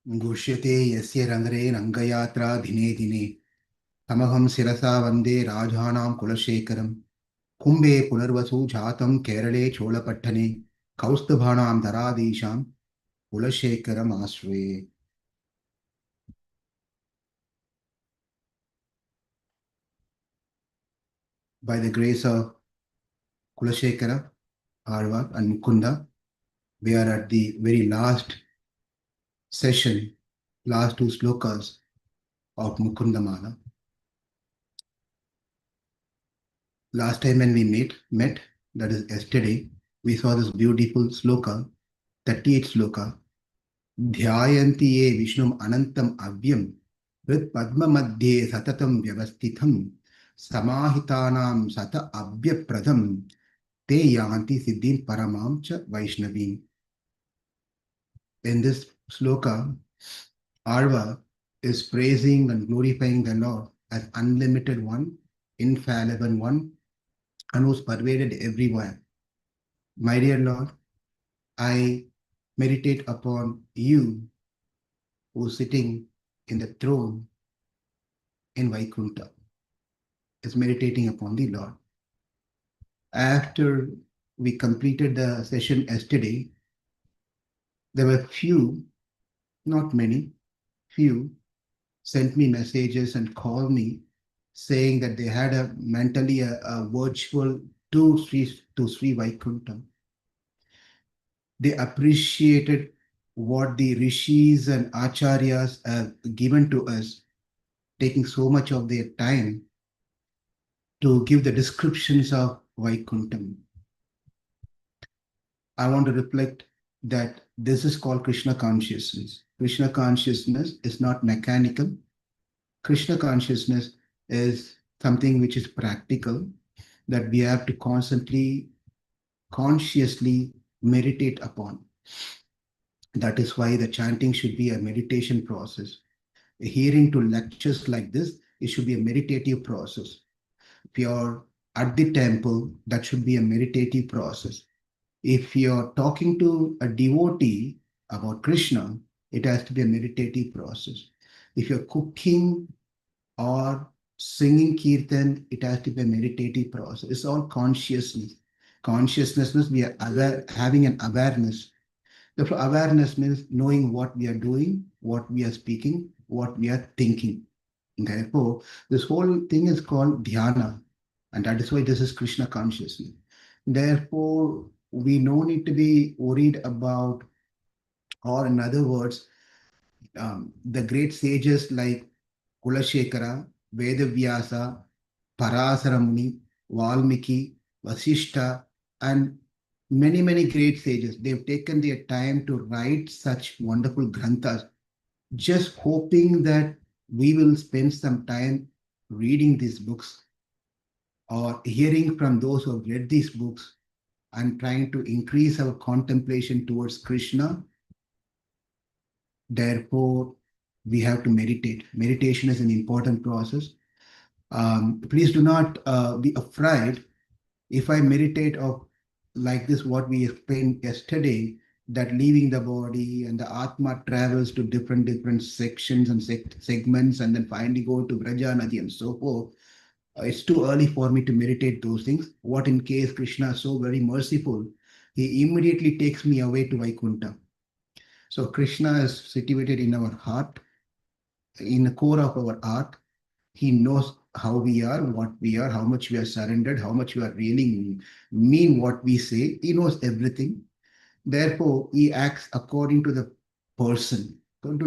Gushyate yasya rangare rangayatra dhine dhine tamaham sirasa vande rajanam Kulaśekharam Kumbe punarvasu jhatam Kerale Cholapattane Kaustubhanam dharadisham Kulaśekharam asre. By the grace of Kulaśekhara Āḻvār and Mukunda, we are at the very last session, last two slokas of Mukunda Māla. Last time when we met, that is yesterday, we saw this beautiful sloka, 38th sloka. Dhyayanti ye Vishnum anantam avyam vrit padma madhye satatam vyavastitham samahitanam sata avyapradam te yanti siddhim paramam cha vaishnavim. In this sloka, Āḻvār is praising and glorifying the Lord as unlimited one, infallible one, and who's pervaded everywhere. My dear Lord, I meditate upon you who's sitting in the throne in Vaikunta. Is meditating upon the Lord. After we completed the session yesterday, there were few, not many, few, sent me messages and called me saying that they had a mentally a virtual to Sri Vaikuntham. They appreciated what the rishis and acharyas have given to us, taking so much of their time to give the descriptions of Vaikuntham. I want to reflect that this is called Krishna consciousness. Krishna consciousness is not mechanical. Krishna consciousness is something which is practical, that we have to constantly, consciously meditate upon. That is why the chanting should be a meditation process. Hearing to lectures like this, it should be a meditative process. If you're at the temple, that should be a meditative process. If you're talking to a devotee about Krishna, it has to be a meditative process. If you're cooking or singing kirtan, it has to be a meditative process. It's all consciousness. Consciousness means we are aware, having an awareness. Therefore, awareness means knowing what we are doing, what we are speaking, what we are thinking. Therefore, this whole thing is called dhyana, and that is why this is Krishna consciousness. Therefore, we no need to be worried about, or in other words, the great sages like Kulaśekhara, Vedavyasa, Parasara Muni, Valmiki, Vasishta, and many, many great sages. They've taken their time to write such wonderful granthas, just hoping that we will spend some time reading these books or hearing from those who have read these books and trying to increase our contemplation towards Krishna. Therefore, we have to meditate. Meditation is an important process. Please do not be afraid if I meditate of like this, what we explained yesterday, that leaving the body and the Atma travels to different sections and segments and then finally go to Vraja Nadi and so forth. It's too early for me to meditate those things. What in case Krishna is so very merciful, he immediately takes me away to Vaikuntha. So Krishna is situated in our heart, in the core of our heart. He knows how we are, what we are, how much we are surrendered, how much we are really mean what we say. He knows everything. Therefore, he acts according to the person. So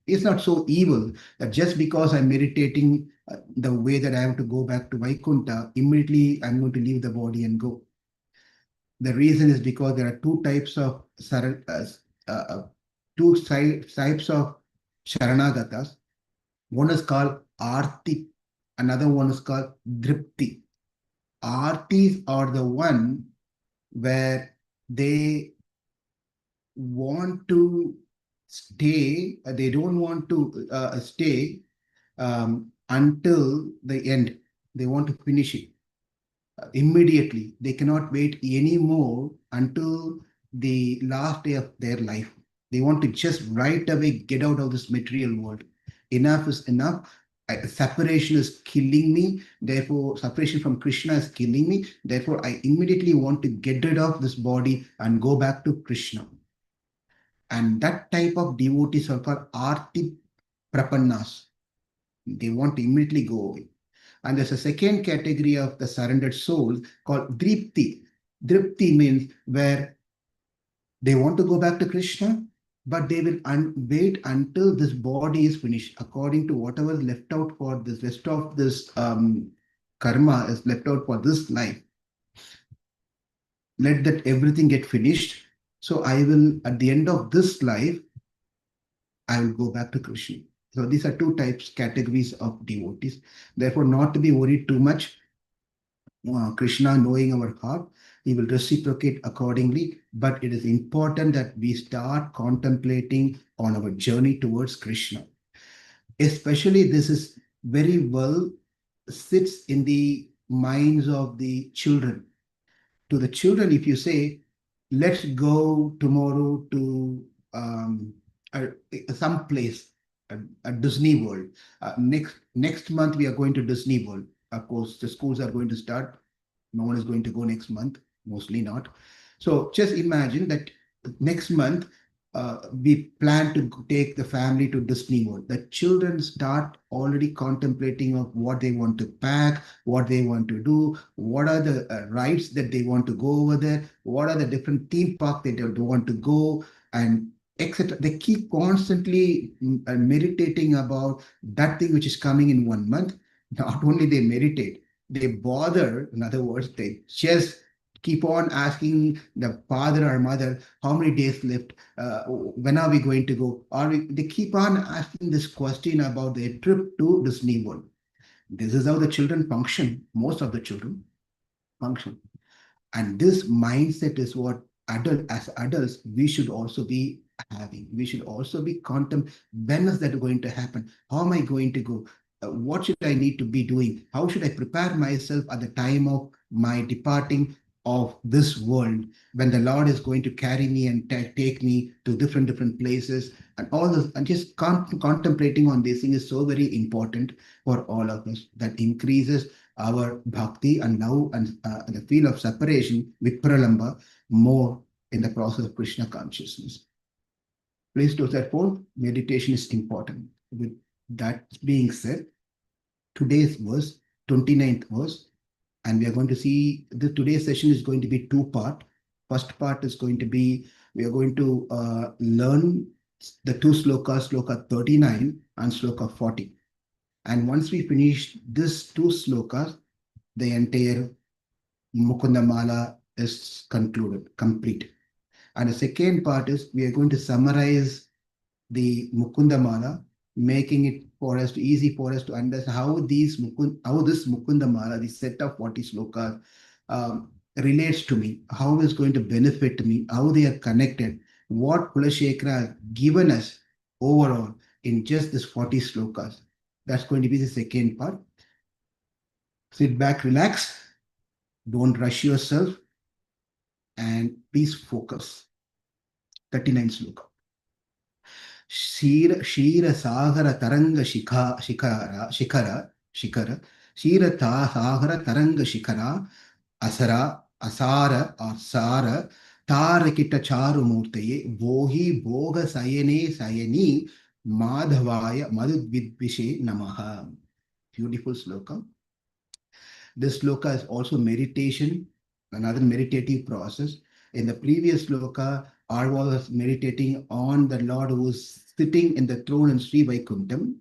it's not so evil that just because I'm meditating the way that I have to go back to Vaikuntha, immediately I'm going to leave the body and go. The reason is because there are two types of Sharanagatas. One is called Arti, another one is called Dripti. Artis are the one where they want to stay, they don't want to stay until the end. They want to finish it. immediately. They cannot wait anymore until the last day of their life. They want to just right away get out of this material world. Enough is enough. Separation is killing me. Therefore, separation from Krishna is killing me. Therefore, I immediately want to get rid of this body and go back to Krishna. And that type of devotees are called Arti Prapannas. They want to immediately go away. And there's a second category of the surrendered souls called Dripti. Dripti means where they want to go back to Krishna, but they will wait until this body is finished, according to whatever is left out for this rest of this karma is left out for this life. Let that everything get finished. So I will, at the end of this life, I will go back to Krishna. So these are two types, categories of devotees. Therefore, not to be worried too much. Krishna knowing our heart, he will reciprocate accordingly. But it is important that we start contemplating on our journey towards Krishna. Especially this is very well sits in the minds of the children. To the children, if you say, let's go tomorrow to some place, a Disney World. Next month, we are going to Disney World. Of course, the schools are going to start. No one is going to go next month, mostly not. So just imagine that next month, we plan to take the family to Disney World. The children start already contemplating of what they want to pack, what they want to do, what are the rides that they want to go over there, what are the different theme parks they want to go, and etc. They keep constantly meditating about that thing which is coming in 1 month. Not only they meditate, they bother. In other words, they just keep on asking the father or mother, how many days left? When are we going to go? They keep on asking this question about their trip to Disney World. This is how the children function. Most of the children function. And this mindset is what as adults, we should also be having. We should also be contemplating, when is that going to happen? How am I going to go? What should I need to be doing? How should I prepare myself at the time of my departing of this world, when the Lord is going to carry me and take me to different places, and all this, and just contemplating on this thing is so very important for all of us. That increases our bhakti and love and the feel of separation, vipralamba, more in the process of Krishna consciousness. Please do that. For meditation is important. With that being said, today's verse, 29th verse, and we are going to see today's session is going to be two-part. First part is going to be, we are going to learn the two slokas, sloka 39 and sloka 40. And once we finish this two slokas, the entire Mukunda Māla is concluded, complete. And the second part is we are going to summarize the Mukunda Māla, making it for us easy for us to understand how this Mukunda Māla, the set of 40 slokas, relates to me, how it's going to benefit me, how they are connected, what Kulaśekhara has given us overall in just this 40 slokas. That's going to be the second part. Sit back, relax, don't rush yourself, and please focus. 39 sloka. kṣīra-sāgara taraṅgaśīkarā śīkarā kṣīra-sāgara taraṅgaśīkarā asāra or sāra tārakita cārumūrtayē bhōgibhōga śayanīyaśāyinē mādhavāya madhu-vidviṣē namaḥ. Beautiful sloka. This sloka is also meditation, another meditative process. In the previous sloka, Āḻvār was meditating on the Lord who is sitting in the throne in Sri Vaikuntham.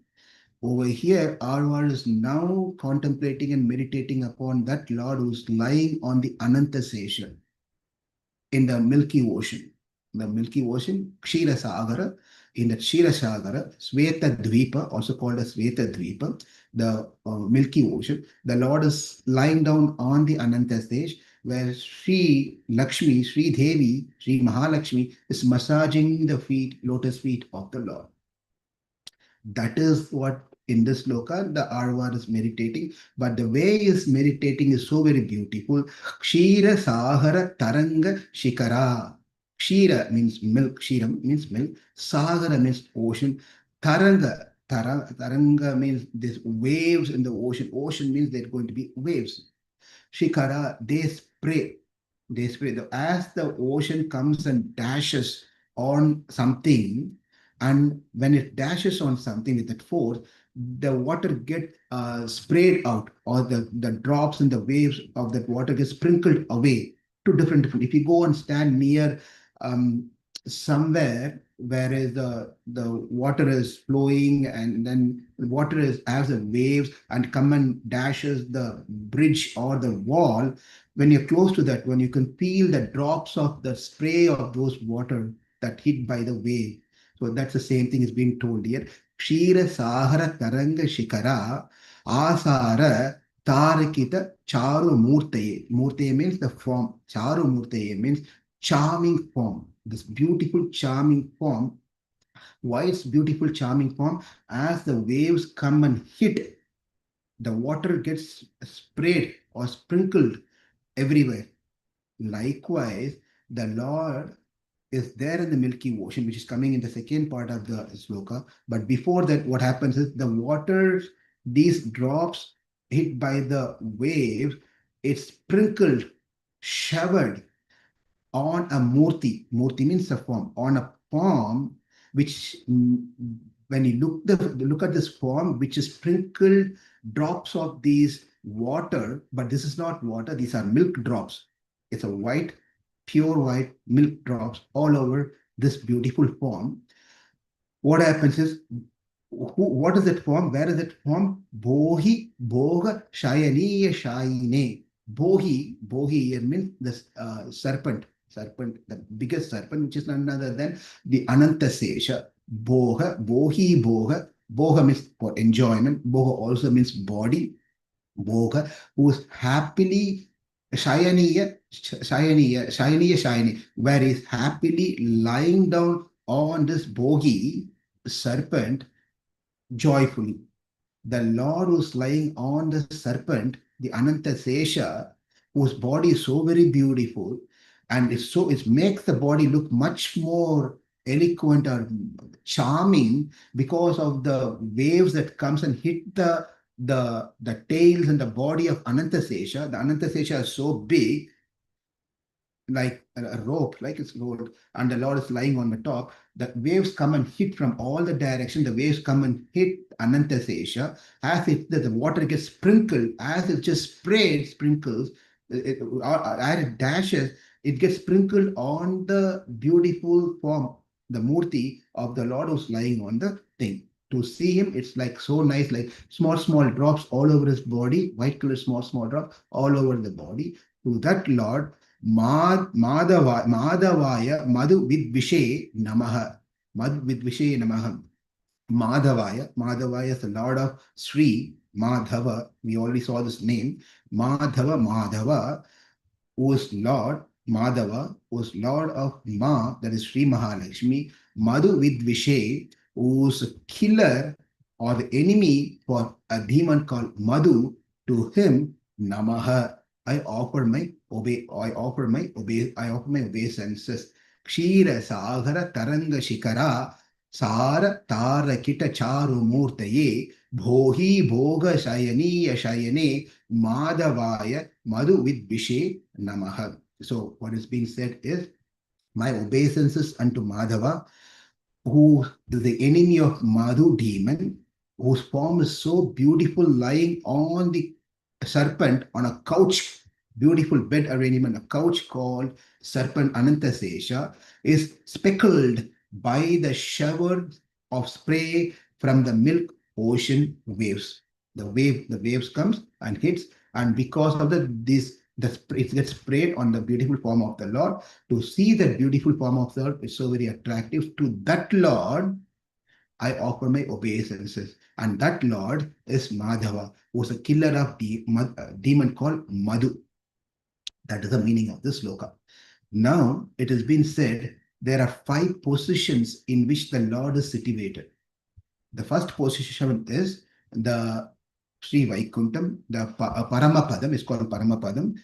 Over here, Āḻvār is now contemplating and meditating upon that Lord who is lying on the Ādiśeṣa in the Milky Ocean. The Milky Ocean, kṣīra-sāgara, in the kṣīra-sāgara, Śvēta-dvīpa, also called as Śvēta-dvīpa, the Milky Ocean. The Lord is lying down on the Ādiśeṣa, where Sri Lakshmi, Sri Devi, Sri Mahalakshmi is massaging the feet, lotus feet of the Lord. That is what in this sloka, the Āḻvār is meditating, but the way he is meditating is so very beautiful. Kṣīra-sāgara taraṅgaśīkarā. Kṣīra means milk, kṣīram means milk, sāgara means ocean, taraṅga means these waves in the ocean. Ocean means there are going to be waves. Śīkarā, they spray. They spray. As the ocean comes and dashes on something, and when it dashes on something with that force, the water get sprayed out, or the drops and the waves of that water get sprinkled away to different. If you go and stand near somewhere where is the water is flowing, and then the water is as the waves and come and dashes the bridge or the wall, when you're close to that one, you can feel the drops of the spray of those water that hit by the wave. So that's the same thing is being told here. kṣīra-sāgara taraṅgaśīkarā āsāra tārakita cārumūrtayē. Mūrtayē means the form. Cārumūrtayē means charming form. This beautiful charming form. Why it's beautiful charming form? As the waves come and hit, the water gets sprayed or sprinkled everywhere. Likewise, the Lord is there in the Milky Ocean, which is coming in the second part of the sloka. But before that, what happens is the water, these drops hit by the waves, it's sprinkled, showered on a murti. Murti means a form. On a form which, when you look at this form, which is sprinkled drops of these water, but this is not water, these are milk drops. It's a white, pure white milk drops all over this beautiful form. What happens is, what is that form? Where is it form? bhōgibhōga śayanīyaśāyinē. Bhōgi here means the serpent, the biggest serpent, which is none other than the Ādiśeṣa. Bhōgibhōga. Bhōga means for enjoyment. Bhōga also means body. Bhōga, who is happily śayanīyaśāyinē, where he is happily lying down on this bhōgi, serpent, joyfully. The Lord who is lying on the serpent, the Ādiśeṣa, whose body is so very beautiful, and it makes the body look much more eloquent or charming because of the waves that comes and hit the tails and the body of Ādiśeṣa. The Ādiśeṣa is so big, like a rope, like it's rolled, and the Lord is lying on the top. The waves come and hit from all the directions. The waves come and hit Ādiśeṣa. As the water gets sprinkled, as it just sprinkles, as it dashes, it gets sprinkled on the beautiful form, the murti of the Lord who's lying on the thing. To see him, it's like so nice, like small drops all over his body, white color small drops all over the body. To that Lord, Mādhavāya, madhu-vidviṣē namaḥ. Madhu-vidviṣē namaḥ. Mādhavāya is the Lord of Sri Mādhava. We already saw this name. Mādhava, who is Lord Mādhava, who is Lord of Ma, that is Sri Mahalakshmi. Madhu-vidviṣē, who's a killer or the enemy for a demon called Madhu. To him, namaḥ. I offer my obeisances. kṣīra-sāgara taraṅgaśīkarā sāra-tārakita cārumūrtayē bhōgibhōga śayanīyaśāyinē mādhavāya madhu-vidviṣē namaḥ. So what is being said is, my obeisances unto Mādhava, who is the enemy of Madhu demon, whose form is so beautiful, lying on the serpent on a couch, beautiful bed arrangement, a couch called serpent Ādiśeṣa, is speckled by the shower of spray from the milk ocean waves. The waves comes and hits, and because of it gets sprayed on the beautiful form of the Lord. To see that beautiful form of the Lord is so very attractive. To that Lord, I offer my obeisances. And that Lord is Mādhava, who is a killer of demon called Madhu. That is the meaning of this sloka. Now, it has been said there are 5 positions in which the Lord is situated. The first position is the Sri Vaikuntham, the Paramapadam is called Paramapadam,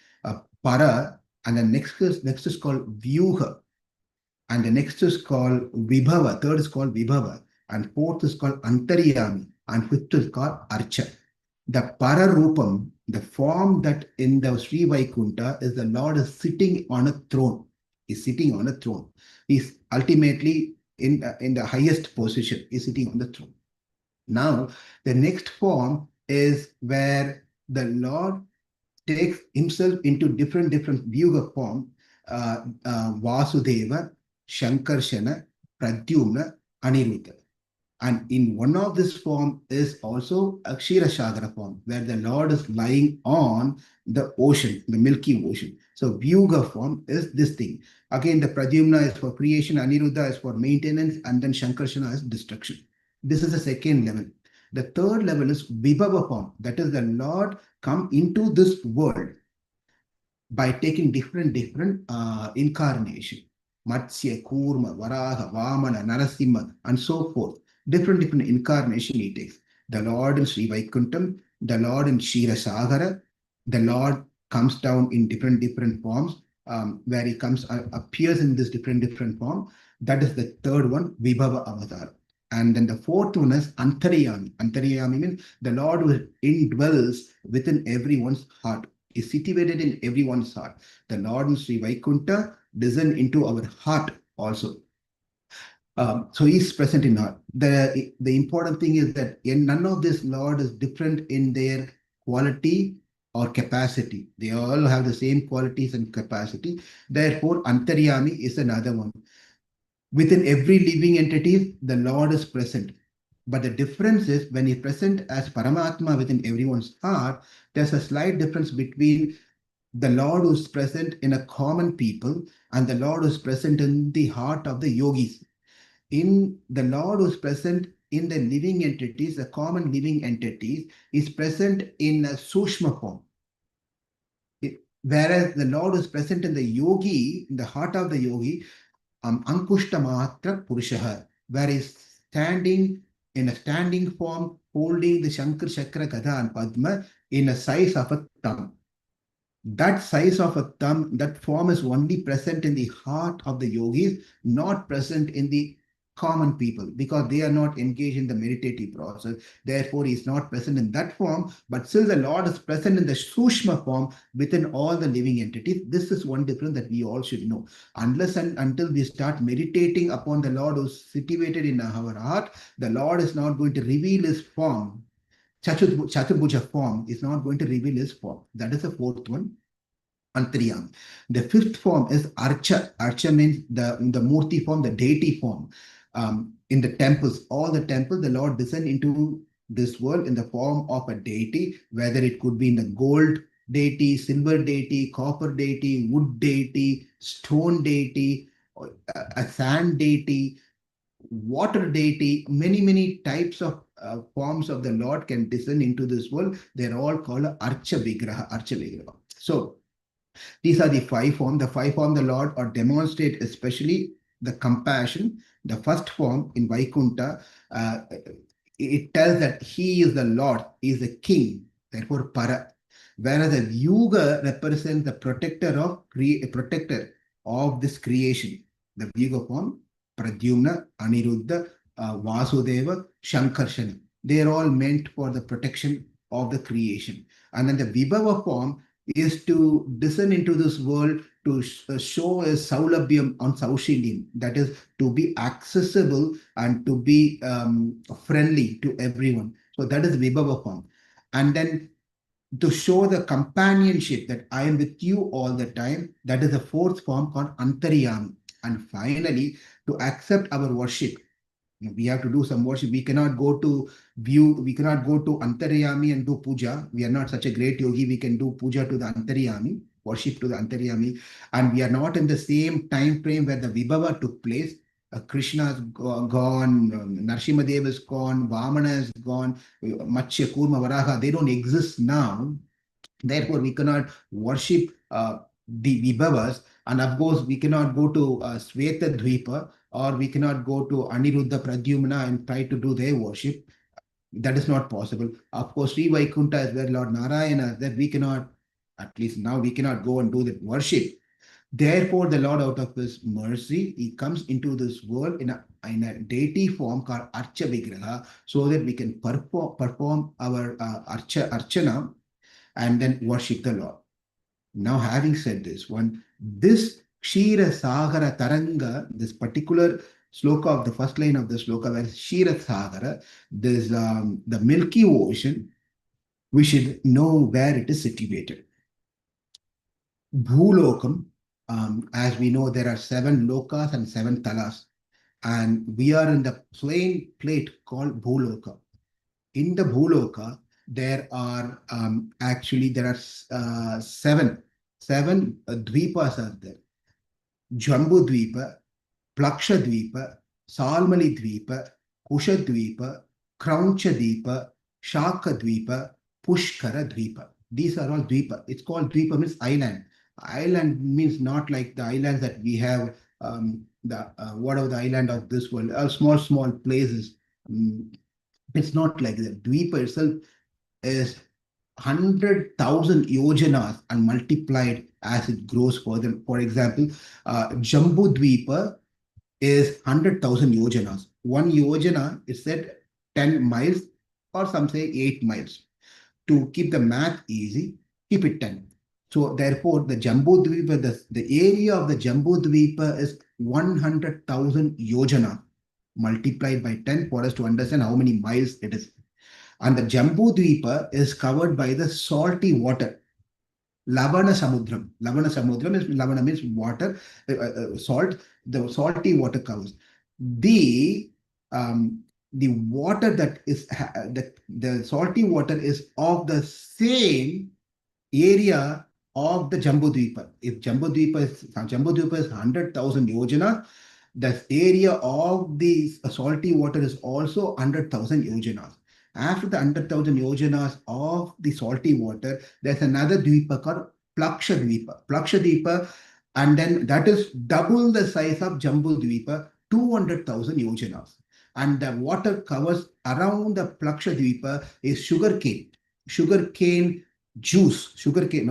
Para, and the next is called Vyuha, and the next is called Vibhava, third is called Vibhava, and fourth is called Antaryami, and fifth is called Archa. The Pararupam, the form that in the Sri Vaikunta is the Lord is sitting on a throne. He's sitting on a throne. He's ultimately in the highest position. He's sitting on the throne. Now, the next form is where the Lord takes himself into different Vyuga form, Vasudeva, Shankarshana, Pradyumna, Aniruddha. And in one of this form is also a kṣīra-sāgara form, where the Lord is lying on the ocean, the Milky Ocean. So Vyuga form is this thing. Again, the Pradyumna is for creation, Aniruddha is for maintenance, and then Shankarshana is destruction. This is the second level. The third level is Vibhava form. That is the Lord come into this world by taking different incarnation. Matsya, Kurma, Varaha, Vamana, Narasimha, and so forth. Different incarnation he takes. The Lord in Sri Vaikuntham, the Lord in kṣīra-sāgara, the Lord comes down in different forms, where he appears in this different form. That is the third one, Vibhava Avatar. And then the fourth one is Antaryami. Antaryami means the Lord who indwells within everyone's heart, is situated in everyone's heart. The Lord in Sri Vaikuntha descend into our heart also. So he's present in heart. The important thing is that none of this Lord is different in their quality or capacity. They all have the same qualities and capacity. Therefore, Antaryami is another one. Within every living entity, the Lord is present. But the difference is when he's present as Paramatma within everyone's heart, there's a slight difference between the Lord who's present in a common people and the Lord who's present in the heart of the yogis. In the Lord who's present in the living entities, the common living entities, is present in a Sushma form. Whereas the Lord who's present in the yogi, in the heart of the yogi, Ankushta Matra Purushaha, where he's standing in a standing form, holding the Shankar, Chakra, Gada, and Padma in a size of a thumb. That size of a thumb, that form is only present in the heart of the yogis, not present in the common people, because they are not engaged in the meditative process. Therefore, he is not present in that form, but still the Lord is present in the Sushma form within all the living entities. This is one difference that we all should know. Unless and until we start meditating upon the Lord who is situated in our heart, the Lord is not going to reveal his form. Chaturbhuja form is not going to reveal his form. That is the fourth one. Antaryam. The fifth form is Archa. Archa means the Murti form, the deity form. In the temples, all the temples, the Lord descend into this world in the form of a deity, whether it could be in the gold deity, silver deity, copper deity, wood deity, stone deity, a sand deity, water deity. Many types of forms of the Lord can descend into this world. They're all called Archa Vigraha, Archa Vigraha. So these are the five forms. The five forms the Lord or demonstrate especially the compassion. The first form in Vaikuntha, it tells that he is the Lord, he is the king, therefore Para. Whereas the Vyuga represents the protector of this creation. The Vyuga form, Pradyumna, Aniruddha, Vasudeva, Shankarshana. They are all meant for the protection of the creation. And then the Vibhava form is to descend into this world to show a saulabhyam on Saushiliyam, that is to be accessible and to be friendly to everyone. So that is Vibhava form. And then to show the companionship that I am with you all the time, that is the fourth form called Antaryami. And finally, to accept our worship. We have to do some worship. We cannot go to we cannot go to Antaryami and do puja. We are not such a great yogi. We can do puja to the Antaryami, worship to the Antaryami. And we are not in the same time frame where the Vibhava took place. Krishna is gone, Narasimhadev is gone, Vamana is gone, Matsya, Kurma, Varaha, they don't exist now. Therefore, we cannot worship the Vibhavas. And of course, we cannot go to Sweta Dvipa, or we cannot go to Aniruddha Pradyumna and try to do their worship. That is not possible. Of course, Sri Vaikuntha is where Lord Nārāyaṇa is, that we cannot, at least now we cannot go and do that worship. Therefore, the Lord, out of His mercy, He comes into this world in a deity form called Archa Vigraha, so that we can perform our Archana and then worship the Lord. Now, having said this, this kṣīra-sāgara taraṅga, this particular Śloka of the first line of the Śloka, where kṣīra-sāgara, this the Milky Ocean, we should know where it is situated. Bhūlokam, as we know, there are 7 lokas and 7 talas, and we are in the plain plate called Bhūloka. In the Bhūloka, there are seven dvipas are there. Jambu Dvipa, Plaksha Dvipa, Salmali Dvipa, Kusha Dvipa, Krauncha Dvipa, Shaka Dvipa, Pushkara Dvipa. These are all Dvipa. It's called Dvipa, means island. Island means not like the islands that we have, whatever the island of this world, small places. It's not like that. Dvipa itself is 100,000 yojanas and multiplied as it grows further. For example, Jambu Dvipa is 100,000 yojanas. 1 yojana is said 10 miles, or some say 8 miles. To keep the math easy, keep it 10. So therefore, the Jambu Dvipa, the area of the Jambu Dvipa is 100,000 yojana multiplied by 10 for us to understand how many miles it is. And the Jambu Dvipa is covered by the salty water. Lavana Samudram. Lavana means water, salt. The salty water covers. The water that is the salty water is of the same area of the Jambu Dvipa. If Jambu Dvipa is 100,000 yojana, the area of the salty water is also 100,000 yojanas. After the 100,000 yojanas of the salty water, there's another Dvipa called Plaksha Dvipa. Plaksha Dvipa, and then that is double the size of Jambu Dvipa, 200,000 yojanas. And the water covers around the Plaksha Dvipa is sugarcane. Sugarcane juice. Sugarcane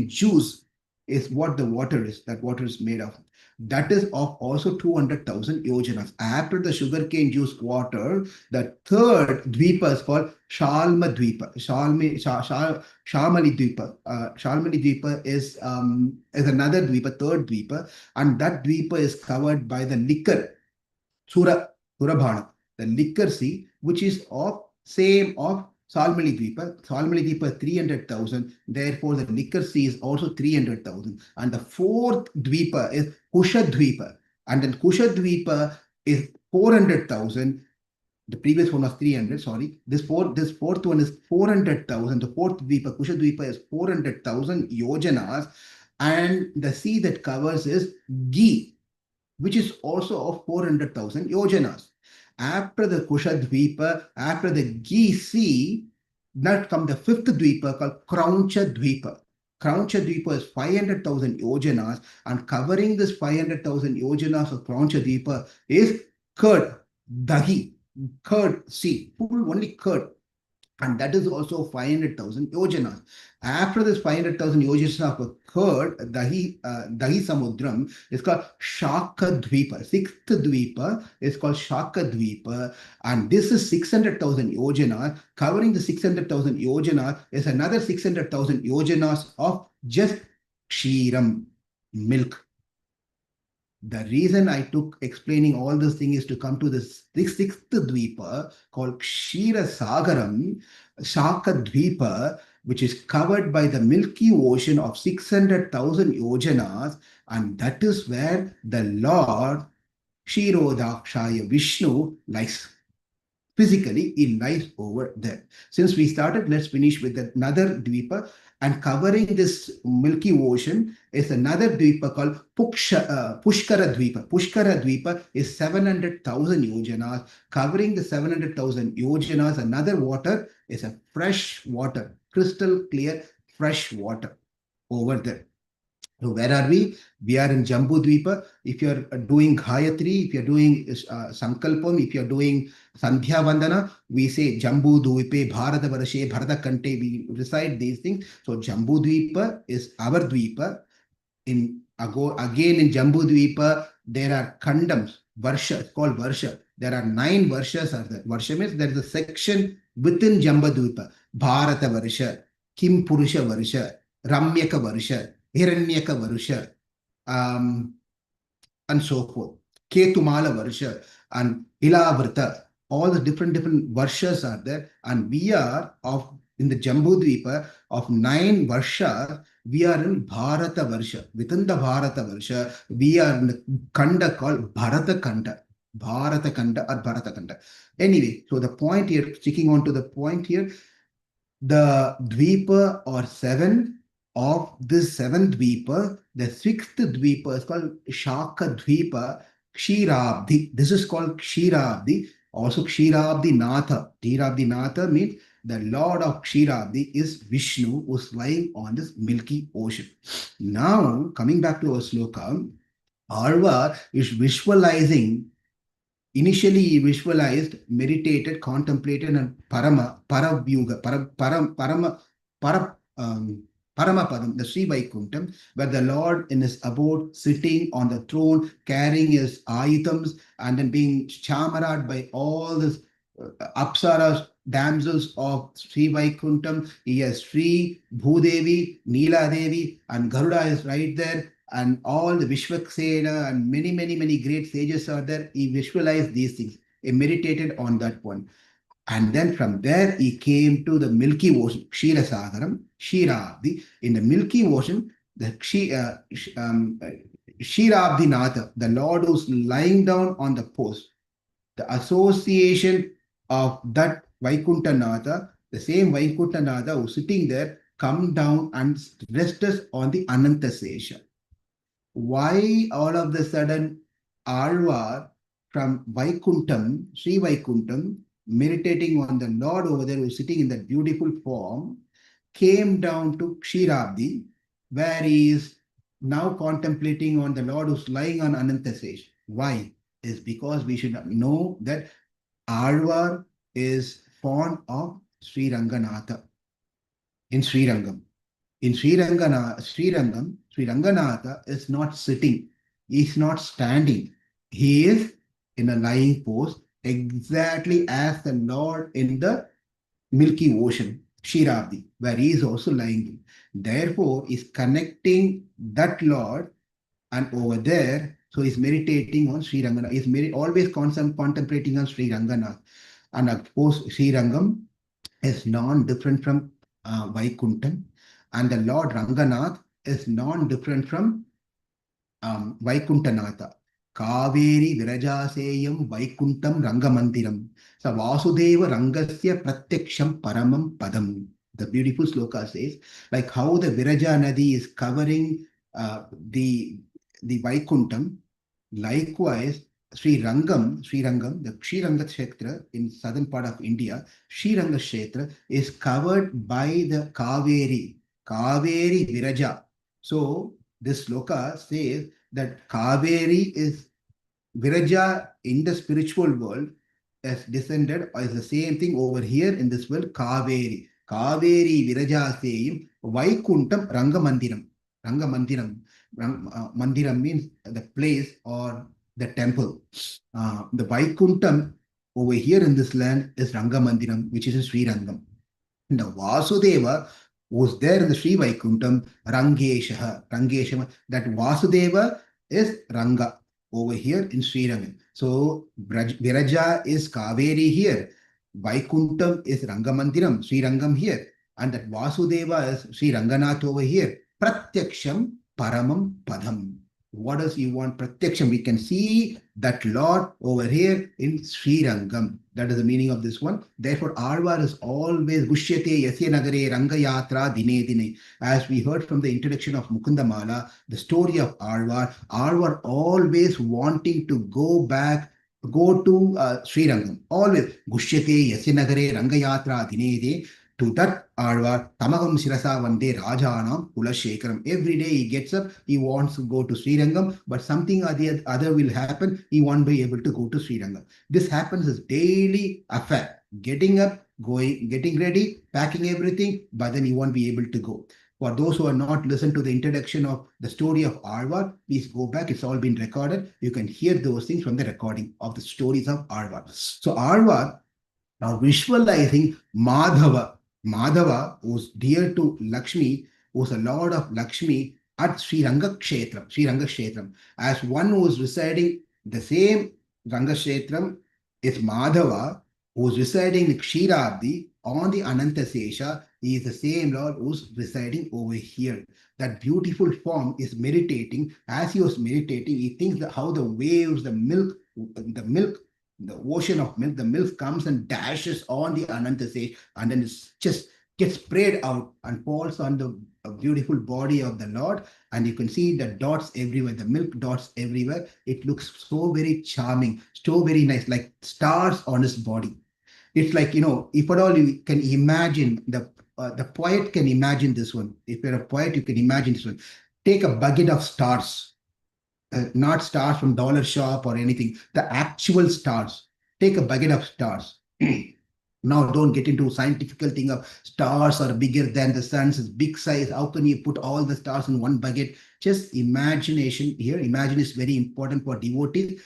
juice is what the water is. That water is made of. That is of also 200,000 yojanas. After the sugarcane juice water, the third Dvipa is called Shalma Dvipa. Shamali Dvipa. Shalmali Dvipa is another Dvipa, third Dvipa, and that Dvipa is covered by the liquor, Surabhana, the liquor sea, which is of Salmali Dvipa. Salmali Dvipa 300,000. Therefore, the liquor sea is also 300,000. And the fourth Dvipa is Kusha Dvipa. And then Kusha Dvipa is 400,000. The previous one was 300, sorry. This fourth one is 400,000. The fourth Dvipa, Kusha Dvipa, is 400,000 yojanas. And the sea that covers is Gi, which is also of 400,000 yojanas. After the Kusha Dvipa, after the Gi Sea, that comes the fifth Dvipa called Krauncha Dvipa. Krauncha Dvipa is 500,000 yojanas, and covering this 500,000 yojanas of Krauncha Dvipa is curd, dahi, curd sea, only curd. And that is also 500,000 yojanas. After this 500,000 yojanas of curd, dahi samudram is called Shaka Dvipa. Sixth Dvipa is called Shaka Dvipa. And this is 600,000 yojanas. Covering the 600,000 yojanas is another 600,000 yojanas of just kshiram, milk. The reason I took explaining all this thing is to come to this sixth Dvipa called kṣīra-sāgara, Shaka Dvipa, which is covered by the Milky Ocean of 600,000 yojanas, and that is where the Lord Kshirodakshaya Vishnu lies. Physically, he lies over there. Since we started, let's finish with another Dvipa. And covering this Milky Ocean is another Dvipa called Pushkara Dvipa. Pushkara Dvipa is 700,000 yojanas. Covering the 700,000 yojanas, another water is a fresh water, crystal clear fresh water over there. So where are we? We are in Jambudvipa. If you're doing Gayatri, if you're doing Sankalpam, if you're doing Sandhya Vandana, we say Jambudvipe, Bharata Varashe, Bharata Kante, we recite these things. So Jambudvipa is our Dvipa. Again in Jambudvipa, there are kandams, Varsha, it's called Varsha. There are 9 Varshas are there. Varsha means there is a section within Jambudvipa. Bharata Varsha, Kim Purusha Varsha, Ramyaka Varsha, Hiranyaka Varsha, and so forth. Ketumala Varsha and Ilavrta. All the different Varshas are there. And we are in the Jambudvipa of 9 Varshas, we are in Bharata Varsha. Within the Bharata Varsha, we are in the Kanda called Bharata Kanda. Bharata Kanda or Bharata Kanda. Anyway, so the point here, sticking on to the point here, the Dvipa or 7 of this 7th Dvipa, the 6th Dvipa is called Shaka Dvipa, Kṣīrābdi. This is called Kṣīrābdi. Also Kṣīrābdi Natha. Kṣīrābdi Natha means the Lord of Kṣīrābdi is Vishnu, who is lying on this milky ocean. Now, coming back to our Śloka, Āḻvār is visualizing. Initially, he visualized, meditated, contemplated, and Parabhōga, Paramapadam, the Sri Vaikuntham, where the Lord in his abode, sitting on the throne, carrying his ayutams, and then being chamarad by all these Apsaras, damsels of Sri Vaikuntham. He has Sri, Bhudevi, Neela Devi, and Garuda is right there. And all the Vishwaksena and many great sages are there. He visualized these things. He meditated on that one. And then from there, he came to the Milky Ocean, kṣīra-sāgara, Kṣīrābdi. In the Milky Ocean, the Kṣīrābdinatha, the Lord who's lying down on the post, the association of that Vaikuntanatha, the same Vaikuntanatha who's sitting there, come down and rest us on the Anantasesha. Why all of a sudden Āḻvār from Vaikuntham, Sri Vaikuntham, meditating on the Lord over there who's sitting in that beautiful form, came down to Kṣīrābdi, where he is now contemplating on the Lord who's lying on Anantasesha. Why? Is because we should know that Āḻvār is fond of Sri Ranganatha in Sri Rangam. In Sri Rangam, Sri Ranganatha is not sitting. He is not standing. He is in a lying pose, exactly as the Lord in the Milky Ocean, Kṣīrābdi, where he is also lying. Therefore, is connecting that Lord, and over there, so he's meditating on Sri Ranganath. He's always contemplating on Sri Ranganath. And of course, Sri Rangam is non-different from Vaikuntham. And the Lord Ranganath is non-different from Vaikuntanatha. Kaveri Virajaseyam Vaikuntham Rangamandiram. So Vasudeva Rangasya Pratyaksham Paramam Padam. The beautiful Śloka says, like how the Viraja Nadi is covering the Vaikuntham, likewise Sri Rangam, the kṣīra-sāgara in southern part of India, kṣīra-sāgara is covered by the Kaveri Viraja. So this Śloka says that Kaveri is Viraja in the spiritual world as descended, or is the same thing over here in this world, Kaveri Virajaseyam Vaikuntham Rangamandiram. Mandiram means the place or the temple. The Vaikuntham over here in this land is Rangamandiram, which is in Sri Rangam. And the Vasudeva was there in the Sri Vaikuntham, Rangesha. That Vasudeva is Ranga over here in Sri Rangam. So Viraja is Kaveri here. Vaikuntham is Rangamandiram, Sri Rangam here. And that Vasudeva is Sri Ranganath over here. Pratyaksham Paramam Padam. What does he want? Pratyaksham. We can see that Lord over here in Sri Rangam. That is the meaning of this one. Therefore, Āḻvār is always Gushyate Yasya Nagare Rangayatra Dine Dine. As we heard from the introduction of Mukunda Māla, the story of Āḻvār always wanting to go to Sri Rangam. Always Gushyate Yasya Nagare Rangayatra Dine Dine. To that Āḻvār, Tamaham Sirasa Vande Rajanam Kulaśekhara. Every day he gets up, he wants to go to Srirangam, but something or the other will happen, he won't be able to go to Srirangam. This happens as daily affair. Getting up, going, getting ready, packing everything, but then he won't be able to go. For those who are not listened to the introduction of the story of Āḻvār, please go back. It's all been recorded. You can hear those things from the recording of the stories of Āḻvār. So Āڵvār, now visualizing Mādhava. Mādhava was dear to Lakshmi, was a lord of Lakshmi at Sri-Rangakshetram. As one who is residing, the same Rangashetram is Mādhava, who is residing in Kṣīrābdi on the Ādiśeṣa. He is the same Lord who's residing over here. That beautiful form is meditating. As he was meditating, he thinks that how the waves, the ocean of milk, the milk comes and dashes on the Ādiśeṣa, and then it just gets sprayed out and falls on the beautiful body of the Lord. And you can see the dots everywhere, the milk dots everywhere. It looks so very charming, so very nice, like stars on his body. It's like, if at all you can imagine, the poet can imagine this one. If you're a poet, you can imagine this one. Take a bucket of stars. Not stars from dollar shop or anything, the actual stars. Take a bucket of stars. Now don't get into scientific thing of stars are bigger than the sun, it's big size. How can you put all the stars in one bucket? Just imagination here. Imagine is very important for devotees.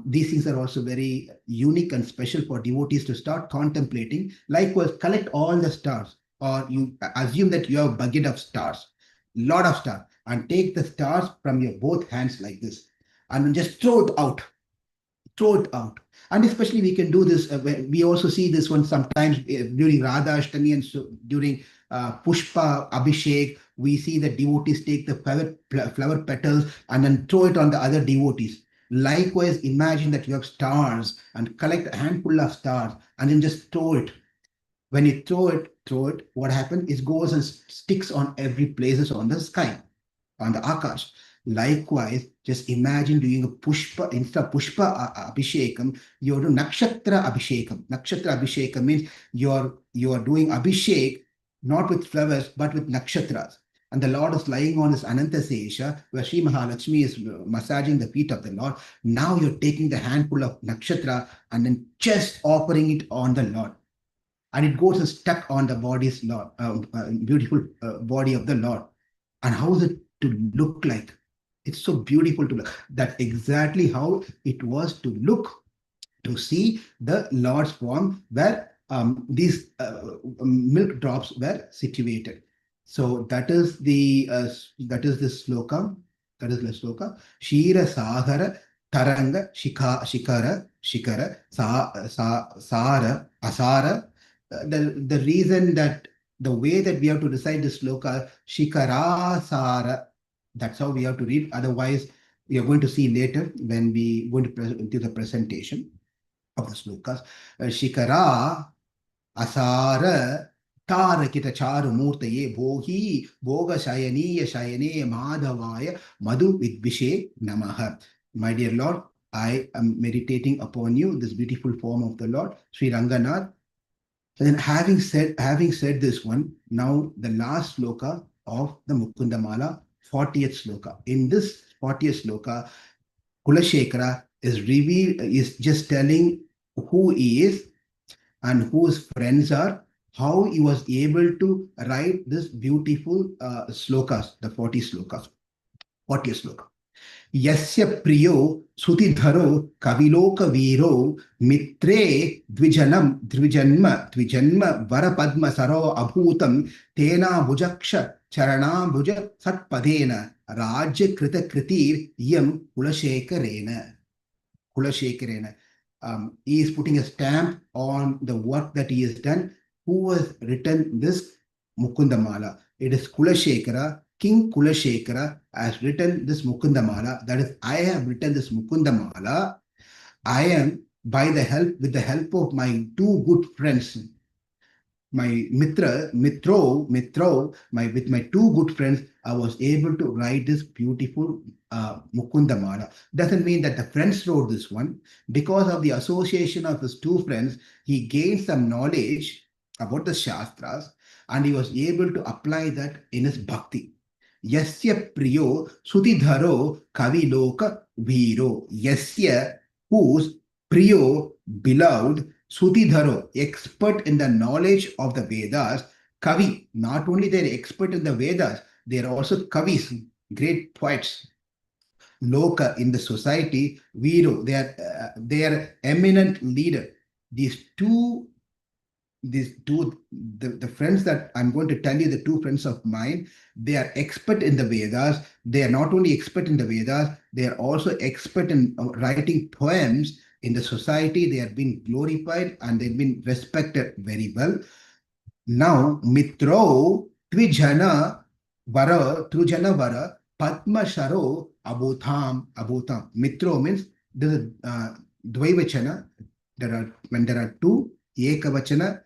These things are also very unique and special for devotees to start contemplating. Likewise, collect all the stars, or you assume that you have a bucket of stars, lot of stars, and take the stars from your both hands like this, and just throw it out. Throw it out. And especially we can do this, we also see this one sometimes during Radha Ashtami and so during Pushpa Abhishek, we see the devotees take the flower petals and then throw it on the other devotees. Likewise, imagine that you have stars and collect a handful of stars and then just throw it. When you throw it, what happens? It goes and sticks on every places on the sky, on the Akash. Likewise, just imagine doing a Pushpa, instead of Pushpa Abhishekam, you're doing Nakshatra Abhishekam. Nakshatra Abhishekam means you are doing Abhishek, not with flowers, but with nakshatras. And the Lord is lying on this Ādiśeṣa, where Sri Mahalakshmi is massaging the feet of the Lord. Now you're taking the handful of nakshatra and then just offering it on the Lord. And it goes and stuck on the body's Lord, beautiful body of the Lord. And how is it to look like? It's so beautiful to look. That's exactly how it was to look, to see the Lord's form where these milk drops were situated. So that is the Śloka. That is the Śloka. Kṣīra-sāgara, taraṅga, śīkarā, sāra, asāra. The reason that the way that we have to recite the Śloka, śīkarā-sāra, that's how we have to read. Otherwise, we are going to see later when we go into the presentation of the Ślokas. Śīkarā, asāra, tārakita, cārumūrtayē, bhōgi-bhōga, śayanīyaśāyinē, mādhavāya, madhu-vidviṣē, namaḥ. My dear Lord, I am meditating upon you, this beautiful form of the Lord, Sri Ranganath. And then having said this one, now the last Śloka of the Mukunda Māla, 40th Śloka. In this 40th Śloka, Kulaśekhara is just telling who he is and who his friends are, how he was able to write this beautiful slokas, the 40 slokas, 40th Śloka. Yasya priyo sutidharo kaviloka viro mitre dvijanma varapadma saro abhutam tena bhujaksha charana bhuja satpadena rajya krita kritir yam Kulaśekharena. Kulaśekharena. He is putting a stamp on the work that he has done. Who has written this Mukunda Māla? It is Kulaśekhara. King Kulaśekhara has written this Mukunda Māla. That is, I have written this Mukunda Māla. I am with the help of my two good friends, my with my two good friends, I was able to write this beautiful Mukunda Māla. Doesn't mean that the friends wrote this one. Because of the association of his two friends, he gained some knowledge about the Shastras, and he was able to apply that in his bhakti. Yasya priyo sutidharo kaviloka viro. Yasya, whose priyo, beloved, sutidharo, expert in the knowledge of the Vedas, kavi, not only they're expert in the Vedas, they're also kavis, great poets. Loka, in the society, viro, they are eminent leader. These two, the friends that I'm going to tell you, the two friends of mine, they are expert in the Vedas. They are not only expert in the Vedas, they are also expert in writing poems in the society. They have been glorified and they've been respected very well. Now, mitro tvijana vara padma sharo abhutam. Mitro means there is dvaivachana. When there are two, ekavachana,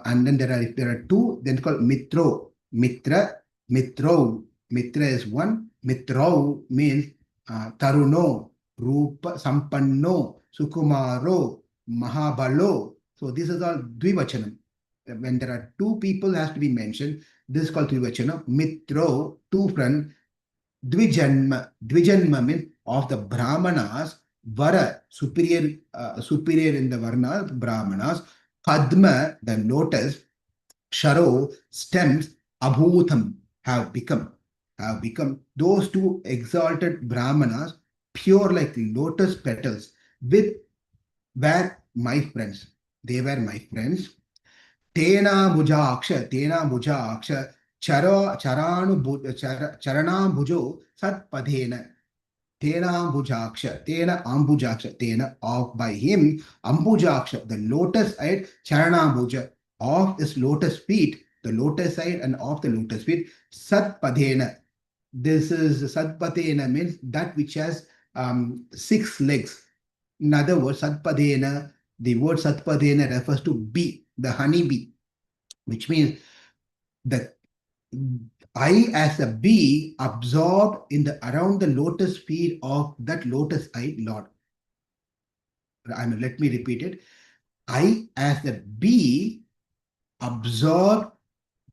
and then there are two, then called mitro, mitra, mitro. Mitra is one. Mitro means taruno, rupa, sampanno, sukumaro, mahabalo. So this is all dvivachanam. When there are two people has to be mentioned, this is called dvivachana. Mitro, two friends. Dvijanma means of the Brahmanas. Vara, superior in the Varna, Brahmanas. Padma, the lotus. Sharo, stems. Abhutam, have become. Those two exalted Brahmanas, pure like lotus petals, were my friends. They were my friends. Tena bhuja charana bhujo sat padena. Tena ambujaksha, tena of by him, ambujaksha, the lotus side, charana bhuja, of his lotus feet, the lotus side and of the lotus feet, sat padena. This is sat padena means that which has 6 legs. In other words, sat padena, the word sat padena refers to bee, the honey bee, which means that I, as a bee, absorbed in the around the lotus feet of that lotus-eyed Lord. Let me repeat it. I, as a bee, absorbed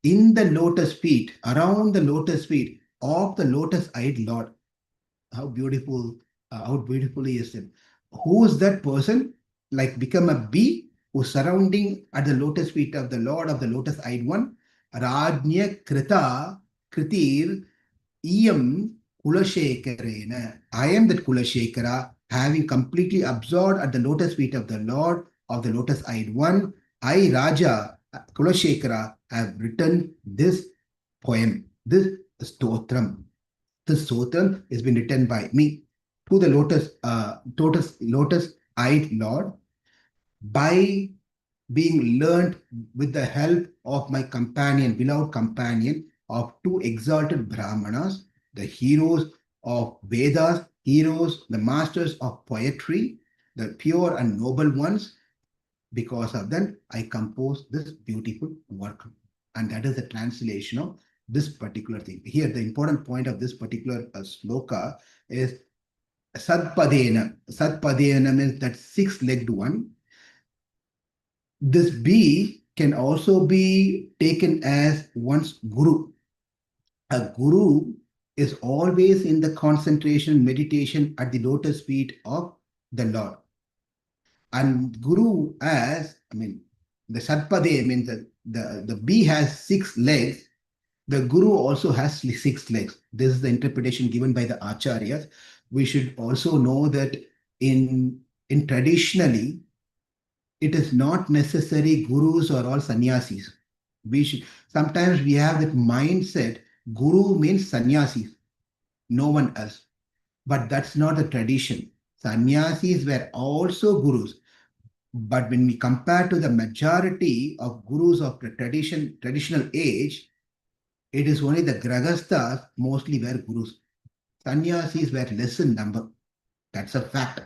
in the lotus feet, around the lotus feet of the lotus-eyed Lord. How beautiful, how beautifully is it? Who is that person? Like become a bee who's surrounding at the lotus feet of the Lord of the lotus-eyed one. Rajnya krita kritir iyam Kulaśekharena. I am that Kulaśekhara, having completely absorbed at the lotus feet of the Lord of the lotus-eyed one. I, Raja Kulaśekhara, have written this poem, this Stotram. This Stotram has been written by me to the lotus-eyed Lord by being learned with the help of my companion, beloved companion of two exalted Brahmanas, the heroes of Vedas, heroes, the masters of poetry, the pure and noble ones. Because of them, I composed this beautiful work. And that is the translation of this particular thing. Here, the important point of this particular Śloka is Sadpadena. Sadpadena means that 6-legged one. This bee can also be taken as one's guru. A guru is always in the concentration, meditation at the lotus feet of the Lord. And guru as, the Sadpade means that the bee has 6 legs. The guru also has 6 legs. This is the interpretation given by the acharyas. We should also know that in traditionally, it is not necessary gurus are all sannyasis. Sometimes we have that mindset, guru means sannyasis, no one else. But that's not the tradition. Sannyasis were also gurus. But when we compare to the majority of gurus of the traditional age, it is only the grahasthas mostly were gurus. Sannyasis were less in number. That's a fact.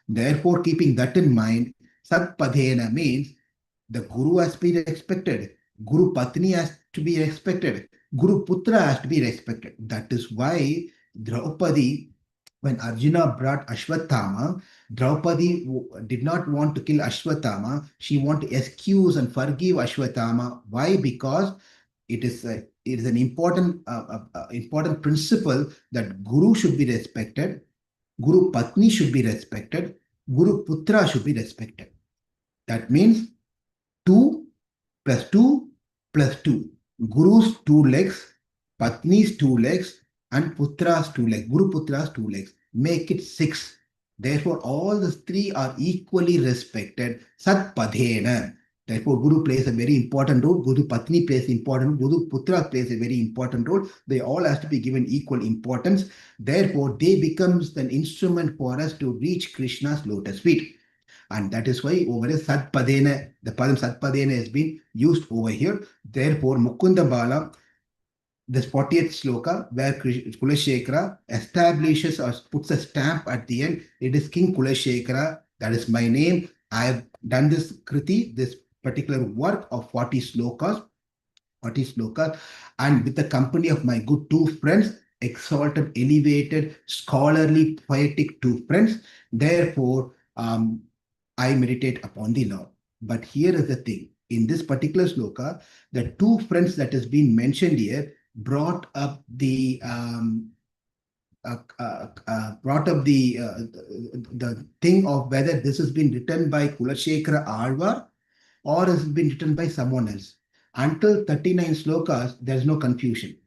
Therefore, keeping that in mind, Sadpadena means the guru has to be respected. Guru Patni has to be respected. Guru Putra has to be respected. That is why Draupadi when Arjuna brought Ashwatthama, Draupadi did not want to kill Ashwatthama. She wanted to excuse and forgive Ashwatthama. Why? Because it is an important principle that Guru should be respected, Guru Patni should be respected, Guru Putra should be respected. That means 2 plus 2 plus 2. Guru's 2 legs, Patni's 2 legs, and Putra's 2 legs. Guru Putra's 2 legs. Make it 6. Therefore, all the 3 are equally respected. Sat Padhena. Therefore, Guru plays a very important role. Guru Patni plays important role. Guru Putra plays a very important role. They all have to be given equal importance. Therefore, they becomes an instrument for us to reach Krishna's lotus feet. And that is why over here Satpadena, the padam Satpadena has been used over here. Therefore, Mukunda Bala, this 40th Śloka, where Kulaśekhara establishes or puts a stamp at the end, it is King Kulaśekhara, that is my name. I have done this kriti, this particular work of 40 slokas, and with the company of my good 2 friends, exalted, elevated, scholarly, poetic 2 friends. Therefore, I meditate upon the Lord. But here is the thing. In this particular sloka, the 2 friends that has been mentioned here brought up the thing of whether this has been written by Kulaśekhara Āḻvār or has been written by someone else. Until 39 slokas, there's no confusion.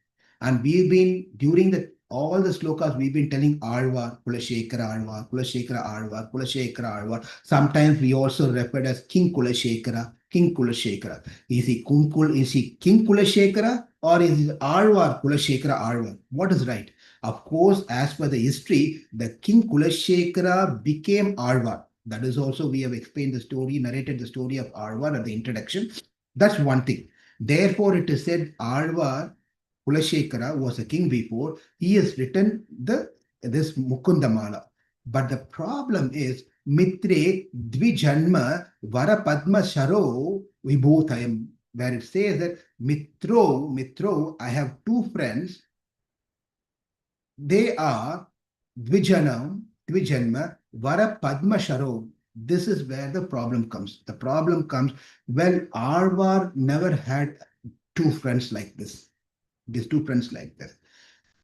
And we've been, during all the slokas, we've been telling Āḻvār, Kulaśekhara Āḻvār, Kulaśekhara Āḻvār, Kulaśekhara Āḻvār. Sometimes we also referred as King Kulaśekhara, King Kulaśekhara. Is he King Kulaśekhara or is he Āḻvār, Kulaśekhara Āḻvār? What is right? Of course, as per the history, the King Kulaśekhara became Āḻvār. That is also, we have explained the story, narrated the story of Āڵvār at the introduction. That's one thing. Therefore, it is said Āڵvār, Kulaśekhara was a king before. He has written this Mukunda Māla. But the problem is Mitre Dvijanma Vara Padma Sharo Vibhūtayam, where it says that Mitro, I have 2 friends. They are Dvijanma Vara Padma Sharo. This is where the problem comes. The problem comes when Āڵvār never had 2 friends like this. These 2 friends like this.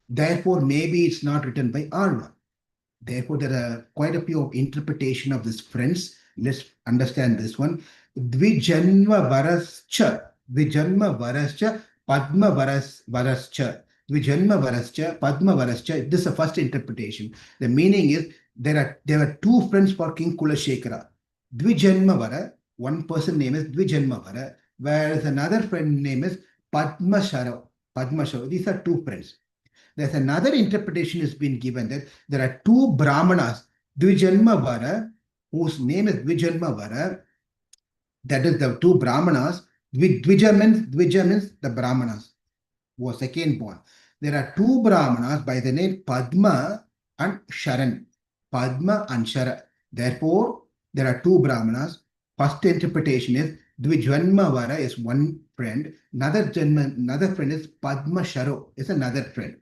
Therefore, maybe it's not written by Āڵvār. Therefore, there are quite a few of interpretation of these friends. Let's understand this one. Dvijanma varascha, Padma varascha. Dvijanma varascha, Padma varascha. This is the first interpretation. The meaning is there were 2 friends for King Kulaśekhara. Dvijanma vara, one person name is Dvijanma vara, whereas another friend name is Padma Shara. These are 2 friends. There's another interpretation has been given that there are 2 Brahmanas, Dvijanma vara, whose name is Dvijanma vara. That is the 2 Brahmanas. Dvija means the Brahmanas who are second born. There are 2 Brahmanas by the name Padma and Sharan. Padma and Shara. Therefore, there are 2 Brahmanas. First interpretation is Dvijanma vara is one friend. Another friend is Padma Sharo, is another friend.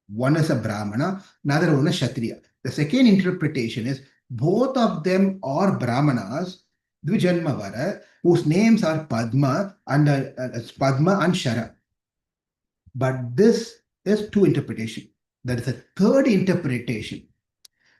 One is a Brahmana, another one is Kshatriya. The second interpretation is both of them are Brahmanas, Dvijanma vara, whose names are Padma and Shara. But this is 2 interpretation. There is a third interpretation.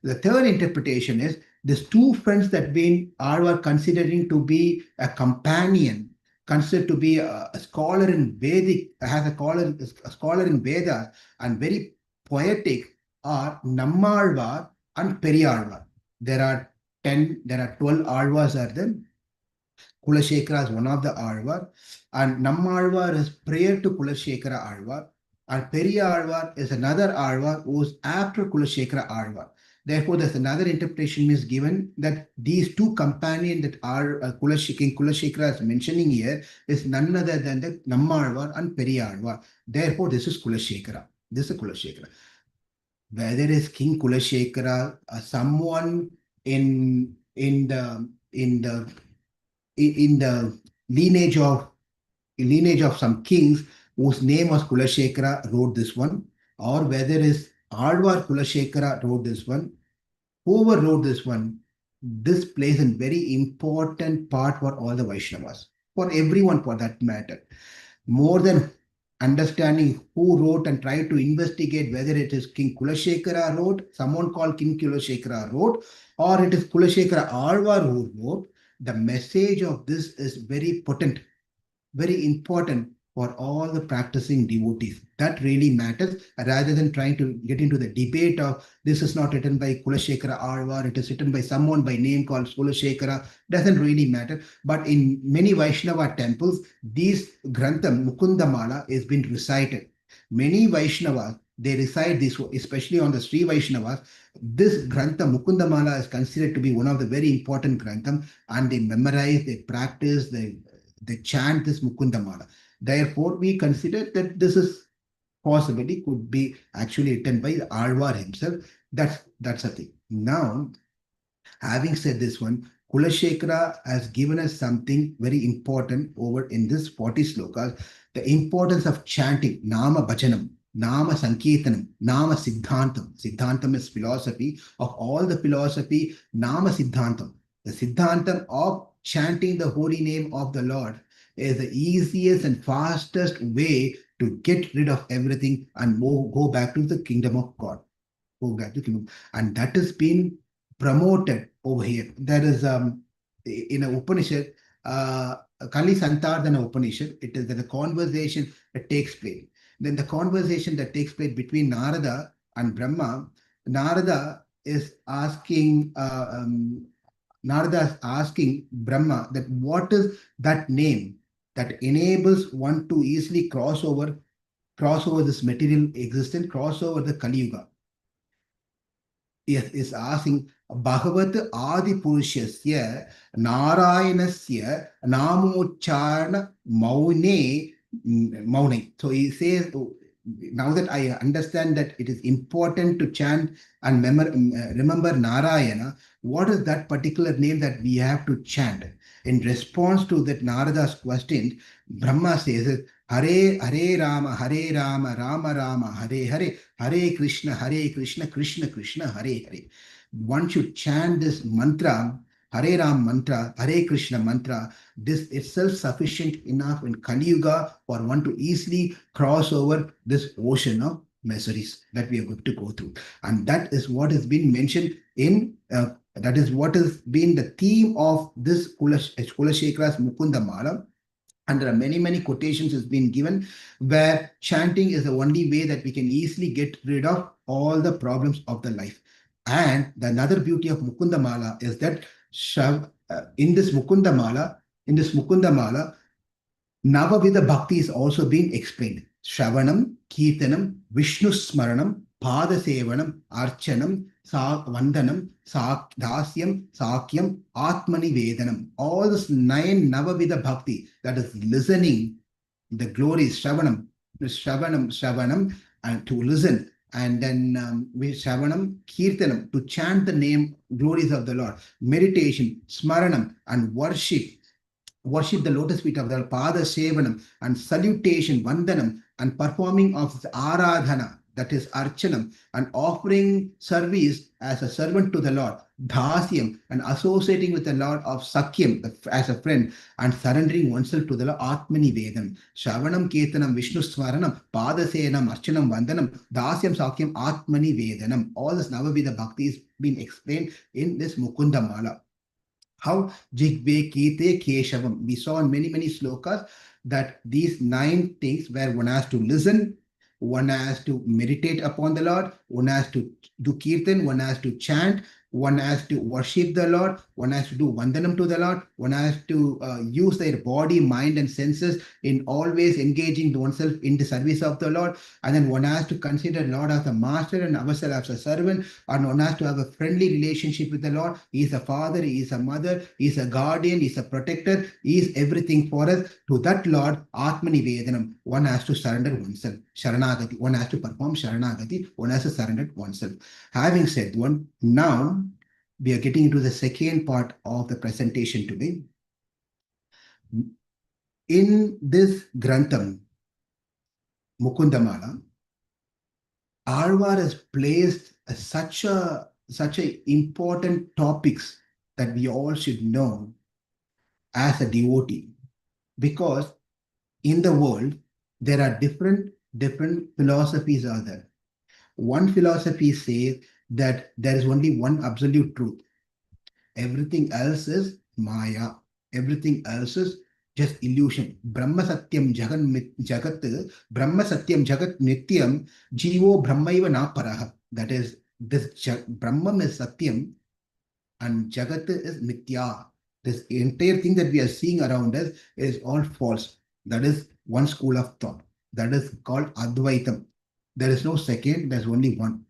The third interpretation is these 2 friends that Āڵvār considering to be a companion, considered to be a scholar in Vedic, has a scholar in Vedas and very poetic, are Nammalvar and Periyalvar. There are 12 Āڵvārs are there. Kulaśekhara is one of the Āڵvār, and Nammalvar is prior to Kulaśekhara Āڵvār, and Periyalvar is another Āڵvār who is after Kulaśekhara Āڵvār. Therefore, there's another interpretation is given that these 2 companions that are King Kulaśekhara is mentioning here is none other than the Nammalvar and Periyalvar. Therefore, this is Kulaśekhara. This is Kulaśekhara. Whether is King Kulaśekhara someone in the lineage of some kings whose name was Kulaśekhara wrote this one, or whether is Āḻvār Kulaśekhara wrote this one. Whoever wrote this one, this plays a very important part for all the Vaishnavas, for everyone for that matter. More than understanding who wrote and try to investigate whether it is King Kulaśekhara wrote, someone called King Kulaśekhara wrote, or it is Kulaśekhara Āڵvār who wrote, the message of this is very potent, very important for all the practicing devotees. That really matters, rather than trying to get into the debate of this is not written by Kulaśekhara Āڵvār, it is written by someone by name called Kulaśekhara. Doesn't really matter. But in many Vaishnava temples, these Grantham, Mukunda Māla, is been recited. Many Vaishnavas, they recite this, especially on the Sri Vaishnavas. This Grantha, Mukunda Māla, is considered to be one of the very important Grantham, and they memorize, they practice, they chant this Mukunda Māla. Therefore, we consider that this is possibly could be actually written by Āڵvār himself. That's a thing. Now, having said this one, Kulaśekhara has given us something very important over in this 40 slokas, the importance of chanting Nama Bhajanam, Nama Sankirtanam, Nama Siddhantam. Siddhantam is philosophy. Of all the philosophy, Nama Siddhantam, the Siddhantam of chanting the holy name of the Lord, is the easiest and fastest way to get rid of everything and go back to the kingdom of God. Go back to the kingdom. And that has been promoted over here. There is in a Upanishad, Kali Santardana Upanishad, it is the conversation that takes place. Then the conversation that takes place between Narada and Brahma, Narada is asking Brahma that what is that name that enables one to easily cross over this material existence, cross over the Kali Yuga. Is asking Bhagavat Adi Purushasya Nārayaṇasya Namucchārana Maune. So he says, now that I understand that it is important to chant and remember Narayana, what is that particular name that we have to chant? In response to that Narada's question, Brahma says, Hare Rama, Rama Rama, Hare Hare, Hare Krishna, Krishna Krishna, Hare Hare. One should chant this mantra, Hare Ram mantra, Hare Krishna mantra. This itself sufficient enough in Kali Yuga for one to easily cross over this ocean of miseries that we are going to go through. And that is what has been mentioned in, that is what has been the theme of this Kulaśekhara's Mukunda Māla. And there are many quotations has been given where chanting is the only way that we can easily get rid of all the problems of the life. And the another beauty of Mukunda Māla is that in this Mukunda Māla, Navavida Bhakti is also being explained. Shravanam, Kirtanam, Vishnu Smaranam, Pada Sevanam, Archanam, Vandanam, Dasyam, Sakyam, Atmani Vedanam. All this 9 Navavida Bhakti, that is listening, the glories, Shravanam, and to listen. And then Shravanam, Kirtanam, to chant the name, glories of the Lord. Meditation, Smaranam, and worship the lotus feet of the Lord, Pada Sevanam, and salutation, Vandanam, and performing of Aradhana, that is Archanam, and offering service as a servant to the Lord, Dhasyam, and associating with the Lord of Sakyam as a friend, and surrendering oneself to the Lord, Atmani Vedam, Shravanam, Kirtanam, Vishnu Smaranam, Padaseyanam, Archanam, Vandanam, Dhasyam, Sakyam, Atmani Vedanam. All this Navavida Bhakti is being explained in this Mukunda Māla. How Jigve Kite Keshavam. We saw in many slokas that these 9 things where one has to listen, one has to meditate upon the Lord, one has to do kirtan, one has to chant, one has to worship the Lord, one has to do vandanam to the Lord, one has to use their body, mind and senses in always engaging oneself in the service of the Lord, and then one has to consider Lord as a master and ourselves as a servant, and one has to have a friendly relationship with the Lord. He is a father, he is a mother, he is a guardian, he is a protector, he is everything for us. To that Lord, Atmani Vedanam, one has to surrender oneself. Sharanagati, one has to perform Sharanagati, one has to surrender oneself. Having said one, now we are getting into the second part of the presentation today. In this Grantham, Mukunda Māla, Āḻvār has placed such a important topics that we all should know as a devotee, because in the world there are different philosophies are there. One philosophy says that there is only one absolute truth. Everything else is Maya. Everything else is just illusion. Brahma Satyam Jagat, Brahma Satyam Jagat Nityam, Jivo Brahmaiva na paraha. That is, this Brahman is Satyam and Jagat is Mithya. This entire thing that we are seeing around us is all false. That is one school of thought. That is called Advaitam. There is no second, there's only one.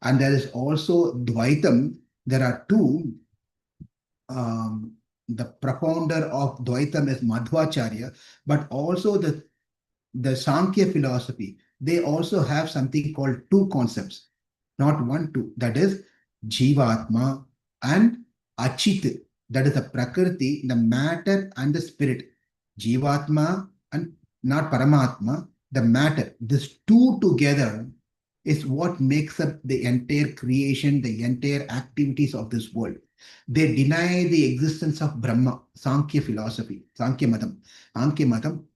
And there is also Dvaitam. There are two. The propounder of Dvaitam is Madhvacharya, but also the Sankhya philosophy. They also have something called two concepts, not one, two. That is Jivatma and Achit. That is the Prakriti, the matter and the spirit. Jivatma and not Paramatma, the matter. These two together is what makes up the entire creation, the entire activities of this world. They deny the existence of Brahma, Sankhya philosophy, Sankhya Madam. Sankhya Madam,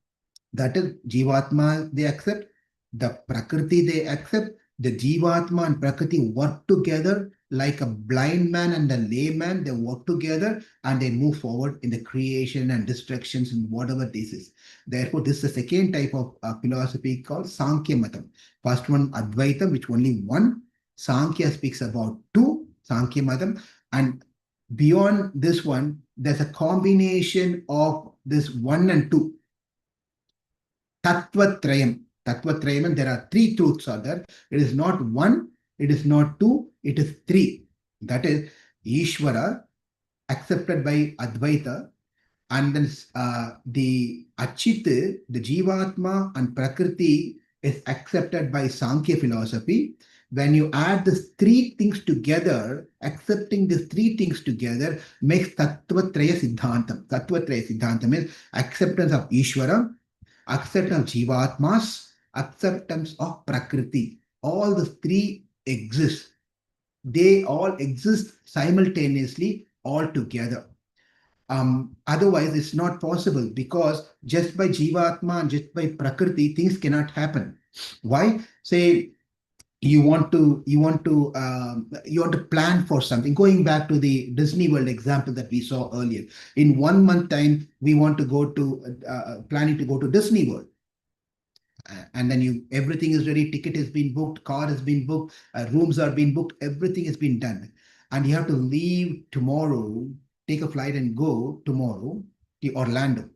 that is Jivatma they accept, the Prakriti they accept, the Jivatma and Prakriti work together like a blind man and a layman, they work together and they move forward in the creation and destructions and whatever this is. Therefore, this is the second type of philosophy called Sankhya Matam. First one, Advaita, which only one. Sankhya speaks about two, Sankhya Matam. And beyond this one, there's a combination of this one and two. Tattva-trayam. Tattva-trayam, there are three truths are there. It is not one, it is not two, it is three. That is Ishvara, accepted by Advaita, and then the Achit, the Jivatma and Prakriti is accepted by Sankhya philosophy. When you add these three things together, accepting these three things together makes Tattva-traya Siddhantam. Tattva-traya Siddhantam is acceptance of Ishvara, acceptance of Jivatmas, acceptance of Prakriti. All the three exist. They all exist simultaneously, all together. Otherwise, it's not possible, because just by Jivatma and just by Prakriti, things cannot happen. Why? Say you want to plan for something. Going back to the Disney World example that we saw earlier, in 1 month time, we want to go to planning to go to Disney World. And then everything is ready, ticket has been booked, car has been booked, rooms are being booked, everything has been done. And you have to leave tomorrow, take a flight and go tomorrow to Orlando.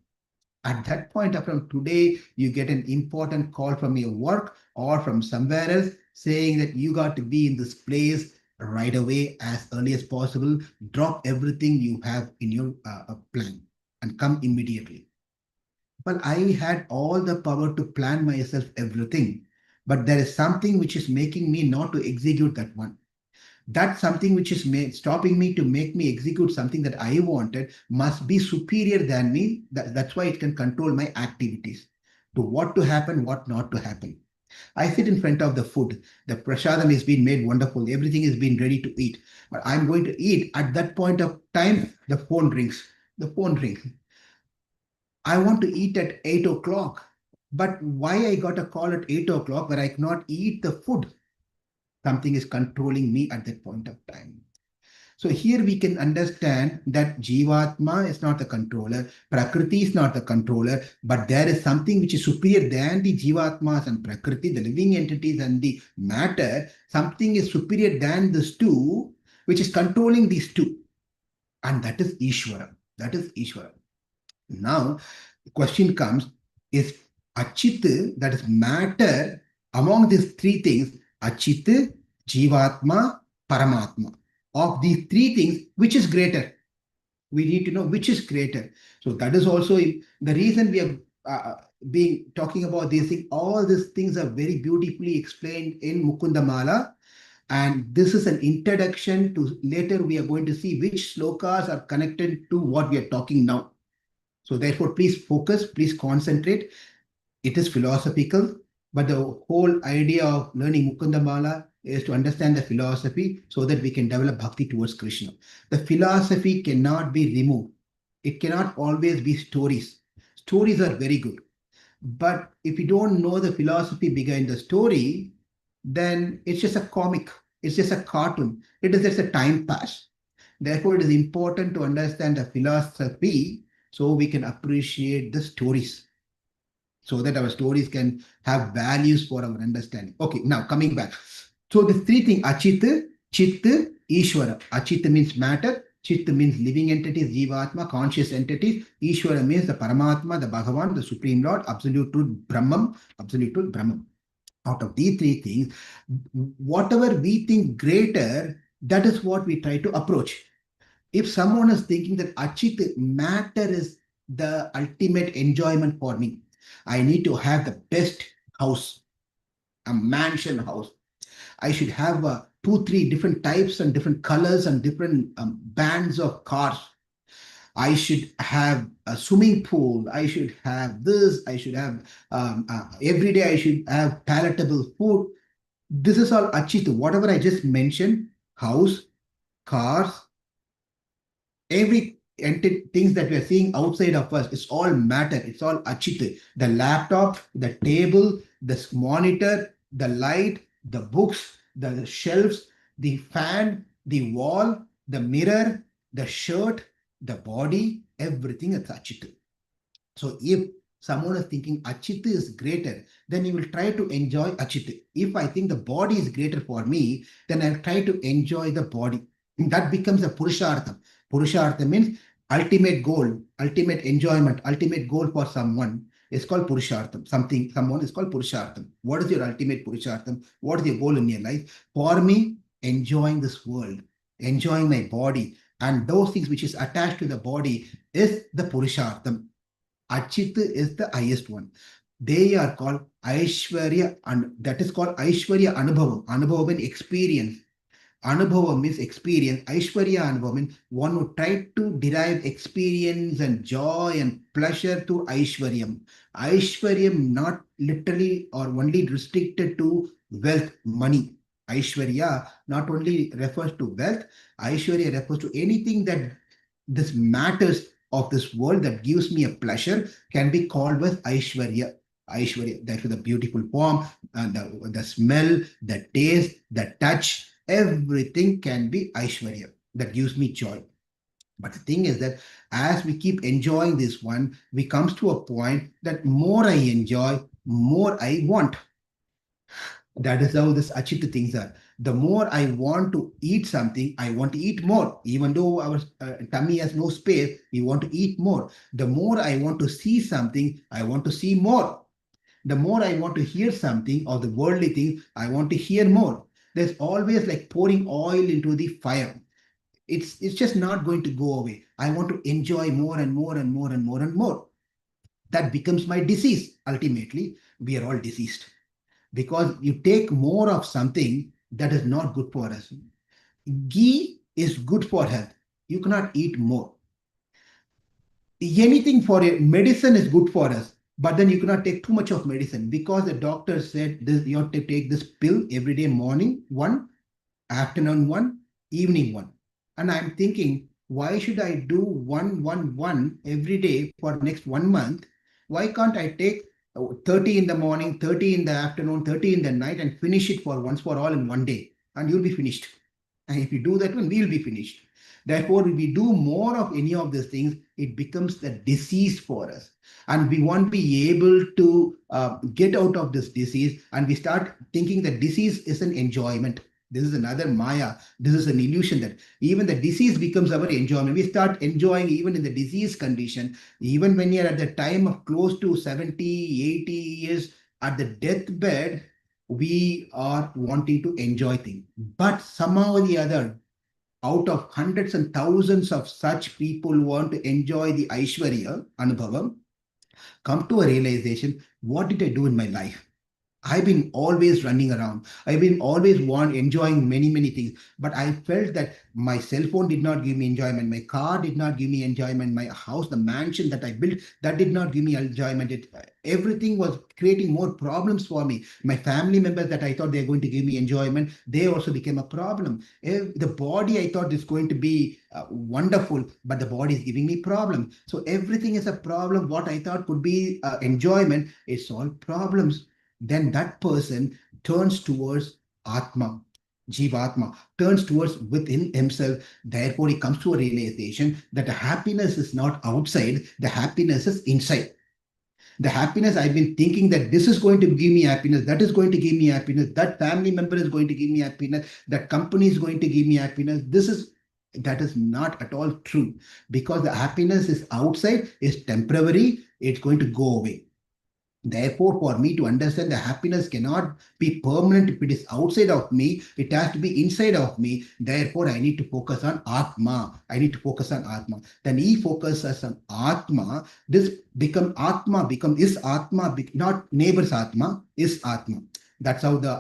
At that point, from today, you get an important call from your work or from somewhere else saying that you got to be in this place right away as early as possible. Drop everything you have in your plan and come immediately. Well, I had all the power to plan myself everything, but there is something which is making me not to execute that one. That something which is stopping me to make me execute something that I wanted must be superior than me. That's why it can control my activities to what to happen, what not to happen. I sit in front of the food. The prasadam is being made wonderful. Everything is being ready to eat. But I'm going to eat. At that point of time, the phone rings. The phone rings. I want to eat at 8 o'clock. But why I got a call at 8 o'clock where I cannot eat the food? Something is controlling me at that point of time. So here we can understand that Jivatma is not the controller, Prakriti is not the controller, but there is something which is superior than the Jivatmas and Prakriti, the living entities and the matter. Something is superior than these two, which is controlling these two. And that is Ishvara. That is Ishvara. Now, the question comes, is Achit, that is matter, among these three things, Achit, Jivatma, Paramatma. Of these three things, which is greater? We need to know which is greater. So that is also the reason we have been talking about these things. All these things are very beautifully explained in Mukunda Māla. And this is an introduction to later we are going to see which slokas are connected to what we are talking now. So therefore, please focus, please concentrate. It is philosophical. But the whole idea of learning Mukunda Māla is to understand the philosophy so that we can develop bhakti towards Krishna. The philosophy cannot be removed. It cannot always be stories. Stories are very good. But if you don't know the philosophy behind the story, then it's just a comic. It's just a cartoon. It is just a time pass. Therefore, it is important to understand the philosophy so we can appreciate the stories, so that our stories can have values for our understanding. Okay, now coming back. So the three things, Achita, Chitta, Ishvara. Achita means matter, Chitta means living entities, Jivatma, conscious entities. Ishvara means the Paramatma, the Bhagavan, the Supreme Lord, absolute truth, Brahman, absolute truth, Brahman. Out of these three things, whatever we think greater, that is what we try to approach. If someone is thinking that Achita, matter is the ultimate enjoyment for me, I need to have the best house, a mansion house. I should have 2-3 different types and different colors and different bands of cars. I should have a swimming pool. I should have this. I should have every day I should have palatable food. This is all Achita. Whatever I just mentioned, house, cars, every things that we are seeing outside of us, it's all matter. It's all Achita. The laptop, the table, the monitor, the light, the books, the shelves, the fan, the wall, the mirror, the shirt, the body, everything is Achita. So if someone is thinking Achita is greater, then he will try to enjoy Achita. If I think the body is greater for me, then I'll try to enjoy the body. That becomes a Purushartham. Purushartham means ultimate goal, ultimate enjoyment, ultimate goal for someone is called Purushartham. Someone is called Purushartham. What is your ultimate Purushartham? What is your goal in your life? For me, enjoying this world, enjoying my body, and those things which is attached to the body is the Purushartham. Achita is the highest one. They are called Aishwarya, and that is called Aishwarya Anubhavam. Anubhavam means experience. Anubhava means experience. Aishwarya Anubhava means one who tried to derive experience and joy and pleasure through Aishwaryam. Aishwaryam not literally or only restricted to wealth, money. Aishwarya not only refers to wealth, Aishwarya refers to anything that this matters of this world that gives me a pleasure can be called with Aishwarya. Aishwarya, that is the beautiful form, and the smell, the taste, the touch, everything can be Aishwarya that gives me joy. But the thing is that as we keep enjoying this one, we comes to a point that more I enjoy, more I want. That is how this Achita things are. The more I want to eat something, I want to eat more. Even though our tummy has no space, we want to eat more. The more I want to see something, I want to see more. The more I want to hear something or the worldly thing, I want to hear more. There's always like pouring oil into the fire. It's just not going to go away. I want to enjoy more and more and more and more and more. That becomes my disease. Ultimately, we are all diseased. Because you take more of something that is not good for us. Ghee is good for health. You cannot eat more. Anything for a medicine is good for us, but then you cannot take too much of medicine because the doctor said this, you have to take this pill every day, morning one, afternoon one, evening one. And I'm thinking, why should I do one every day for next 1 month? Why can't I take 30 in the morning, 30 in the afternoon, 30 in the night and finish it for once for all in one day, and you'll be finished. And if you do that one, we'll be finished. Therefore, if we do more of any of these things, it becomes the disease for us. And we won't be able to get out of this disease. And we start thinking that disease is an enjoyment. This is another Maya. This is an illusion that even the disease becomes our enjoyment. We start enjoying even in the disease condition. Even when you're at the time of close to 70, 80 years at the deathbed, we are wanting to enjoy things. But somehow or the other, out of hundreds and thousands of such people who want to enjoy the Aishwarya Anubhavam, come to a realization, what did I do in my life? I've been always running around. I've been always enjoying many things. But I felt that my cell phone did not give me enjoyment. My car did not give me enjoyment. My house, the mansion that I built, that did not give me enjoyment. Everything was creating more problems for me. My family members that I thought they're going to give me enjoyment, they also became a problem. The body I thought is going to be wonderful, but the body is giving me problem. So everything is a problem. What I thought could be enjoyment, it's all problems. Then that person turns towards Atma, Jivatma, turns towards within himself. Therefore, he comes to a realization that the happiness is not outside, the happiness is inside. The happiness, I've been thinking that this is going to give me happiness, that is going to give me happiness, that family member is going to give me happiness, that company is going to give me happiness. That is not at all true, because the happiness is outside, is temporary, it's going to go away. Therefore, for me to understand the happiness cannot be permanent if it is outside of me, it has to be inside of me. Therefore, I need to focus on Atma. I need to focus on Atma. Then he focuses on Atma. This is Atma, not neighbor's Atma, is Atma. That's how the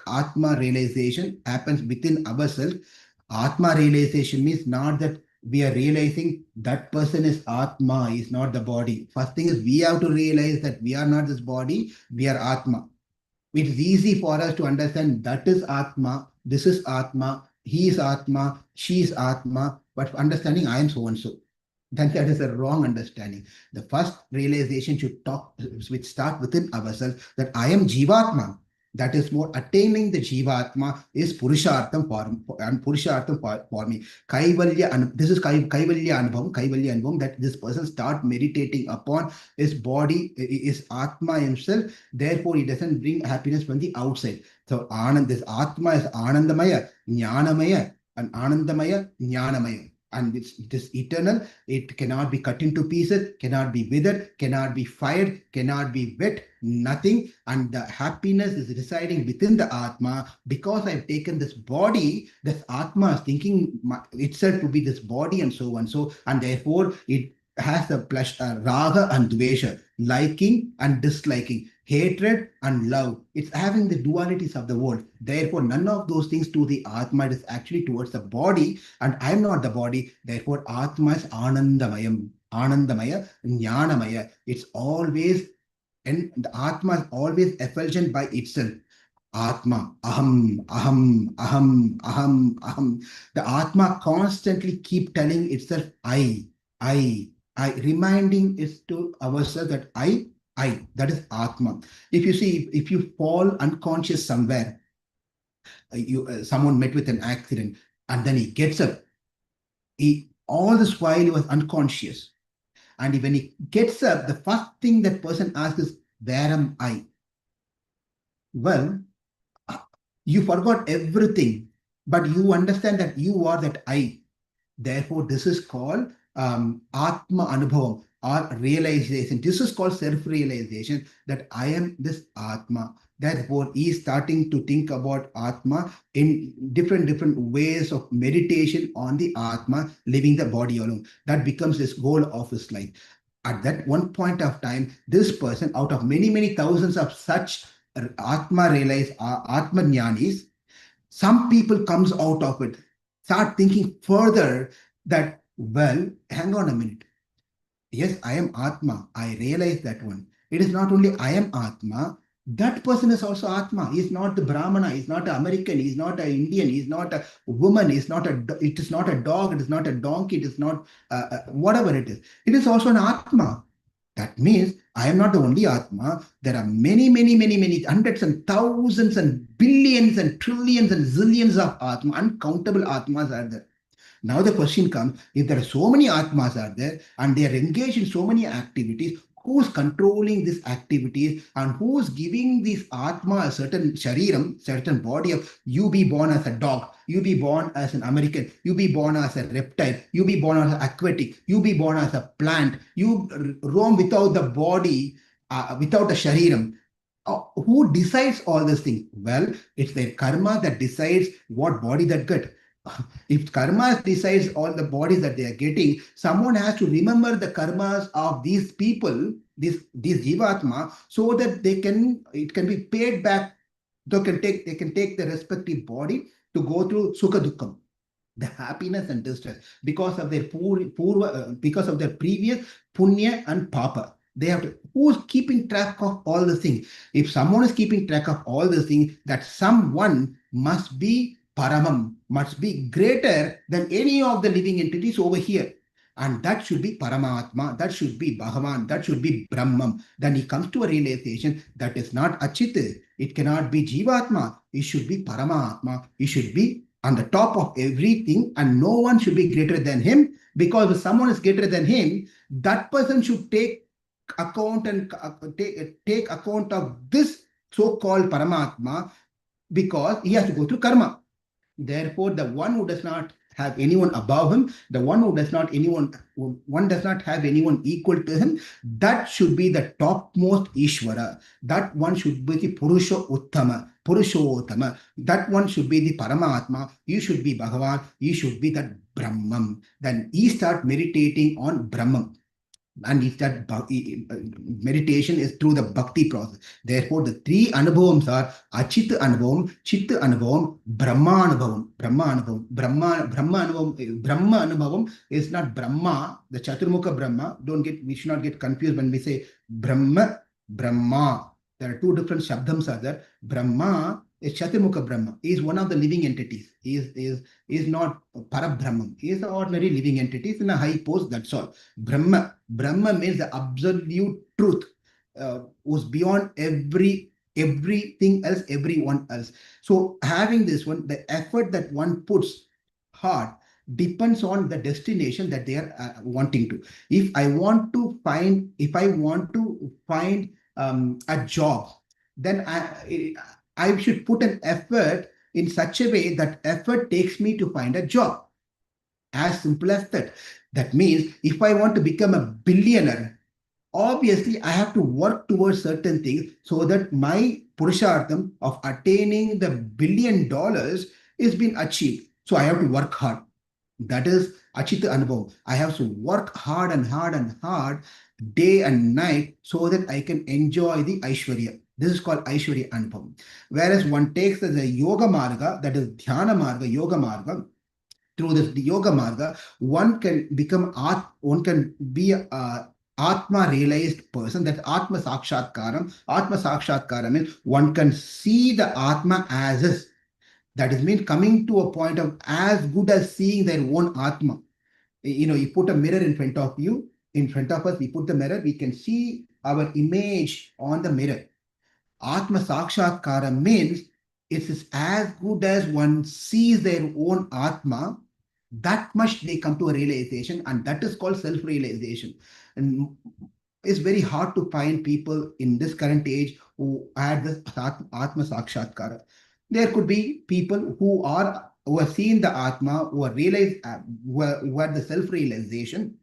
Atma realization happens within ourselves. Atma realization means not that we are realizing that person is Atma, is not the body. First thing is we have to realize that we are not this body, we are Atma. It is easy for us to understand that is Atma, this is Atma, he is Atma, she is Atma, but understanding I am so and so. Then that is a wrong understanding. The first realization should start within ourselves, that I am Jivatma. That is more attaining the Jivatma is Purushartham for me. Kaivalya, this is Kaivalya Anubhavam, that this person start meditating upon his body, is Atma himself. Therefore, he doesn't bring happiness from the outside. So this Atma is Anandamaya, Jnanamaya, and Anandamaya, Jnanamaya. And it is eternal. It cannot be cut into pieces, cannot be withered, cannot be fired, cannot be wet, nothing. And the happiness is residing within the Atma. Because I've taken this body, this Atma is thinking itself to be this body and so on. So, and therefore it has the pleasure, raga and dvesha, liking and disliking, hatred and love. It's having the dualities of the world. Therefore, none of those things to the Atma. It is actually towards the body, and I am not the body. Therefore, Atma is Anandamayam, Anandamaya, Jnanamaya. It's always, and the Atma is always effulgent by itself. Atma, aham, aham, aham, aham, aham. The Atma constantly keep telling itself, I, reminding it to ourselves that I, that is Atma. If you see, if you fall unconscious somewhere, someone met with an accident and then he gets up, all this while he was unconscious. And when he gets up, the first thing that person asks is, where am I? Well, you forgot everything, but you understand that you are that I. Therefore, this is called Atma Anubhavam, or realization. This is called self-realization, that I am this Atma. Therefore, he is starting to think about Atma in different ways of meditation on the Atma, leaving the body alone. That becomes his goal of his life. At that one point of time, this person, out of many thousands of such Atma realized Atma Jnanis, some people comes out of it, start thinking further that, well, hang on a minute. Yes, I am Atma. I realize that one. It is not only I am Atma, that person is also Atma. He is not the Brahmana, he is not an American, he is not an Indian, he is not a woman, it is not a dog, it is not a donkey, it is not whatever it is. It is also an Atma. That means I am not the only Atma. There are many, hundreds and thousands and billions and trillions and zillions of Atma, uncountable Atmas are there. Now the question comes, if there are so many Atmas are there and they are engaged in so many activities, who's controlling these activities and who's giving this Atma a certain shariram, certain body of, you be born as a dog, you be born as an American, you be born as a reptile, you be born as an aquatic, you be born as a plant, you roam without the body, without a shariram. Who decides all these things? Well, it's their karma that decides what body that get. If karma decides on the bodies that they are getting, someone has to remember the karmas of these people, these jivatma, so that it can be paid back. They can take the respective body to go through sukha dukkam, the happiness and distress, because of their because of their previous punya and papa. They have to, who's keeping track of all the things? If someone is keeping track of all the things, that someone must be paramam, must be greater than any of the living entities over here. And that should be Paramatma, that should be Bhagavan, that should be Brahman. Then he comes to a realization that is not Achit, it cannot be Jivatma, it should be Paramatma, it should be on the top of everything, and no one should be greater than him, because if someone is greater than him, that person should take account and take account of this so-called Paramatma, because he has to go through karma. Therefore, the one who does not have anyone above him, the one who does not have anyone equal to him, that should be the topmost Ishvara. That one should be the Purusha Uttama, Purushottama. That one should be the Paramatma. You should be Bhagavan. You should be that Brahman. Then he start meditating on Brahman. And if that meditation is through the bhakti process. Therefore, the three anubhavams are Achit anubhavam, Chit anubhavam, Brahma anubhavam. Brahma anubhavam is not Brahma, the Chaturmukha Brahma. We should not get confused when we say Brahma. There are two different shabdams are there. Brahma is Chaturmukha Brahma. He is one of the living entities. He is not Parabrahman. He is the ordinary living entity. In a high post, that's all. Brahma means the absolute truth, who's beyond everything else, everyone else. So having this one, the effort that one puts hard depends on the destination that they are wanting to. If I want to find a job, then I should put an effort in such a way that effort takes me to find a job. As simple as that. That means if I want to become a billionaire, obviously I have to work towards certain things so that my purushartham of attaining the $1 billion is being achieved. So I have to work hard. That is Achita Anubhav. I have to work hard and hard and hard, day and night, so that I can enjoy the Aishwarya. This is called Aishwarya Anubhav. Whereas one takes the Yoga Marga, that is Dhyana Marga, Yoga Marga. Through this Yoga Marga, one can be a Atma realized person. That Atma Sakshatkara. Atma Sakshatkara means one can see the Atma as is. That is means coming to a point of as good as seeing their own Atma. You put a mirror in front of you, in front of us, we put the mirror, we can see our image on the mirror. Atma Sakshatkara means it is as good as one sees their own Atma, that much they come to a realization, and that is called self-realization. And it's very hard to find people in this current age who had this Atma Sakshatkara. There could be people who have seen the Atma, who are realized, who had the self-realization.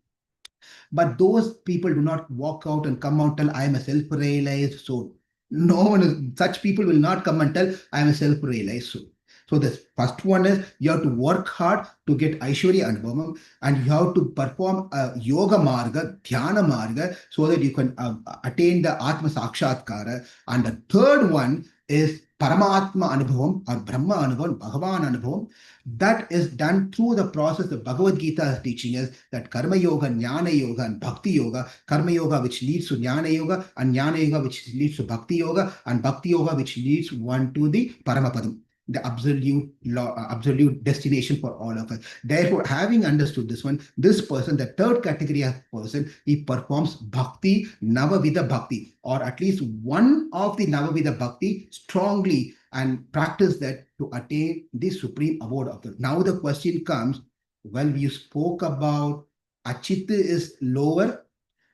But those people do not walk out and come out and tell, I am a self-realized soul. No one such people will not come and tell, I am a self-realized soul. So the first one is you have to work hard to get Aishwarya Anubhavam, and you have to perform a Yoga Marga, Dhyana Marga, so that you can attain the Atma Sakshatkara. And the third one is Paramatma Anubhavam or Brahma Anubhavam, Bhagavan Anubhavam. That is done through the process of Bhagavad Gita is teaching us, that Karma Yoga, Jnana Yoga and Bhakti Yoga. Karma Yoga which leads to Jnana Yoga, and Jnana Yoga which leads to Bhakti Yoga, and Bhakti Yoga which leads one to the Paramapadam, the absolute destination for all of us. Therefore, having understood this one, this person, the third category of person, he performs bhakti, navavida bhakti, or at least one of the navavida bhakti strongly, and practice that to attain the supreme abode of it. Now the question comes, well, you spoke about Achit is lower,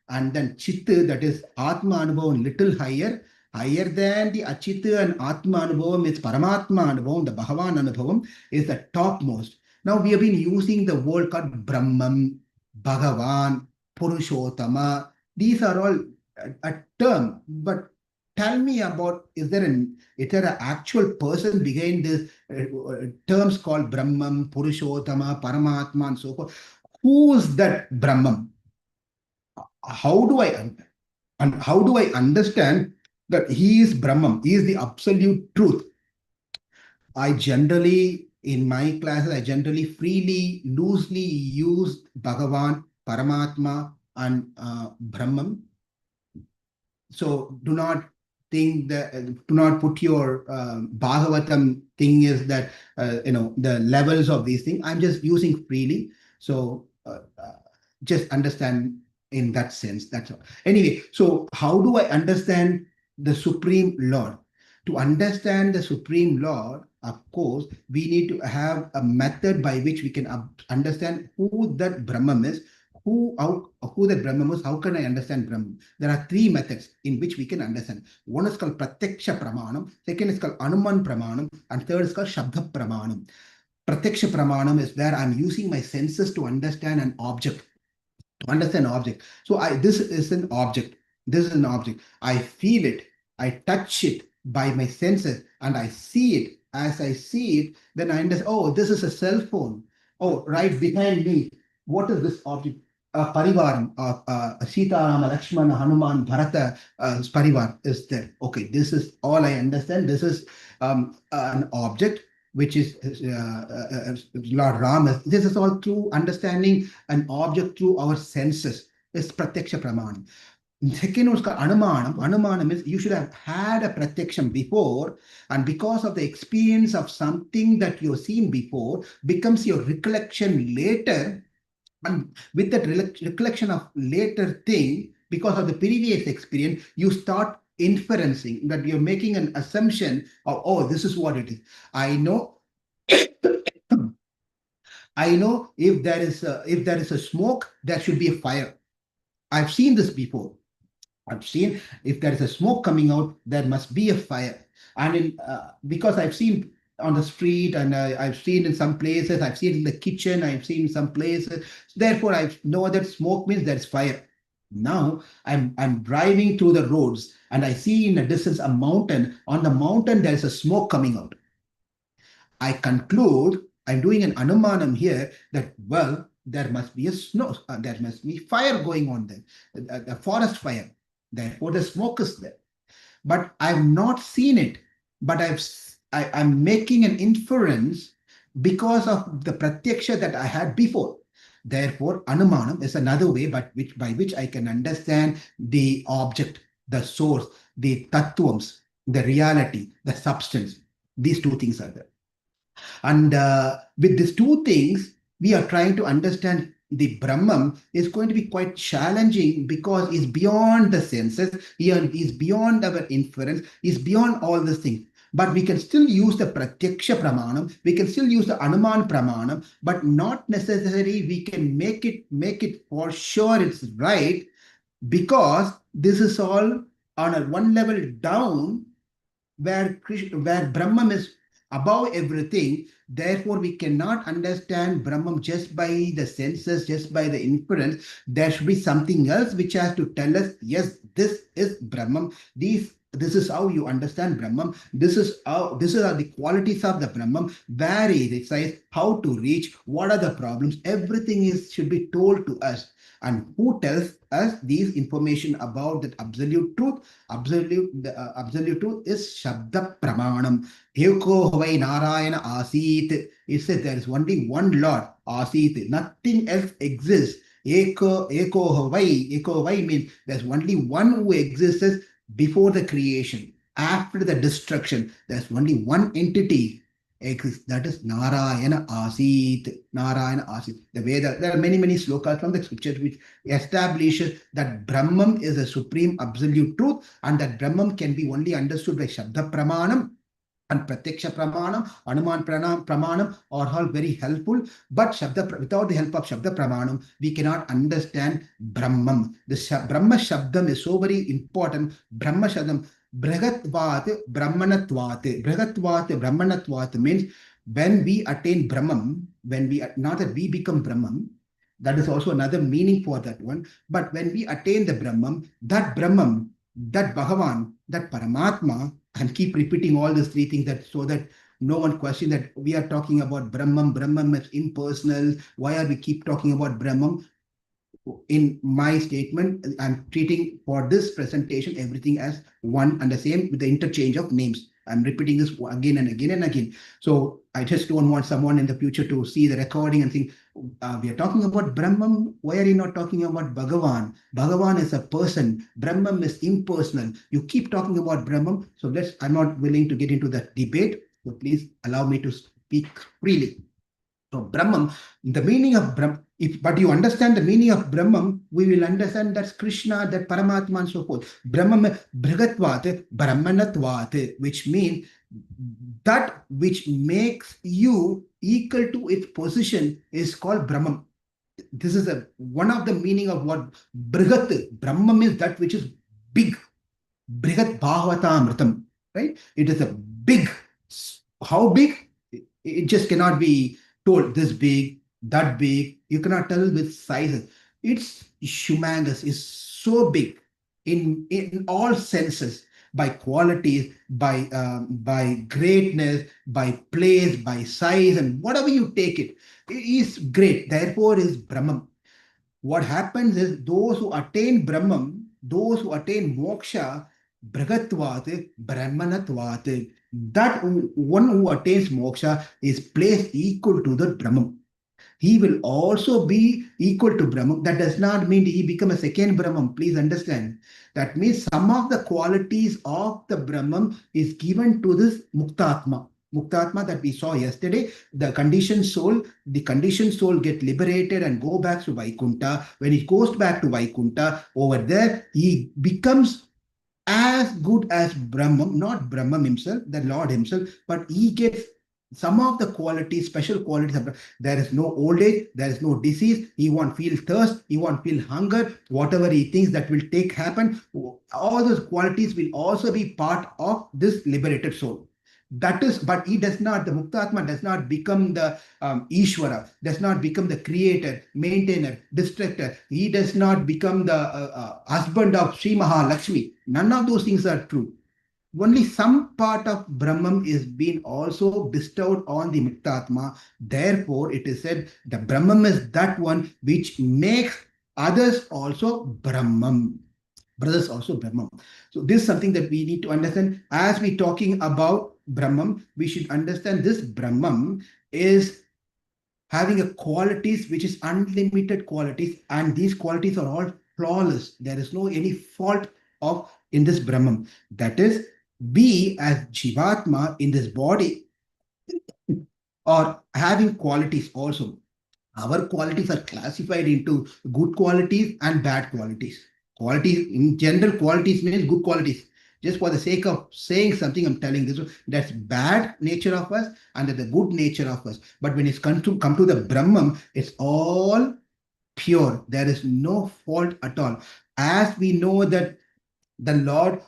and then Chitta, that is Atma Anubhavam, little higher than the Achita and Atma Anubhavam is Paramatma Anubhavam, the Bhagavan Anubhavam is the topmost. Now we have been using the word called Brahman, Bhagavan, Purushottama. These are all a term, but tell me about, is there an actual person behind this terms called Brahman, Purushottama, Paramatma, and so forth? Who is that Brahman? How do I understand that he is Brahman? He is the absolute truth. I generally, in my classes, I generally freely, loosely use Bhagavan, Paramatma, and Brahman. So do not think that, do not put your Bhagavatam thing is that, the levels of these things. I'm just using freely. So just understand in that sense. That's all. Anyway, so how do I understand the Supreme Lord? To understand the Supreme Lord, of course, we need to have a method by which we can understand who that Brahman is. Who that Brahman is, how can I understand Brahman? There are three methods in which we can understand. One is called Pratyaksha Pramanam, second is called Anuman Pramanam, and third is called Shabda Pramanam. Pratyaksha Pramanam is where I'm using my senses to understand an object. So this is an object. This is an object. I feel it, I touch it by my senses, and I see it. As I see it, then I understand, oh, this is a cell phone. Oh, right behind me, what is this object? Parivaram, Sita, Rama, Lakshmana, Hanuman, Bharata, Parivar is there. Okay, this is all I understand. This is an object, which is Lord Rama. This is all through understanding an object through our senses. It's Pratyaksha Pramanam. Second one is called Anumanam. Anumanam is you should have had a Pratyaksham before, and because of the experience of something that you've seen before, becomes your recollection later. And with that recollection of later thing, because of the previous experience, you start inferencing that you're making an assumption of, oh, this is what it is. I know if there is a smoke, there should be a fire. I've seen this before. I've seen if there is a smoke coming out, there must be a fire. And because I've seen on the street, and I've seen in some places, I've seen in the kitchen, I've seen in some places. Therefore, I know that smoke means there's fire. Now I'm driving through the roads and I see in the distance a mountain. On the mountain, there's a smoke coming out. I conclude, I'm doing an anumanam here that, well, there must be there must be fire going on there, a forest fire. Therefore, the smoke is there. But I've not seen it, but I'm making an inference because of the pratyaksha that I had before. Therefore, anumanam is another way by which I can understand the object, the source, the tattvams, the reality, the substance. These two things are there. And with these two things, we are trying to understand the Brahman is going to be quite challenging because it's beyond the senses, is beyond our inference, is beyond all these things. But we can still use the Pratyaksha Pramanam, we can still use the Anuman Pramanam, but not necessarily we can make it for sure it's right, because this is all on a one level down where Brahman is above everything. Therefore, we cannot understand Brahman just by the senses, just by the inference. There should be something else which has to tell us, yes, this is Brahman. This is how you understand Brahman. This is how the qualities of the Brahman, where he resides, how to reach, what are the problems. Everything should be told to us. And who tells us these information about that absolute truth? The absolute truth is Shabda Pramanam. Eko Havai Nārāyaṇa Āsīt. It says there is only one Lord, Āsīt. Nothing else exists. Eko Havai means there's only one who exists before the creation. After the destruction, there's only one entity exists, that is Nārāyaṇa Āsīt. Nārāyaṇa Āsīt. The Veda, there are many slokas from the scriptures which establishes that Brahman is a supreme absolute truth, and that Brahman can be only understood by Shabda Pramanam and Pratyaksha Pramanam. Anuman Pramanam are all very helpful, but without the help of Shabda Pramanam, we cannot understand Brahman. The Brahma Shabdam is so very important. Brahma Shabdam, Brahatvat Brahmanatvat. Brahatvat Brahmanatvat means when we attain Brahman, not that we become Brahman, that is also another meaning for that one. But when we attain the Brahman, that Brahman that Bhagavan, that Paramatma, and keep repeating all these three things that so that no one question that we are talking about Brahman. Brahman is impersonal. Why are we keep talking about Brahman? In my statement, I'm treating for this presentation everything as one and the same with the interchange of names. I'm repeating this again and again and again. So I just don't want someone in the future to see the recording and think, we are talking about Brahman. Why are you not talking about Bhagavan? Bhagavan is a person. Brahman is impersonal. You keep talking about Brahman. So I'm not willing to get into that debate. So please allow me to speak freely. So Brahman, the meaning of Brahman, but you understand the meaning of Brahman, we will understand that's Krishna, that Paramatma and so forth. Brahman, Bhrigatvat, Brahmanatvat, which means that which makes you equal to its position is called Brahman. This is one of the meaning of what Brigat. Brahman means that which is big. Brigat Bhāgavatamritam, right? It is a big. How big? It just cannot be told this big, that big. You cannot tell with sizes. It's humongous. It's so big in all senses, by qualities, by greatness, by place, by size, and whatever you take it is great. Therefore, is Brahman. What happens is those who attain Brahman, those who attain moksha, Bhrigatvat, Brahmanatvat, that one who attains moksha is placed equal to the Brahman. He will also be equal to Brahman. That does not mean he become a second Brahman. Please understand. That means some of the qualities of the Brahman is given to this Muktatma. Muktatma that we saw yesterday, the conditioned soul get liberated and go back to Vaikuntha. When he goes back to Vaikuntha, over there, he becomes as good as Brahman, not Brahman himself, the Lord himself, but he gets some of the qualities, special qualities. There is no old age, there is no disease, he won't feel thirst, he won't feel hunger, whatever he thinks that will happen, all those qualities will also be part of this liberated soul. That is, but he does not, the Muktatma does not become the Ishvara, does not become the creator, maintainer, destructor. He does not become the husband of Sri Mahalakshmi. None of those things are true. Only some part of Brahman is being also bestowed on the Muktatma. Therefore, it is said the Brahman is that one which makes others also Brahman. Brothers also Brahman. So this is something that we need to understand. As we're talking about Brahman, we should understand this Brahman is having a qualities which is unlimited qualities, and these qualities are all flawless. There is no any fault in this Brahman. That is, we as Jivatma in this body are having qualities also. Our qualities are classified into good qualities and bad qualities. Qualities, in general, qualities means good qualities. Just for the sake of saying something, I'm telling this. That's bad nature of us and the good nature of us. But when it's come to the Brahman, it's all pure. There is no fault at all. As we know that the Lord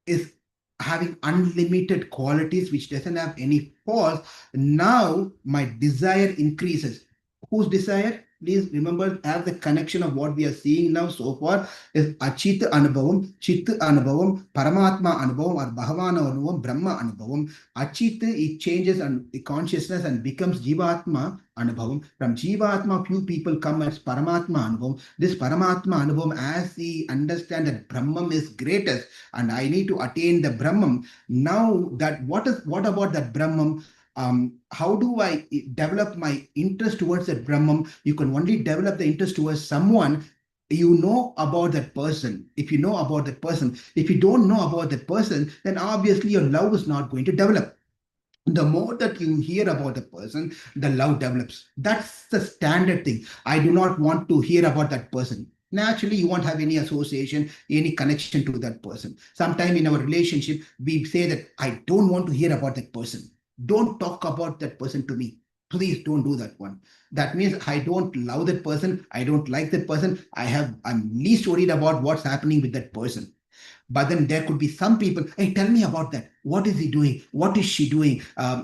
is having unlimited qualities which doesn't have any faults, now my desire increases. Whose desire? Please remember, have the connection of what we are seeing now so far is Achit Anubhavam, Chit Anubhavam, Paramatma Anubhavam, or Bhagavana Anubhavam, Brahma Anubhavam. Achit, it changes and the consciousness and becomes Jivatma Anubhavam. From Jivatma, few people come as Paramatma Anubhavam. This Paramatma Anubhavam, as we understand that Brahman is greatest and I need to attain the Brahman. Now that what about that Brahman? How do I develop my interest towards that Brahman? You can only develop the interest towards someone you know about that person. If you know about that person, if you don't know about that person, then obviously your love is not going to develop. The more that you hear about the person, the love develops. That's the standard thing. I do not want to hear about that person. Naturally, you won't have any association, any connection to that person. Sometime in our relationship, we say that I don't want to hear about that person. Don't talk about that person to me. Please don't do that one. That means I don't love that person. I don't like that person. I'm least worried about what's happening with that person. But then there could be some people, hey, tell me about that. What is he doing? What is she doing?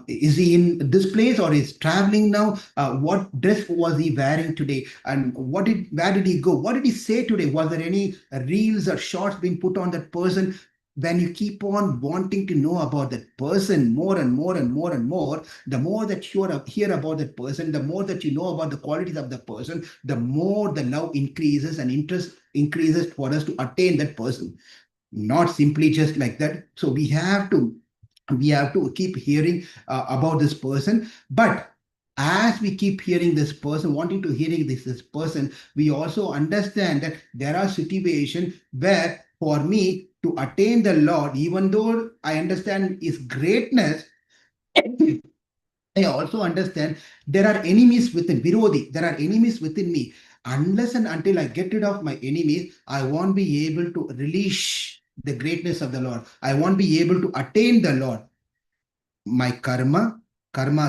Is he in this place or is traveling now? What dress was he wearing today? And where did he go? What did he say today? Was there any reels or shorts being put on that person? When you keep on wanting to know about that person more and more and more and more, the more that you hear about that person, the more that you know about the qualities of the person, the more the love increases and interest increases for us to attain that person. Not simply just like that. So we have to keep hearing about this person. But as we keep hearing this person, wanting to hearing this person, we also understand that there are situations where for me to attain the Lord, even though I understand his greatness, I also understand there are enemies within Virodhi. There are enemies within me. Unless and until I get rid of my enemies, I won't be able to release the greatness of the Lord. I won't be able to attain the Lord. My karma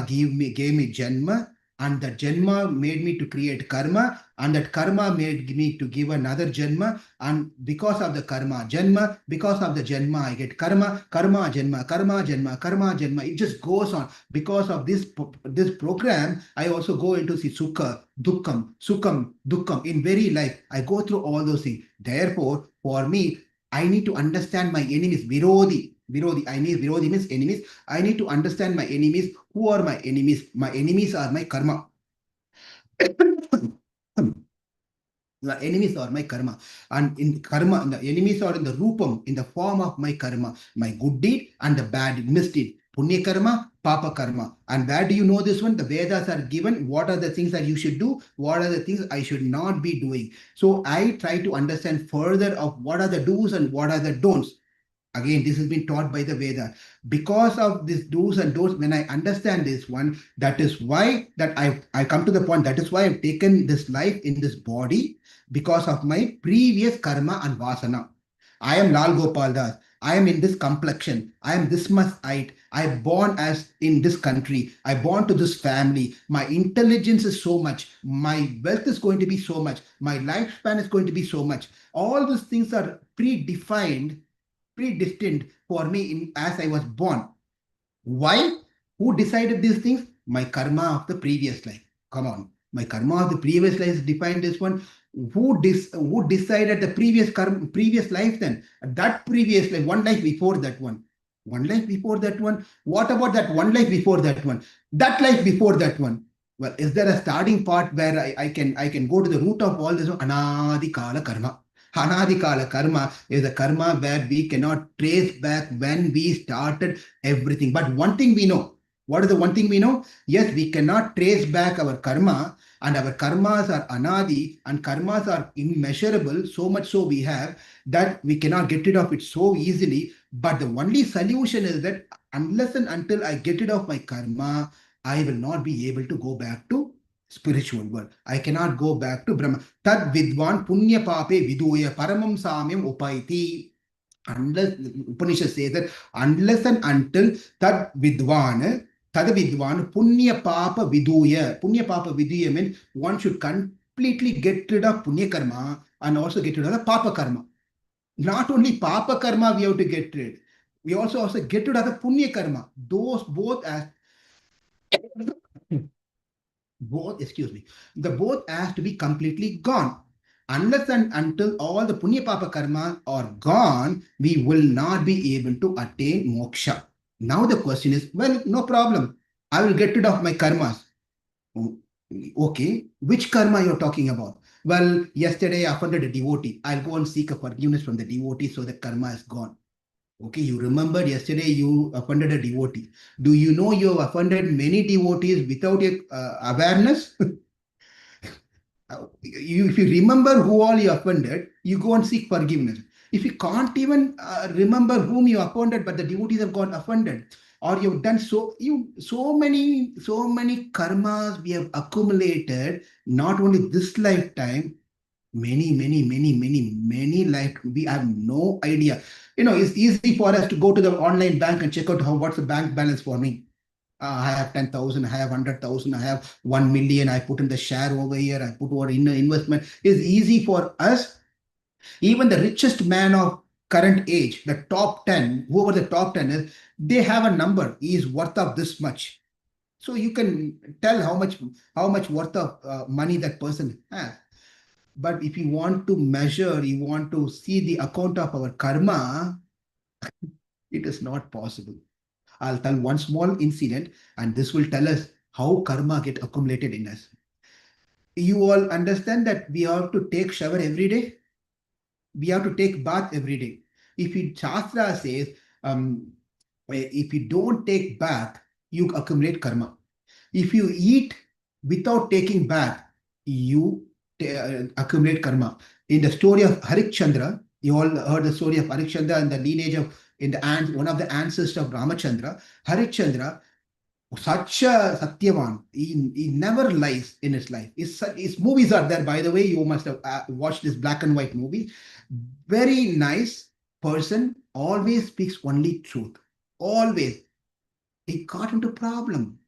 gave me janma, and that janma made me to create karma, and that karma made me to give another janma, and because of the karma janma, because of the janma I get karma janma, karma janma, karma janma. It just goes on. Because of this program, I also go into the sukha, dukkam, sukham, dukkam. In very life, I go through all those things. Therefore, for me, I need to understand my enemies, Virodhi. Virodhi means enemies. I need to understand my enemies. Who are my enemies? My enemies are my karma. The enemies are my karma. And in karma, the enemies are in the rupam, in the form of my karma, my good deed and the bad misdeed. Punya karma, papa karma. And where do you know this one? The Vedas are given. What are the things that you should do? What are the things I should not be doing? So I try to understand further of what are the do's and what are the don'ts. Again, this has been taught by the Veda. Because of these do's and don'ts, when I understand this one, that is why that I come to the point. That is why I've taken this life in this body, because of my previous karma and vasana. I am Lal Gopal Das. I am in this complexion. I am this much height. I am born as in this country. I born to this family. My intelligence is so much. My wealth is going to be so much. My lifespan is going to be so much. All these things are predestined for me as I was born. Why? Who decided these things? My karma of the previous life. Come on. My karma of the previous life is defined this one. Who decided the previous life then? That previous life, one life before that one. One life before that one. What about that one life before that one? That life before that one. Well, is there a starting part where I can go to the root of all this? Anādikāla karma. Anādikāla karma is a karma where we cannot trace back when we started everything. But one thing we know. What is the one thing we know? Yes, we cannot trace back our karma, and our karmas are anadi, and karmas are immeasurable. So much so we have that we cannot get rid of it so easily. But the only solution is that unless and until I get rid of my karma, I will not be able to go back to spiritual world. I cannot go back to Brahma. Tad vidvan punya pape viduya paramam samyam upaiti. Unless Upanishad says that unless and until tad vidvan punya papa viduya. Punya papa viduya means one should completely get rid of punya karma and also get rid of the papa karma. Not only papa karma we have to get rid. We also get rid of the punya karma. Those both as both has to be completely gone. Unless and until all the punya papa karma are gone, we will not be able to attain moksha. Now the question is, well, no problem. I will get rid of my karmas. Okay, which karma you're talking about? Well, yesterday I offended a devotee. I'll go and seek a forgiveness from the devotee so the karma is gone. Okay, you remembered yesterday you offended a devotee. Do you know you have offended many devotees without your awareness? If you remember who all you offended, you go and seek forgiveness. If you can't even remember whom you offended, but the devotees have got offended, or you've done so many karmas we have accumulated, not only this lifetime, many life, we have no idea. It's easy for us to go to the online bank and check out what's the bank balance for me. I have 10,000, I have 100,000, I have 1 million, I put in the share over here, I put over in the investment. It's easy for us. Even the richest man of current age, the top 10, whoever the top 10 is, they have a number. He is worth of this much. So you can tell how much worth of money that person has. But if you want to measure, you want to see the account of our karma, it is not possible. I'll tell one small incident, and this will tell us how karma get accumulated in us. You all understand that we have to take shower every day. We have to take bath every day. If you Shastra says, if you don't take bath, you accumulate karma. If you eat without taking bath, you accumulate karma. In the story of Harishchandra, you all heard the story of Harishchandra and the lineage of one of the ancestors of Ramachandra. Harishchandra, such a Satyavan, he never lies in his life. His movies are there, by the way. You must have watched this black and white movie. Very nice person, always speaks only truth. Always. He got into problem.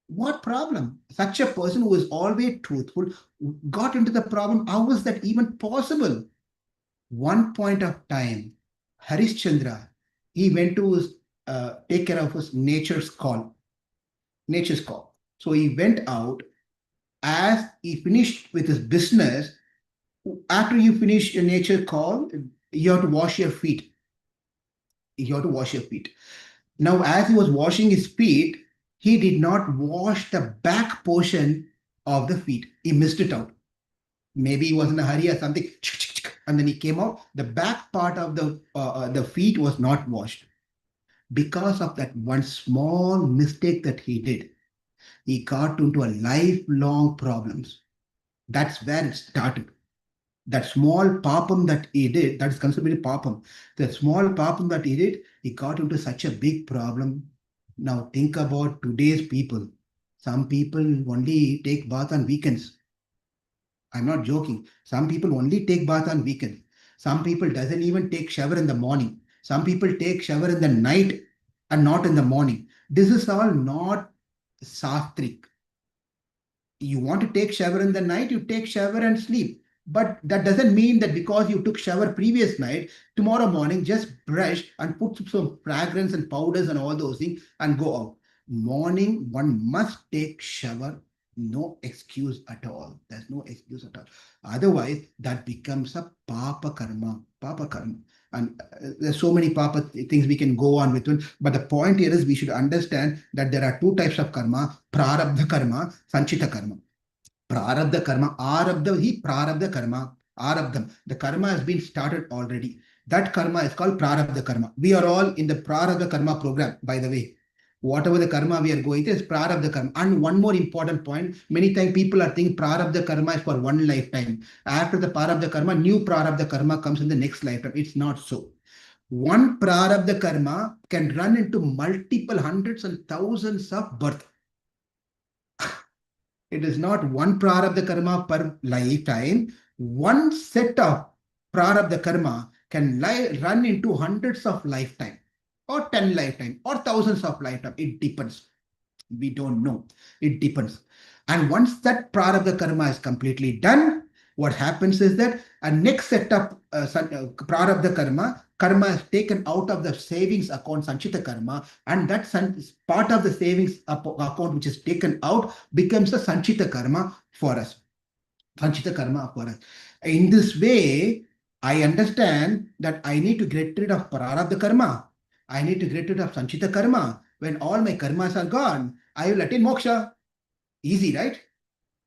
What problem? Such a person who is always truthful got into the problem. How was that even possible? One point of time, Harishchandra, he went to take care of his nature's call. So he went out. As he finished with his business, after you finish your nature call, you have to wash your feet. Now, as he was washing his feet, he did not wash the back portion of the feet. He missed it out. Maybe he was in a hurry or something, and then he came out. The back part of the feet was not washed. Because of that one small mistake that he did, he got into a lifelong problems. That's where it started. That small papam that he did, that is considered papam. The small papam that he did, he got into such a big problem. Now think about today's people. Some people only take bath on weekends. I'm not joking. Some people only take bath on weekends. Some people doesn't even take shower in the morning. Some people take shower in the night and not in the morning. This is all not sastric. You want to take shower in the night, you take shower and sleep. But that doesn't mean that because you took shower previous night, tomorrow morning just brush and put some fragrance and powders and all those things and go out. Morning, one must take shower. No excuse at all. There's no excuse at all. Otherwise, that becomes a papa karma. And there's so many papa things we can go on with. But the point here is we should understand that there are two types of karma: prarabdha karma, sanchita karma. Prarabdha karma, prarabdha karma, arabdham. The karma has been started already. That karma is called prarabdha karma. We are all in the prarabdha karma program, by the way. Whatever the karma we are going to is prarabdha karma. And one more important point, many times people are thinking prarabdha karma is for one lifetime. After the prarabdha karma, new prarabdha karma comes in the next lifetime. It's not so. One prarabdha karma can run into multiple hundreds and thousands of births. It is not one prarabdha karma per lifetime. One set of prarabdha karma can run into hundreds of lifetime, or 10 lifetime, or thousands of lifetime. It depends. We don't know. It depends. And once that prarabdha karma is completely done, what happens is that a next set of prarabdha karma is taken out of the savings account, sanchita karma, and that part of the savings account which is taken out becomes the sanchita karma for us. In this way, I understand that I need to get rid of prarabdha karma. I need to get rid of sanchita karma. When all my karmas are gone, I will attain moksha. Easy, right?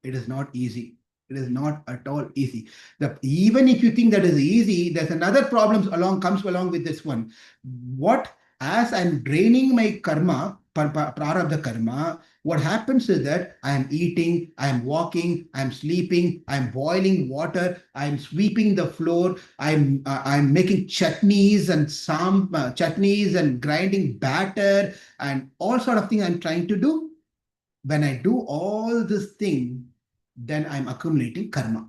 It is not easy. It is not at all easy. Even if you think that is easy, there's another problem comes along with this one. As I'm draining my karma, prarabdha karma, what happens is that I am eating, I am walking, I am sleeping, I am boiling water, I am sweeping the floor, I'm making chutneys and grinding batter and all sort of things I'm trying to do. When I do all this thing, then I'm accumulating karma.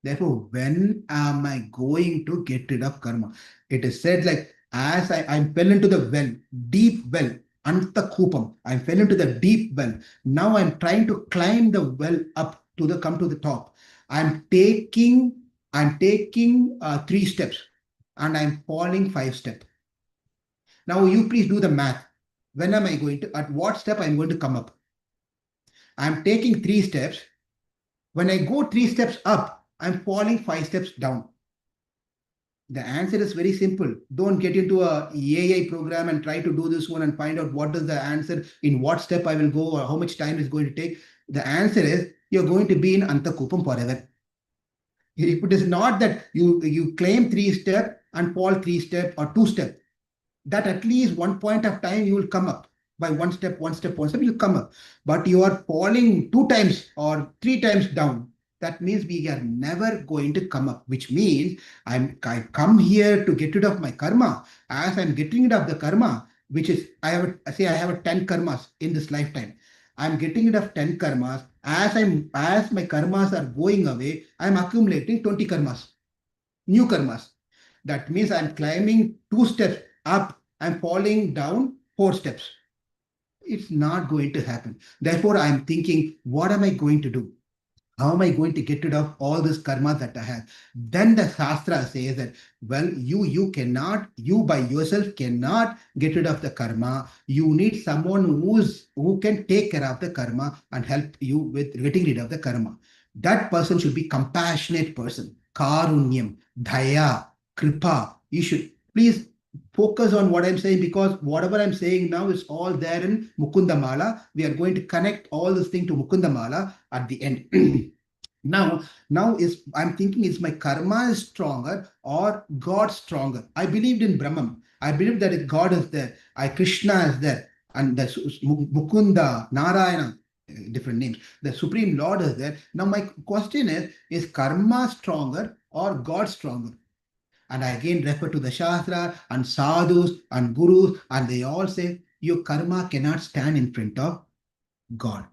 Therefore, when am I going to get rid of karma? It is said like, as I fell into the well, deep well, antakupam. I fell into the deep well. Now I'm trying to climb the well up come to the top. I'm taking I'm taking 3 steps and I'm falling 5 steps. Now you please do the math. When am I going to, at what step I'm going to come up? I'm taking 3 steps. When I go 3 steps up, I'm falling 5 steps down. The answer is very simple. Don't get into a AI program and try to do this one and find out what is the answer, in what step I will go or how much time is going to take. The answer is you're going to be in Antakupam forever. If it is not that you claim 3 steps and fall 3 steps or 2 steps, that at least one point of time you will come up. By one step, you'll come up. But you are falling 2 times or 3 times down. That means we are never going to come up, which means I come here to get rid of my karma. As I'm getting rid of the karma, which is, I have 10 karmas in this lifetime. I'm getting rid of 10 karmas. As my karmas are going away, I'm accumulating 20 karmas, new karmas. That means I'm climbing 2 steps up, I'm falling down 4 steps. It's not going to happen. Therefore, I'm thinking, what am I going to do? How am I going to get rid of all this karma that I have? Then the Shastra says that, well, you by yourself cannot get rid of the karma. You need someone who can take care of the karma and help you with getting rid of the karma. That person should be compassionate person. Karunyam, Daya, Kripa. You should please focus on what I'm saying, because whatever I'm saying now is all there in Mukunda Māla. We are going to connect all this thing to Mukunda Māla at the end. Now I'm thinking, is my karma is stronger or God stronger? I believed in Brahman. I believe that God is there. Krishna is there. And the Mukunda, Nārāyaṇa, different names. The Supreme Lord is there. Now my question is karma stronger or God stronger? And I again refer to the Shastra and sadhus and gurus, and they all say your karma cannot stand in front of God.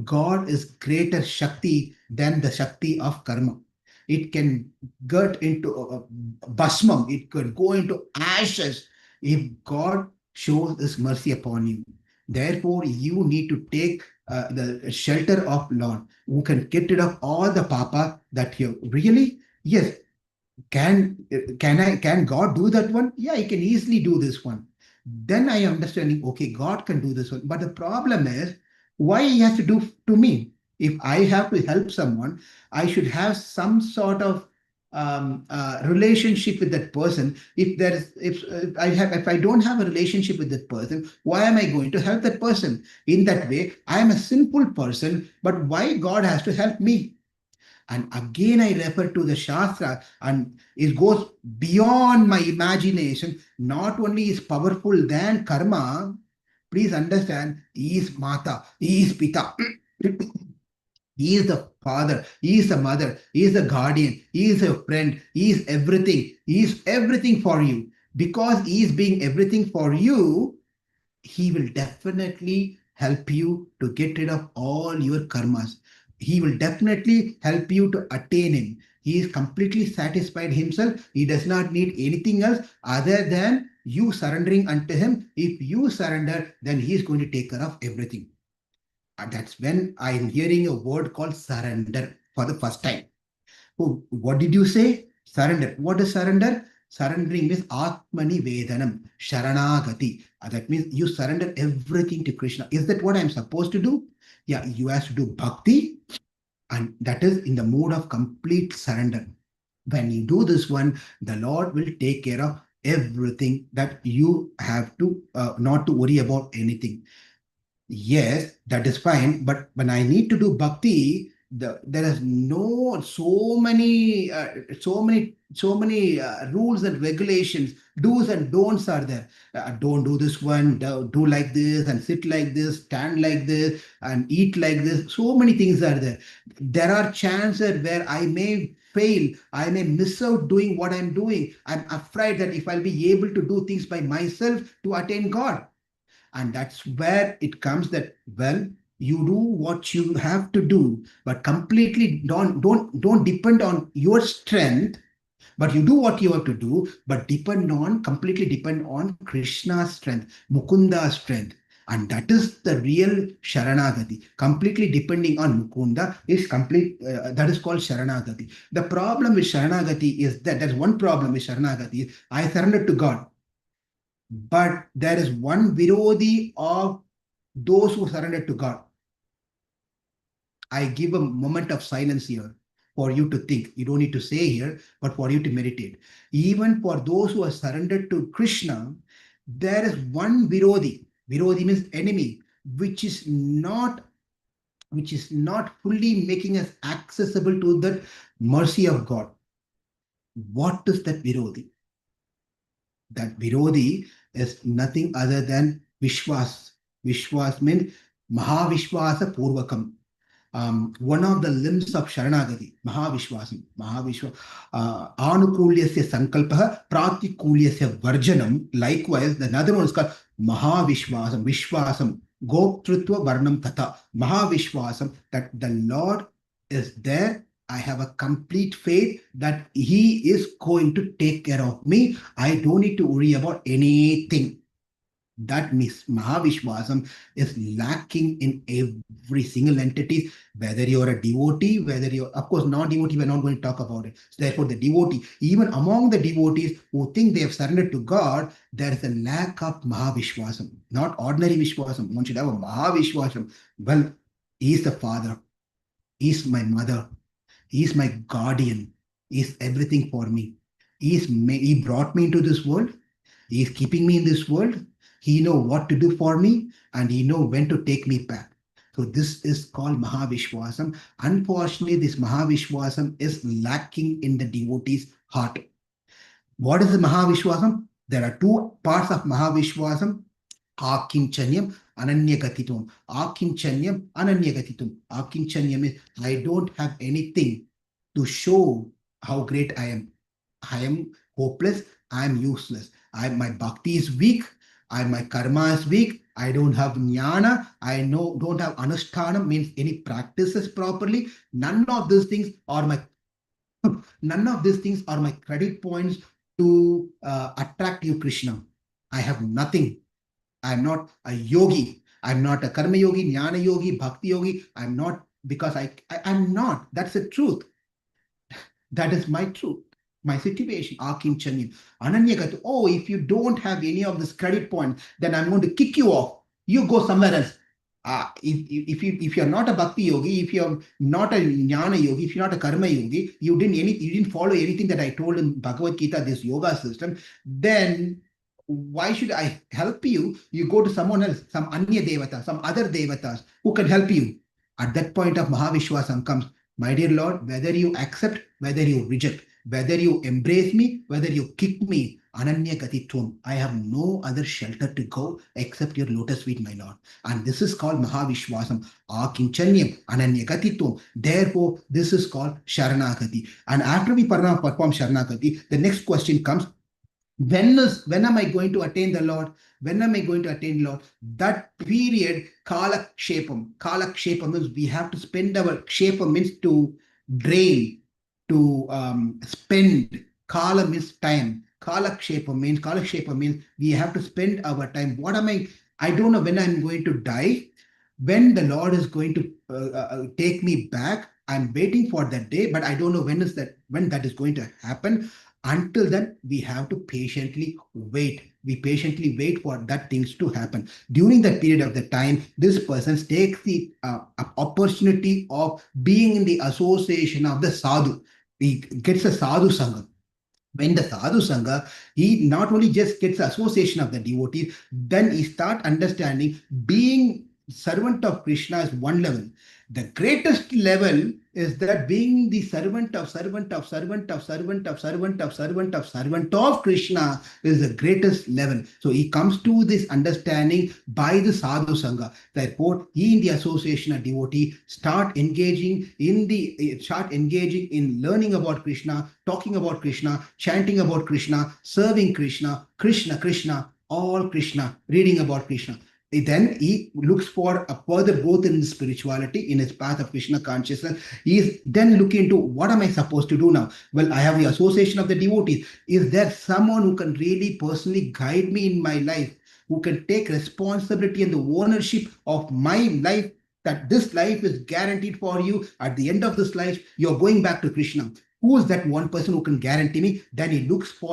God is greater Shakti than the Shakti of karma. It can get into bhasmam, it could go into ashes if God shows His mercy upon you. Therefore, you need to take the shelter of Lord, who can get rid of all the papa that you really, yes. Can God do that one? Yeah, He can easily do this one. Then I am understanding, okay, God can do this one. But the problem is, why He has to do to me? If I have to help someone, I should have some sort of relationship with that person. If I don't have a relationship with that person, why am I going to help that person? In that way, I am a sinful person, but why God has to help me? And again, I refer to the Shastra, and it goes beyond my imagination. Not only is powerful than karma, please understand, He is Mata, He is Pita. He is the father, He is the mother, He is the guardian, He is a friend, He is everything. He is everything for you. Because He is being everything for you, He will definitely help you to get rid of all your karmas. He will definitely help you to attain Him. He is completely satisfied Himself. He does not need anything else other than you surrendering unto Him. If you surrender, then He is going to take care of everything. And that's when I am hearing a word called surrender for the first time. Oh, what did you say? Surrender. What is surrender? Surrendering means Atmani Vedanam, Sharanagati. That means you surrender everything to Krishna. Is that what I'm supposed to do? Yeah, you have to do bhakti, and that is in the mood of complete surrender. When you do this one, the Lord will take care of everything, that you have to not to worry about anything. Yes, that is fine. But when I need to do bhakti, there is so many rules and regulations, do's and don'ts are there. Don't do this one, do like this, and sit like this, stand like this, and eat like this. So many things are there. There are chances where I may fail, I may miss out doing what I'm doing. I'm afraid that if I'll be able to do things by myself to attain God. And that's where it comes that, well, you do what you have to do, but completely don't depend on your strength, but you do what you have to do, but completely depend on Krishna's strength, Mukunda's strength. And that is the real Sharanagati. Completely depending on Mukunda is complete, that is called Sharanagati. The problem with Sharanagati is that there's one problem with Sharanagati. I surrender to God. But there is one Virodhi of those who surrender to God. I give a moment of silence here for you to think. You don't need to say here, but for you to meditate. Even for those who are surrendered to Krishna, there is one Virodhi. Virodhi means enemy, which is not fully making us accessible to the mercy of God. What is that Virodhi? That Virodhi is nothing other than Vishwas. Vishwas means Mahavishwasa Purvakam. One of the limbs of Sharanagati, Mahavishwasam. Anukulyasya Sankalpaha, Pratikulyasya Varjanam. Likewise, the another one is called Mahavishwasam, Vishwasam, Goptrutva Varnam Tata. Mahavishwasam, that the Lord is there. I have a complete faith that He is going to take care of me. I don't need to worry about anything. That means Mahavishwasam is lacking in every single entity, whether you're a devotee, whether you're, of course, non-devotee, we're not going to talk about it. So therefore, the devotee, even among the devotees who think they have surrendered to God, there is a lack of Mahavishwasam, not ordinary Vishwasam. One should have a Mahavishwasam. Well, He is the Father, He is my mother, He is my guardian, He is everything for me. He brought me into this world, He is keeping me in this world. He knows what to do for me, and He knows when to take me back. So this is called Mahavishwasam. Unfortunately, this Mahavishwasam is lacking in the devotee's heart. What is the Mahavishwasam? There are two parts of Mahavishwasam. Akinchanyam, Ananyagatitum. Akinchanyam, Ananyagatitum. Akinchanyam is I don't have anything to show how great I am. I am hopeless. I am useless. My bhakti is weak. My karma is weak. I don't have jnana. I don't have anusthana, means any practices properly. None of these things are my credit points to attract you, Krishna. I have nothing. I'm not a yogi. I'm not a karma yogi, jnana yogi, bhakti yogi. I'm not, because I'm not. That's the truth. That is my truth. My situation, Akim Chanyam. Ananyagatu, oh, if you don't have any of this credit point, then I'm going to kick you off. You go somewhere else. If you're not a bhakti yogi, if you're not a jnana yogi, if you're not a karma yogi, you didn't follow anything that I told in Bhagavad Gita, this yoga system, then why should I help you? You go to someone else, some anya devata, some other devatas who can help you. At that point of Mahavishwasam comes, my dear Lord, whether you accept, whether you reject, whether you embrace me, whether you kick me, Ananya Gatitvam, I have no other shelter to go except your lotus feet, my Lord. And this is called Mahavishwasam, Akinchanyam, Ananya Gatitvam. Therefore, this is called Sharanagati. And after we perform Sharanagati, the next question comes, when am I going to attain the Lord? When am I going to attain the Lord? That period, Kalakshepa. Kalakshepa means we have to spend our Kshepa means to drain, to spend. Kala means time. Kalakshepa means we have to spend our time. I don't know when I'm going to die, when the Lord is going to take me back. I'm waiting for that day, but I don't know when that is going to happen. Until then, we have to patiently wait. We patiently wait for that things to happen. During that period of the time, this person takes the opportunity of being in the association of the sadhu. He gets a sadhu sangha. When the sadhu sangha, he not only just gets the association of the devotees, then he starts understanding being servant of Krishna is one level. The greatest level is that being the servant of Krishna is the greatest level. So he comes to this understanding by the sadhu sangha. Therefore, he in the association of devotee start engaging in learning about Krishna, talking about Krishna, chanting about Krishna, serving Krishna, Krishna, all Krishna, reading about Krishna. Then he looks for a further growth in spirituality, in his path of Krishna consciousness. He is then looking into what am I supposed to do now? Well, I have the association of the devotees. Is there someone who can really personally guide me in my life? who can take responsibility and the ownership of my life, that this life is guaranteed for you. At the end of this life, you're going back to Krishna. Who is that one person who can guarantee me? Then he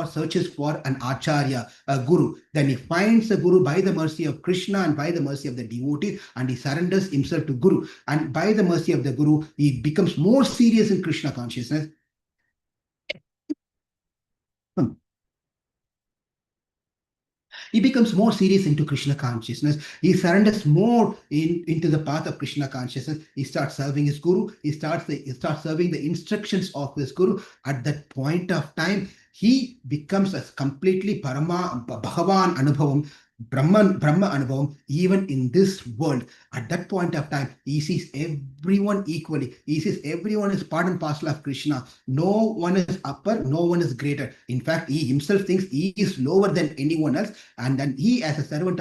searches for an acharya, a guru. Then he finds a guru by the mercy of Krishna and by the mercy of the devotee, and he surrenders himself to guru. And by the mercy of the guru, he becomes more serious in Krishna consciousness. He becomes more serious into Krishna consciousness. He surrenders more into the path of Krishna consciousness. He starts serving his guru. He starts serving the instructions of his guru. At that point of time, he becomes a completely Bhagavan Anubhavam, Brahma Anubhavam, even in this world. At that point of time, he sees everyone equally. He sees everyone is part and parcel of Krishna. No one is upper, no one is greater. In fact, he himself thinks he is lower than anyone else. And then he, as a servant,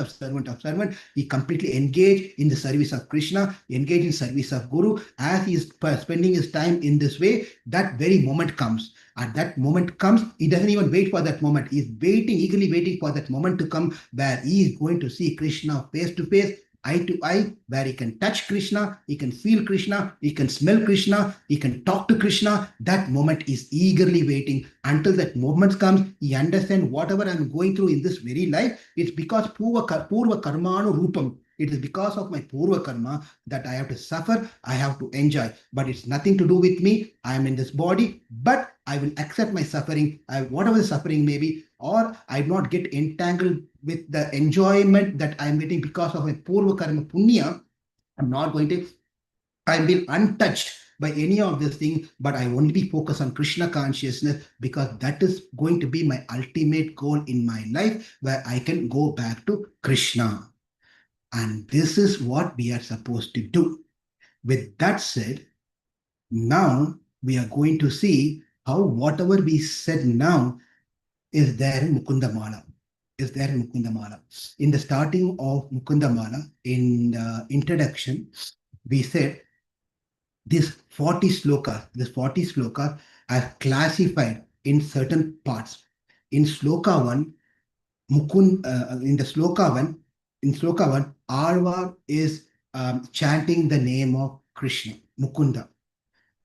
he completely engaged in the service of Krishna, engaged in service of Guru. As he is spending his time in this way, that very moment comes. At that moment comes, he doesn't even wait for that moment. He's eagerly waiting for that moment to come where he is going to see Krishna face to face, eye to eye, where he can touch Krishna, he can feel Krishna, he can smell Krishna, he can talk to Krishna. That moment is eagerly waiting. Until that moment comes, he understands whatever I'm going through in this very life, it's because purva karmanu rupam. It is because of my purva karma that I have to suffer, I have to enjoy. But it's nothing to do with me. I am in this body, but I will accept my suffering, whatever the suffering may be, or I will not get entangled with the enjoyment that I am getting because of my purva karma punya. I'm not going to, I've been untouched by any of these things, but I only be focused on Krishna consciousness, because that is going to be my ultimate goal in my life, where I can go back to Krishna. And this is what we are supposed to do. With that said, now we are going to see how whatever we said now is there in Mukunda Māla. In the starting of Mukunda Māla, in the introduction, we said this 40 slokas are classified in certain parts. In Śloka 1, in Śloka 1, Āḻvār is chanting the name of Krishna, Mukunda.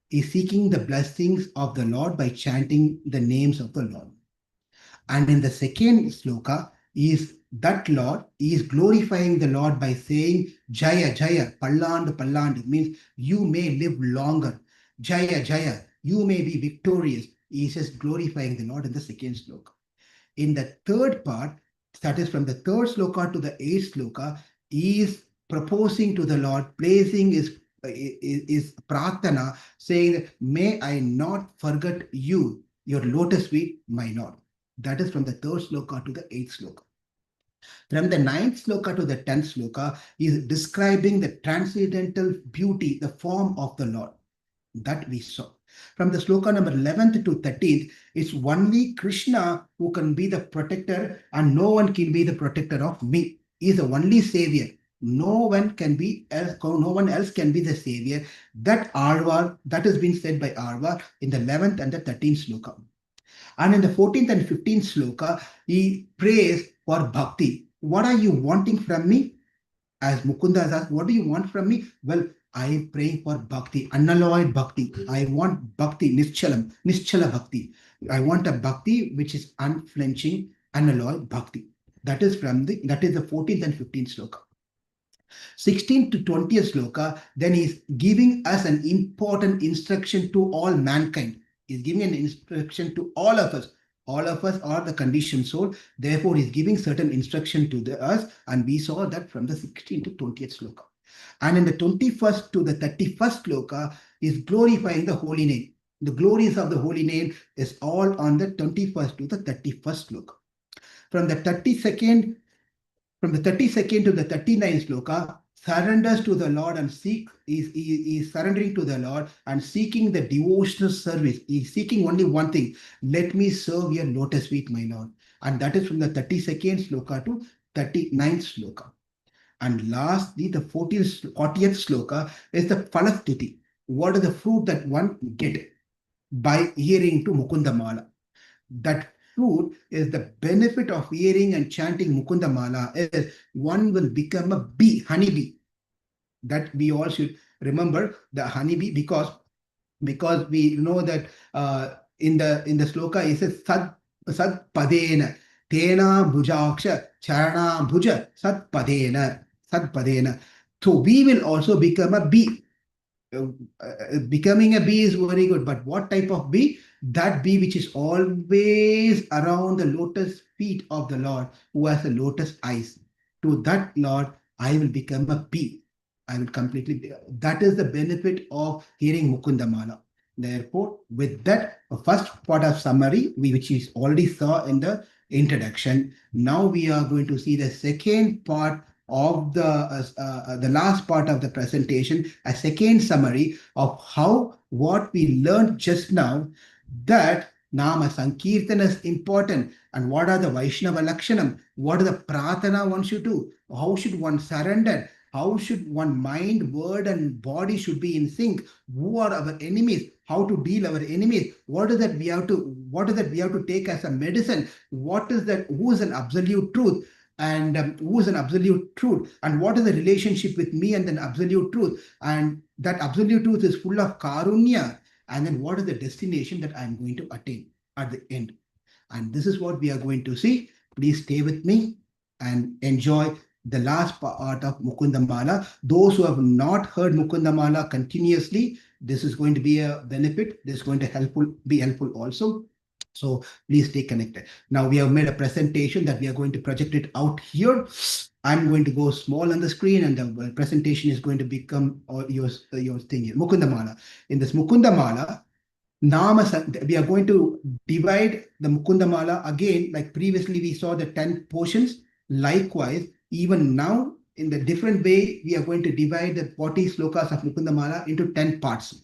He is seeking the blessings of the Lord by chanting the names of the Lord. And in the second Śloka, he is glorifying the Lord by saying Jaya, Jaya, Pallandu, means you may live longer. Jaya, Jaya, you may be victorious. He is just glorifying the Lord in the second Śloka. In the third part, that is from the third Śloka to the 8th Śloka, he is proposing to the Lord, placing his prarthana, saying that, may I not forget you, your lotus feet, my Lord. That is from the third Śloka to the 8th Śloka. From the 9th Śloka to the 10th Śloka, he is describing the transcendental beauty, the form of the Lord. That we saw. From the Śloka number 11th to 13th, it's only Krishna who can be the protector, and no one can be the protector of me. He is the only savior. No one else can be the savior. That Āḻvār, that has been said by Āḻvār in the 11th and the 13th Śloka. And in the 14th and 15th Śloka, he prays for bhakti. What are you wanting from me? As Mukunda has asked, what do you want from me? Well, I am praying for bhakti, unalloyed bhakti. I want bhakti, nischala bhakti. I want a bhakti which is unflinching, unalloyed bhakti. That is the 14th and 15th Śloka. 16th to 20th Śloka, then he is giving us an important instruction to all mankind. He is giving an instruction to all of us. All of us are the conditioned soul. Therefore, he is giving certain instruction to us, and we saw that from the 16th to 20th Śloka. And in the 21st to the 31st Śloka, he is glorifying the holy name. The glories of the holy name is all on the 21st to the 31st Śloka. From the 32nd to the 39th Śloka, surrenders to the Lord and is surrendering to the Lord and seeking the devotional service. He is seeking only one thing: let me serve your lotus feet, my Lord. And that is from the 32nd Śloka to 39th Śloka. And lastly, the 40th Śloka is the Phalastuti. What is the fruit that one get by hearing to Mukunda Māla? That truth is the benefit of hearing and chanting Mukunda Māla is one will become a bee, honeybee. That we all should remember the honeybee, because we know that in the Śloka it says sad padena tena bhujaksha charana bhuja sad padena. So we will also become a bee. Becoming a bee is very good, but what type of bee? That bee which is always around the lotus feet of the Lord, who has the lotus eyes. To that Lord, I will become a bee. I will completely. That is the benefit of hearing Mukunda Māla. Therefore, with that first part of summary, which is already saw in the introduction, now we are going to see the second part of the last part of the presentation, a second summary of what we learned just now, that Nama Sankirtana is important, and what are the Vaishnava Lakshanam, what are the Pratana one should do, how should one surrender, how should one mind, word and body should be in sync, who are our enemies, how to deal our enemies, what is that we have to take as a medicine, what is that, who is an absolute truth, and who is an absolute truth, and what is the relationship with me and an absolute truth, and that absolute truth is full of karunya, and then what is the destination that I am going to attain at the end. And this is what we are going to see. Please stay with me and enjoy the last part of Mukunda Māla. Those who have not heard Mukunda Māla continuously, this is going to be a benefit. This is going to be helpful also. So please stay connected. Now we have made a presentation that we are going to project it out here. I'm going to go small on the screen, and the presentation is going to become your thing here. Mukunda Māla. In this Mukunda Māla, we are going to divide the Mukunda Māla again, like previously we saw the 10 portions. Likewise, even now, in the different way, we are going to divide the 40 slokas of Mukunda Māla into 10 parts.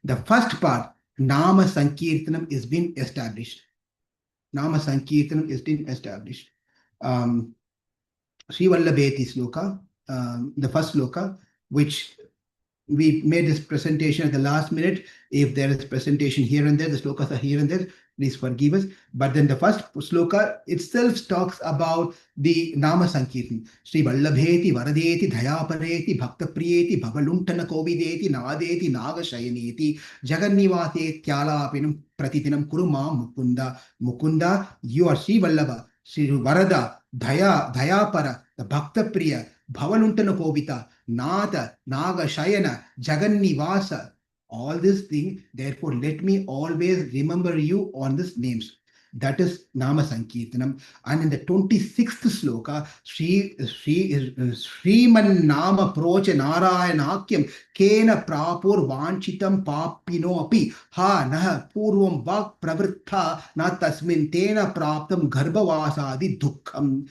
The first part, Nama Sankirtanam, is being established. Nama Sankirtanam is being established. Sri Vallabheti Śloka, the first sloka, which we made this presentation at the last minute. If there is presentation here and there, the slokas are here and there, please forgive us. But then the first sloka itself talks about the Nama Sankirtan. Sri Vallabheti Varadeti Dhayapareti Bhaktapriyeti Bhavaluntana Kovideti Nadeti Nagashayanīti Jagannivāse Tyālāpinam Pratitinam Kurumā Mukunda. Mukunda, you are Sri Vallabha, Sri Varada, Dhayapara, the Bhaktapriya, Bhavaluntana Kovita, Nada, Naga Shayana, Jagannivāsa, all these things. Therefore, let me always remember you on these names. That is Nama Sankirtanam. And in the 26th sloka, Sriman Nama Procha Nārāyaṇakyam Kena Prapur Vanchitam Papino Api Ha Naha Purvam Vak Pravrittha Na Tasmin Tena Praptam Garbhavasadi Dukkam.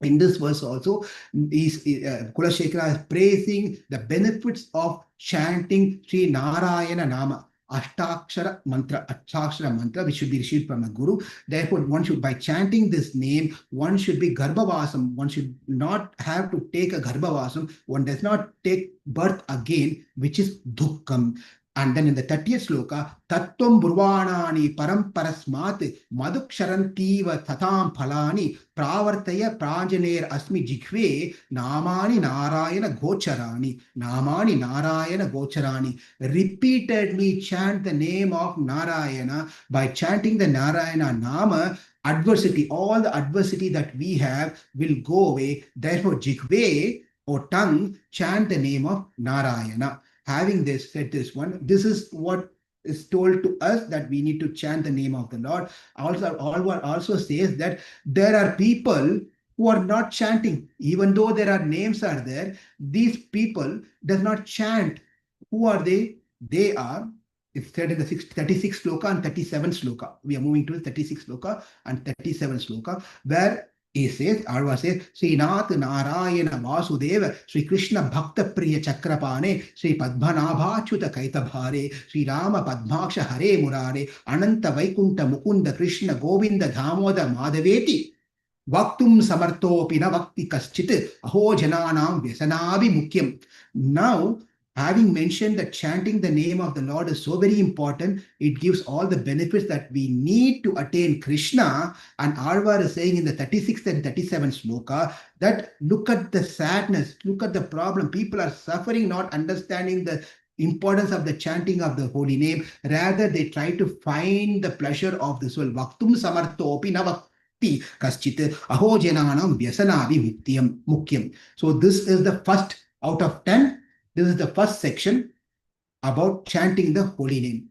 In this verse also, Kulaśekhara is praising the benefits of chanting Sri Nārāyaṇa Nama, Ashtakshara mantra, which should be received from a guru. Therefore, one should, by chanting this name, one should be Garbhavasam. One should not have to take a Garbhavasam. One does not take birth again, which is Dukkam. And then in the 30th sloka, Tattvam Burvanani Paramparasmat Madhuksharantiva Tatam Phalani Pravartaya Pranjaner Asmi Jikve Namani Nārāyaṇa Gocharani. Repeatedly chant the name of Nārāyaṇa. By chanting the Nārāyaṇa Nama, adversity, all the adversity that we have will go away. Therefore, Jikve or tongue, chant the name of Nārāyaṇa. Having said this one, this is what is told to us, that we need to chant the name of the Lord. Also says that there are people who are not chanting, even though there are names are there. These people does not chant. Who are they? They are, it's said in the 36th sloka and 37th sloka. We are moving to the 36th sloka and 37th sloka, where he says, Āḻvār says, Sri Nārāyaṇa Vāsudeva, Sri Krishna Bhakta Priya Chakrapane, Sri Padmanabhāchyuta Kaitabhare, Sri Rama Padmaksha Hare Murare, Ananta Vaikunta Mukunda Krishna Govinda Dāmoda Mādhaveti, Vaktum Samartho Pina Vakti Kaschit, Aho Jananam Vyasanabi Mukyam. Now, having mentioned that chanting the name of the Lord is so very important, it gives all the benefits that we need to attain Krishna. And Āḻvār is saying in the 36th and 37th Śloka that look at the sadness, look at the problem. People are suffering, not understanding the importance of the chanting of the holy name. Rather, they try to find the pleasure of this world. Vaktum samarthopi na vakti kaschit aho jananam vyasanavi mukyam. So this is the first out of 10. This is the first section about chanting the holy name.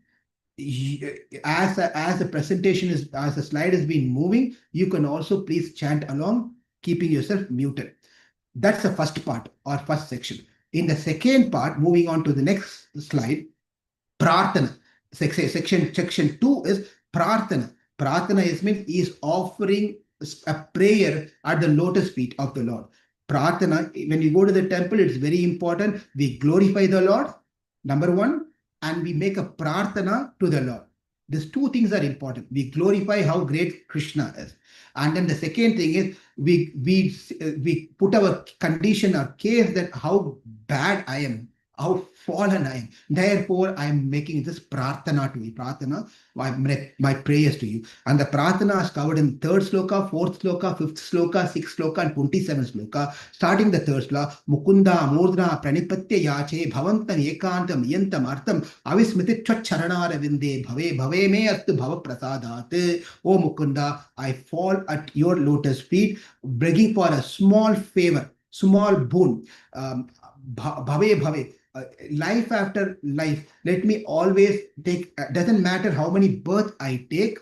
As the presentation is, as the slide has been moving, you can also please chant along, keeping yourself muted. That's the first part or first section. In the second part, moving on to the next slide, prarthana. Section 2 is prarthana. Prarthana means offering a prayer at the lotus feet of the Lord. Prarthana, when you go to the temple, it's very important. We glorify the Lord, number one, and we make a prarthana to the Lord. These two things are important. We glorify how great Krishna is. And then the second thing is we put our condition, our case, that how bad I am, how fallen I am. Therefore, I am making this prarthana to you. Prarthana, my prayers to you. And the prarthana is covered in 3rd Śloka, 4th Śloka, 5th Śloka, 6th Śloka, and 27th Śloka. Starting the 3rd Śloka, Mukunda mūrdna pranipatya yache bhavantam ekantam yantam artam avismiti charanāravinde bhave me astu bhava prasadat. O Mukunda, I fall at your lotus feet, begging for a small favor, small boon. Bhave. Life after life, let me always take, doesn't matter how many births I take,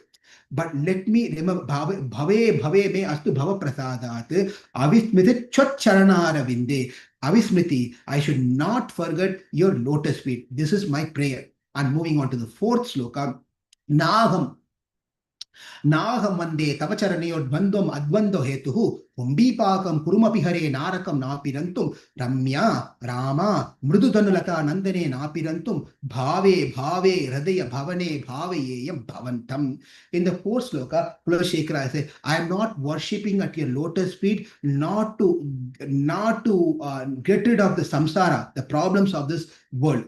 but let me remember, bhave me astu bhava prasadat, avismiti charanāravinde. Avismiti, I should not forget your lotus feet. This is my prayer. And moving on to the 4th Śloka, Nāham vande tavacharanayor bandham advando hetuhu pumbīpākam kurumapi hare nārakam nāpirantum ramya rama mrududanulata nandane nāpirantum bhave hridaya bhavane bhavayeyam bhavantam. In the 4th Śloka, Kulaśekhara says, I am not worshipping at your lotus feet not to get rid of the samsara, the problems of this world.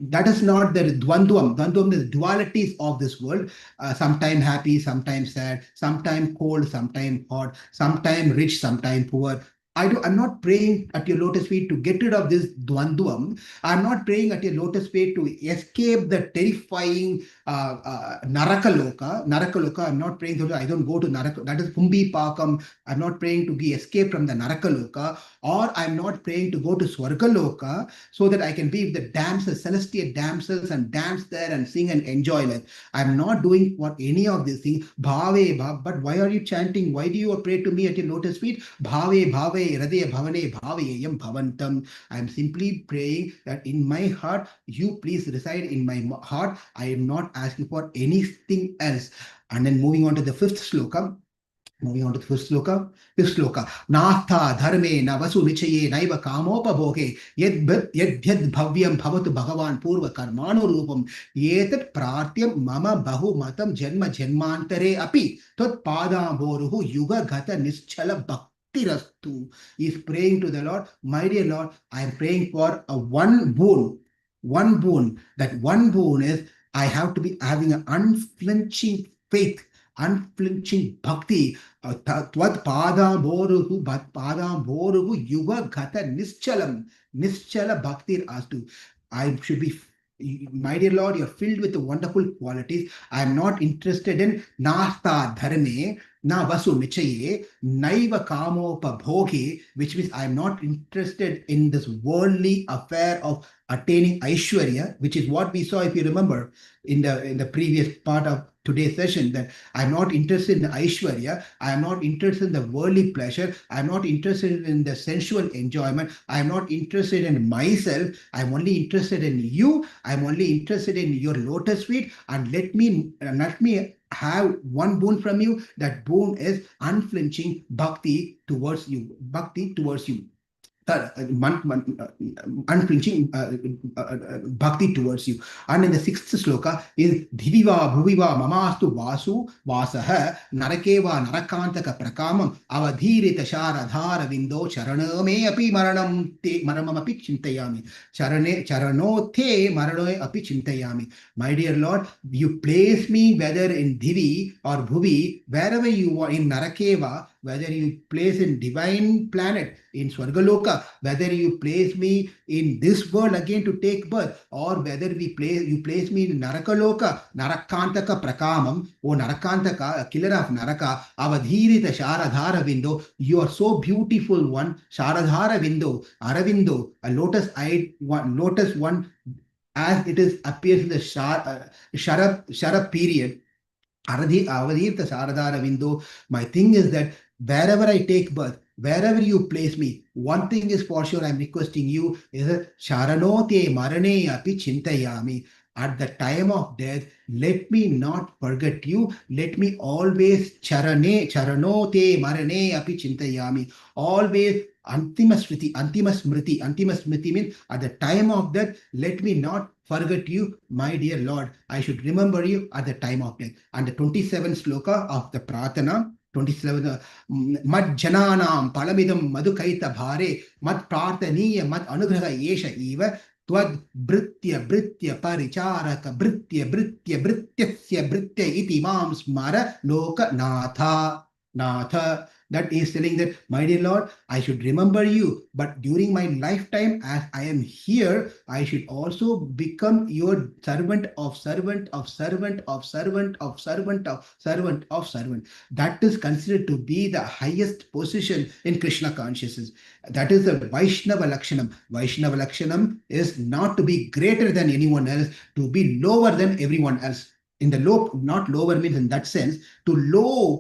That is not the dvandvam. Dvandvam is dualities of this world. Sometimes happy, sometimes sad, sometimes cold, sometimes hot, sometimes rich, sometimes poor. I'm not praying at your lotus feet to get rid of this dvandvam. I'm not praying at your lotus feet to escape the terrifying narakaloka. Narakaloka, I'm not praying to, I don't go to naraka. That is pumbīpākam. I'm not praying to be escaped from the narakaloka, or I'm not praying to go to swargaloka so that I can be with the damsels, celestial damsels, and dance there and sing and enjoy life. I'm not doing what any of these things. Bhave, but why are you chanting? Why do you pray to me at your lotus feet? Bhave, hridaya bhavane bhavayeyam bhavantam. I'm simply praying that in my heart, you please reside in my heart. I am not asking for anything else. And then moving on to the 5th Śloka. Fifth Śloka. Nātha dharme na vasu-vidviṣē naiva kāmopa-bhōge yad bhavyam bhavatu bhagavan purva karmānu rūpam yetat prārtyam mama bahu matam janma janmāntare api tot pādāmboruhu yuga gata nischala bhaktirastu. He is praying to the Lord, my dear Lord, I am praying for a one boon. That one boon is I have to be having an unflinching faith, unflinching bhakti. Tvad padam boruhu yuga gata nischala bhaktir astu. I should be, my dear Lord, you're filled with the wonderful qualities. I am not interested in nāstha dharme na vasu-vidviṣē naiva kāmopa bhōge, which means I am not interested in this worldly affair of attaining Aishwarya, which is what we saw, if you remember, in the previous part of today's session, that I'm not interested in the Aishwarya, I am not interested in the worldly pleasure, I'm not interested in the sensual enjoyment, I'm not interested in myself, I'm only interested in you, I'm only interested in your lotus feet, and let me have one boon from you. That boon is unflinching bhakti towards you. unflinching bhakti towards you. And in the 6th sloka is Dhiviva Bhuviva Mamastu Vasu Vasaha Narakeva Narakantaka Prakamam Avadhirita Sharadhara Vindo Charaname Api Maranam Te Maramam Api Chintayami Charano Te Maranoe Api Chintayami. My dear Lord, you place me whether in Dhivi or Bhuvi, wherever you are in Narakeva, whether you place in divine planet, in Swargaloka, whether you place me in this world again to take birth, or whether you place me in Narakaloka, Narakantaka Prakamam, or Narakantaka, a killer of Naraka, Avadhirita Sharadhara window, you are so beautiful one, Sharadhara window, Aravindo, a lotus-eyed one, lotus one, as it is appears in the Sharab period. Avadhirta Sharadhara window. My thing is that wherever I take birth, wherever you place me, one thing is for sure I'm requesting you is that Charanote Marane Api Chintayami. At the time of death, let me not forget you. Let me always Charanote Marane Api Chintayami. Always Antima Smriti means at the time of death, let me not forget you, my dear Lord. I should remember you at the time of death. And the 27th sloka of the Pratana, 27 Mad Jananam Palamidam Madhukaita Bhare Mad Prataniya Mad Anugraha Yesha Eva Twad Britya Paricharaka Britya Iti Mam Smara Loka Natha. That is telling that, my dear Lord, I should remember you, but during my lifetime, as I am here, I should also become your servant of servant of servant of servant of servant of servant of servant. That is considered to be the highest position in Krishna consciousness. That is the Vaishnava Lakshanam. Vaishnava Lakshanam is not to be greater than anyone else, to be lower than everyone else. In the low, not lower means in that sense, to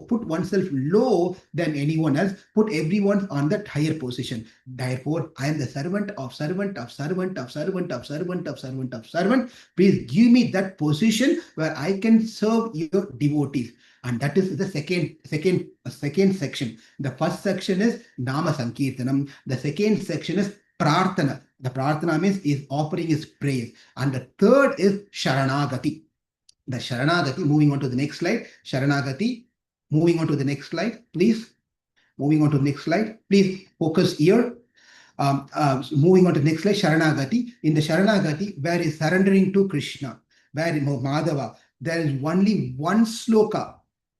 put oneself low than anyone else, put everyone on that higher position. Therefore, I am the servant of servant of servant of servant of servant of servant of servant. Please give me that position where I can serve your devotees. And that is the second section. The first section is Nama Sankirtanam. The second section is Prarthana. The Prarthana means is offering his praise. And the third is Sharanagati. The Sharanagati, moving on to the next slide. Sharanagati, moving on to the next slide, please. Moving on to the next slide. Please focus here. Moving on to the next slide, Sharanagati. In the Sharanagati, where is surrendering to Krishna, where is Mādhava, there is only one sloka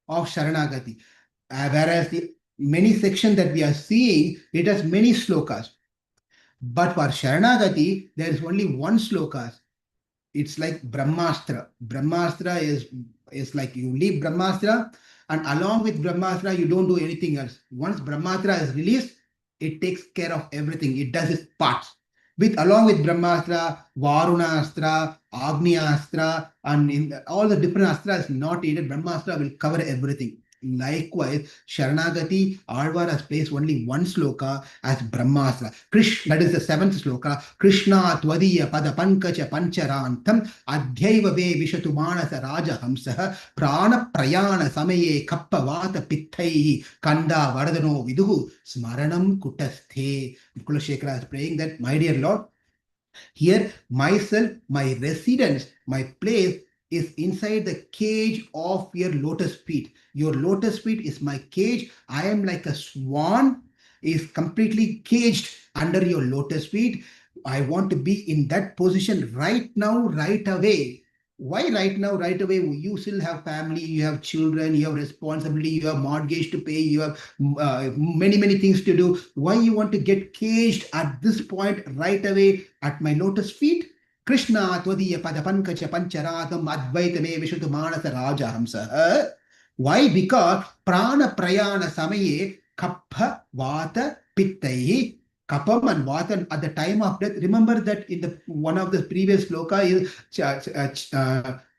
of Sharanagati. Whereas the many sections that we are seeing, it has many slokas. But for Sharanagati, there is only one sloka. It's like Brahmastra. Brahmastra is like you leave Brahmastra, and along with Brahmastra, you don't do anything else. Once Brahmastra is released, it takes care of everything. It does its parts. Along with Brahmastra, Varunastra, Agnyastra, and all the different astras not needed, Brahmastra will cover everything. Likewise, Sharanagati, Āḻvār has placed only one sloka as Brahmastra. Krishna, that is the 7th sloka. Krishna Tvadiya Pada Pankacha Pancharantam Adhyaiva Ve Vishatu Manasa Raja Hamsaha Prana Prayana Samaye Kappa Vata Pitthaihi Kanda Varadano Viduhu Smaranam Kutasthe. Kulaśekhara is praying that, my dear Lord, here myself, my residence, my place is inside the cage of your lotus feet. Your lotus feet is my cage. I am like a swan, is completely caged under your lotus feet. I want to be in that position right now, right away. Why right now, right away? You still have family, you have children, you have responsibility, you have mortgage to pay, you have many things to do. Why you want to get caged at this point right away at my lotus feet? Krishna Tvadiya Pada Pankacha Pancharatam Advaitame Vishatu Manasa Raja Hamsa. Why? Because Prana Prayana Samaye Kapha Vata Pittai. Kapam and Vatan at the time of death. Remember that in the one of the previous sloka is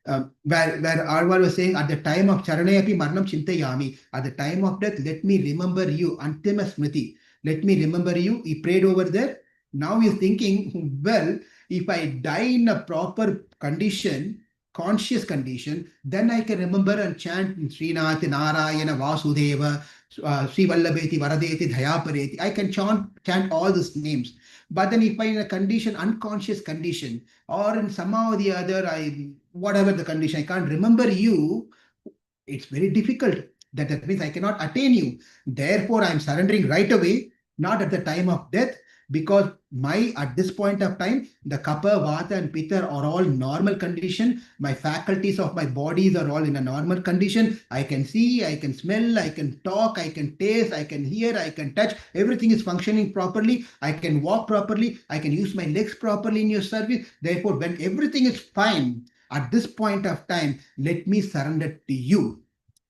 where Āḻvār was saying, at the time of Charanayapi Marnam Chintayami, at the time of death, let me remember you, Antima Smriti. Let me remember you. He prayed over there. Now he is thinking, well, if I die in a proper condition, conscious condition, then I can remember and chant Srinath, Nārāyaṇa, Vāsudeva, Sri Vallabheti, Varadeti, Dhayapareti. I can chant all these names. But then if I in a condition, unconscious condition, or in somehow or the other, whatever the condition, I can't remember you, it's very difficult. That means I cannot attain you. Therefore, I'm surrendering right away, not at the time of death, because at this point of time, the kapha, vata and pitta are all normal condition. My faculties of my bodies are all in a normal condition. I can see, I can smell, I can talk, I can taste, I can hear, I can touch. Everything is functioning properly. I can walk properly. I can use my legs properly in your service. Therefore, when everything is fine, at this point of time, let me surrender to you.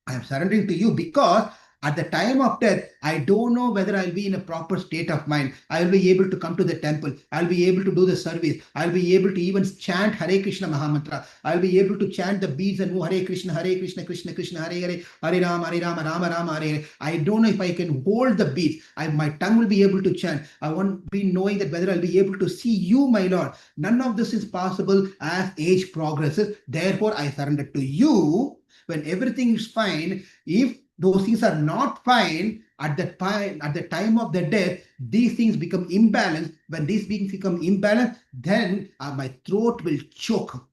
I am surrendering to you because at the time of death, I don't know whether I'll be in a proper state of mind. I'll be able to come to the temple. I'll be able to do the service. I'll be able to even chant Hare Krishna Mahamantra. I'll be able to chant the beads and Hare Krishna, Krishna Krishna, Hare Hare, Hare Rama, Rama Rama, Hare Hare. I don't know if I can hold the beads. My tongue will be able to chant. I won't be knowing that whether I'll be able to see you, my Lord. None of this is possible as age progresses. Therefore, I surrender to you when everything is fine. If those things are not fine, at the time of the death, these things become imbalanced. When these things become imbalanced, then my throat will choke.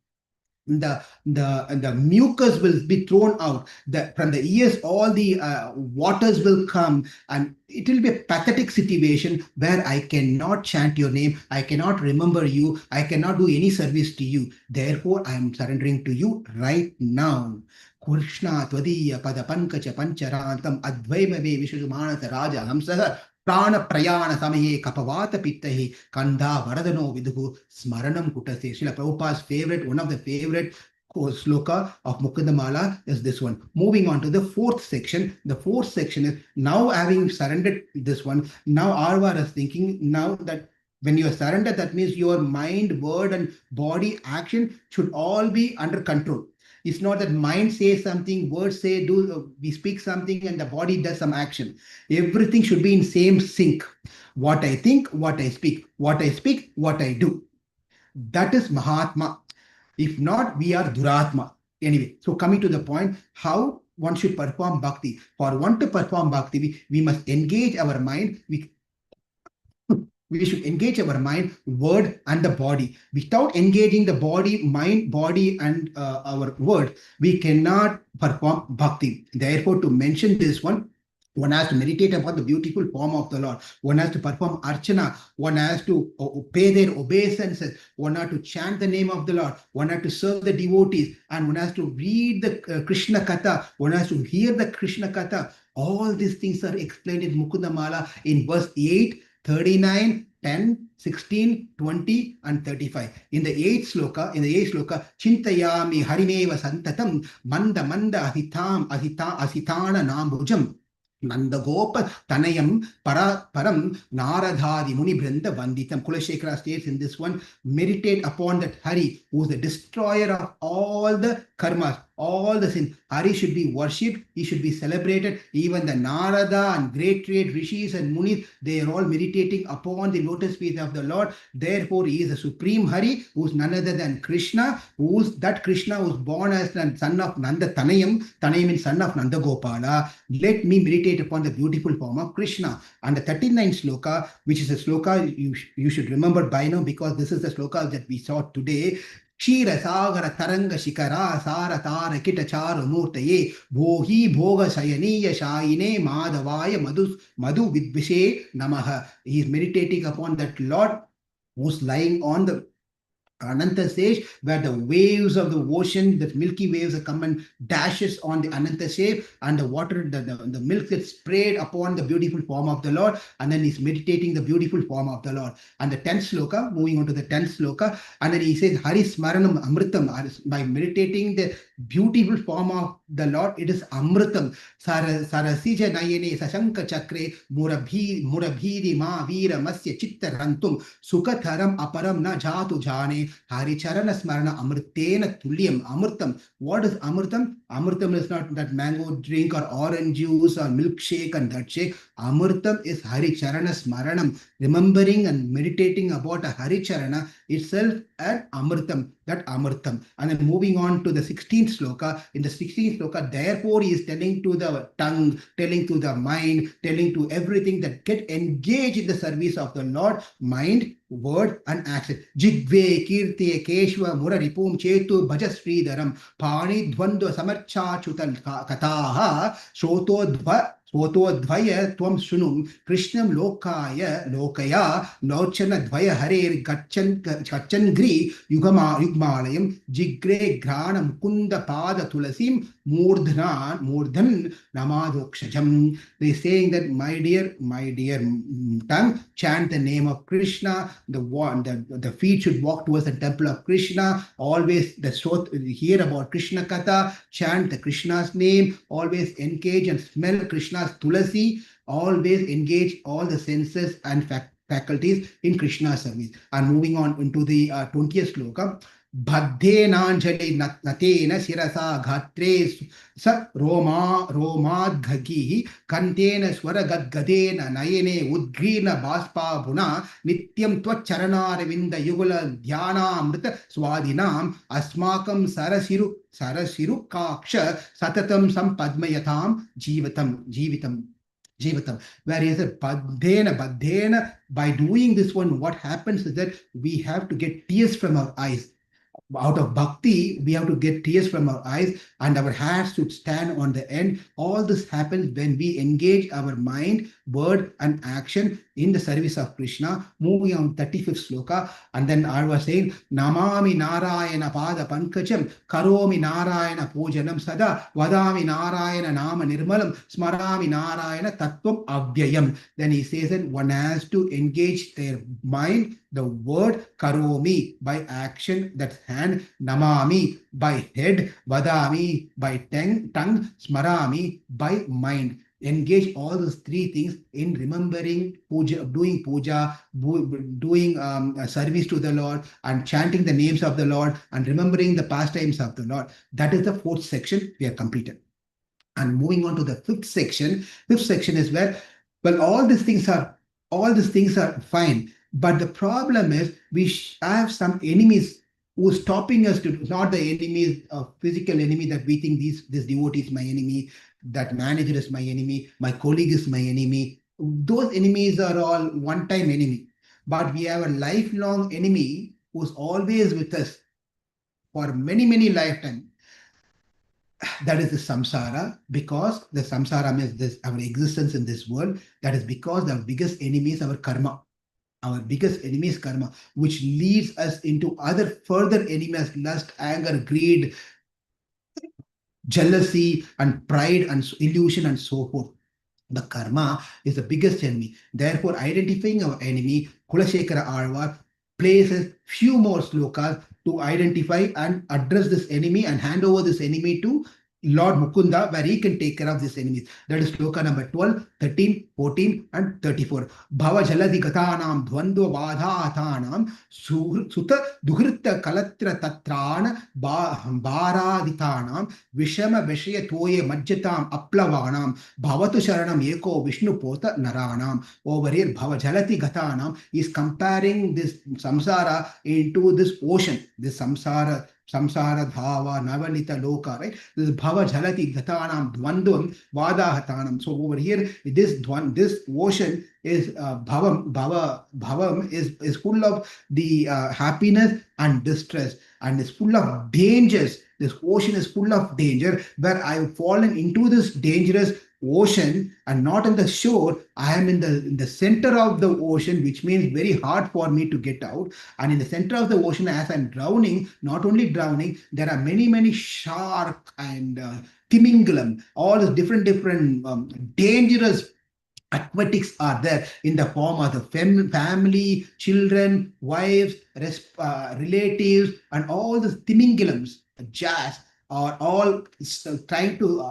The mucus will be thrown out. From the ears, all the waters will come, and it will be a pathetic situation where I cannot chant your name, I cannot remember you, I cannot do any service to you. Therefore, I am surrendering to you right now. Krishna Tvadiya Pada Pankacha Pancharantam Advaimave Vishwamanasa Raja Hamsaha Prana Prayana Samaye Kapavata Pittahi Kanda Varadano Vidhu Smaranam Kutase. Srila Prabhupada's favorite, one of the favorite Śloka of Mukunda Māla is this one. Moving on to the fourth section. The fourth section is now having surrendered this one. Now Āḻvār is thinking now that when you are surrendered, that means your mind, word and body action should all be under control. It's not that mind says something, words say, we speak something and the body does some action. Everything should be in same sync. What I think, what I speak, what I speak, what I do. That is Mahatma. If not, we are Duratma. Anyway, so coming to the point, how one should perform bhakti. For one to perform bhakti, we must engage our mind. We should engage our mind, word and the body. Without engaging the body, mind, body and our word, we cannot perform bhakti. Therefore, to mention this one has to meditate upon the beautiful form of the Lord. One has to perform archana. One has to pay their obeisances. One has to chant the name of the Lord. One has to serve the devotees. And one has to read the Krishna Katha. One has to hear the Krishna Katha. All these things are explained in Mukunda Māla in verse 8, 39, 10, 16, 20, and 35. In the 8th Śloka, Chintayami Harimeva Santatam Manda Asitana Nambujam Nandagopa Tanayam Param Naradhadi Munibrinda Vanditam. Kulaśekhara states in this one, meditate upon that Hari, who is the destroyer of all the karmas, all the sins. Hari should be worshipped, he should be celebrated. Even the Narada and great rishis and munis, they are all meditating upon the lotus feet of the Lord. Therefore, he is the supreme Hari, who is none other than Krishna, who's born as the son of Nanda Tanayam. Tanayam means son of Nanda Gopala. Let me meditate upon the beautiful form of Krishna. And the 39th Śloka, which is a Śloka you should remember by now, because this is the Śloka that we saw today. kṣīra-sāgara taraṅgaśīkarā sāra tārakita cārumūrtayē bhōgibhōga śayanīyaśāyinē mādhavāya madhu-vidviṣē namaḥ. He is meditating upon that Lord who's lying on the Anantasesh, where the waves of the ocean, the milky waves are come and dashes on the Anantasesh, and the water, the milk gets sprayed upon the beautiful form of the Lord, and then he's meditating the beautiful form of the Lord. And the 10th Śloka, moving on to the 10th Śloka, and then he says, Hari Smaranam Amritam, by meditating the beautiful form of the Lord, it is Amritam. Sarasija Nayane Sashanka Chakre Murabhidi Ma Vira Masya Chitta Rantum Sukatharam Aparam Na Jatu Jane Hari Charana Smarana Amritena Tulyam Amritam. What is Amritam? Amritam is not that mango drink or orange juice or milkshake and that shake. Amritam is Hari Charana Smaranam. Remembering and meditating about a Hari Charana itself at Amritam. that amritam. And then moving on to the 16th sloka. In the 16th sloka, therefore he is telling to the tongue, telling to the mind, telling to everything that get engaged in the service of the Lord, mind, word and action. Jigve kirte keshva muraripum chetu bhaja sridharam pani dvandva samarchachutal kataha Svotodvaya tvam sunum Krishnam lokaya lochana dvaya harer gacchangri yugmalayam jigre grana mukunda pada tulasim mūrdhan namadokshajam. They saying that my dear tongue, chant the name of Krishna. The feet should walk towards the temple of Krishna. Always hear about Krishna Katha, chant the Krishna's name, always engage and smell Krishna's tulasi, always engage all the senses and faculties in Krishna's service. And moving on into the 20th sloka. Bhaddhenanjali natena sirasa ghatre sa romadghagihi kantena swaragadgadena nayene udgrina baspa bhuna nityam tvacharanaaravinda yugula dhyana amrita swadinam asmakam sarasiru kaksha satatam sampadmayatam jivitam. Where is it? Badhena. By doing this one, what happens is that we have to get tears from our eyes. Out of bhakti, we have to get tears from our eyes and our hands should stand on the end. All this happens when we engage our mind, word and action in the service of Krishna. Moving on 35th sloka. And then I was saying, Namami Nārāyaṇa pada pankajam, karomi Nārāyaṇa pujanam sada, vadami Nārāyaṇa nama nirmalam, smarami Nārāyaṇa tattvam avyayam. Then he says that one has to engage their mind, the word karomi by action, that's hand, namami by head, vadami by tongue, smarami by mind. Engage all those three things in remembering puja, doing puja, doing service to the Lord and chanting the names of the Lord and remembering the pastimes of the Lord. That is the 4th section we have completed. And moving on to the 5th section. 5th section is where, well, all these things are fine. But the problem is we have some enemies who are stopping us to, not the enemies of physical enemy that we think this devotee is my enemy, that manager is my enemy, my colleague is my enemy. Those enemies are all one-time enemy. But we have a lifelong enemy who's always with us for many, many lifetimes. That is the samsara, because the samsara means this, our existence in this world. That is because the biggest enemy is our karma. Our biggest enemy is karma, which leads us into other further enemies, lust, anger, greed, jealousy and pride and illusion and so forth. The karma is the biggest enemy. Therefore, identifying our enemy, Kulaśekhara Āḻvār places few more slokas to identify and address this enemy and hand over this enemy to Lord Mukunda, where he can take care of these enemies. That is sloka number 12, 13, 14 and 34. Bhava jaladi gatanam dvandva badhatanam sutta duhrita kalatra tatrana bharaditanam vishama vishaya toye majjatam aplavanam bhavatu sharanam eko vishnu pota naranam. Over here, bhava jalati gatanam is comparing this samsara into this ocean, this samsara dhava navanita loka, right? This is bhava jalati ghatanam dvandvam vadahatanam. So over here, this ocean is bhavam is full of the happiness and distress, and is full of dangers. This ocean is full of danger, where I have fallen into this dangerous ocean and not on the shore. I am in the center of the ocean, which means very hard for me to get out. And in the center of the ocean, as I'm drowning, not only drowning, there are many shark and timingalam, all these different dangerous aquatics are there in the form of the family, children, wives, relatives, and all the timingalams, jazz, are all trying to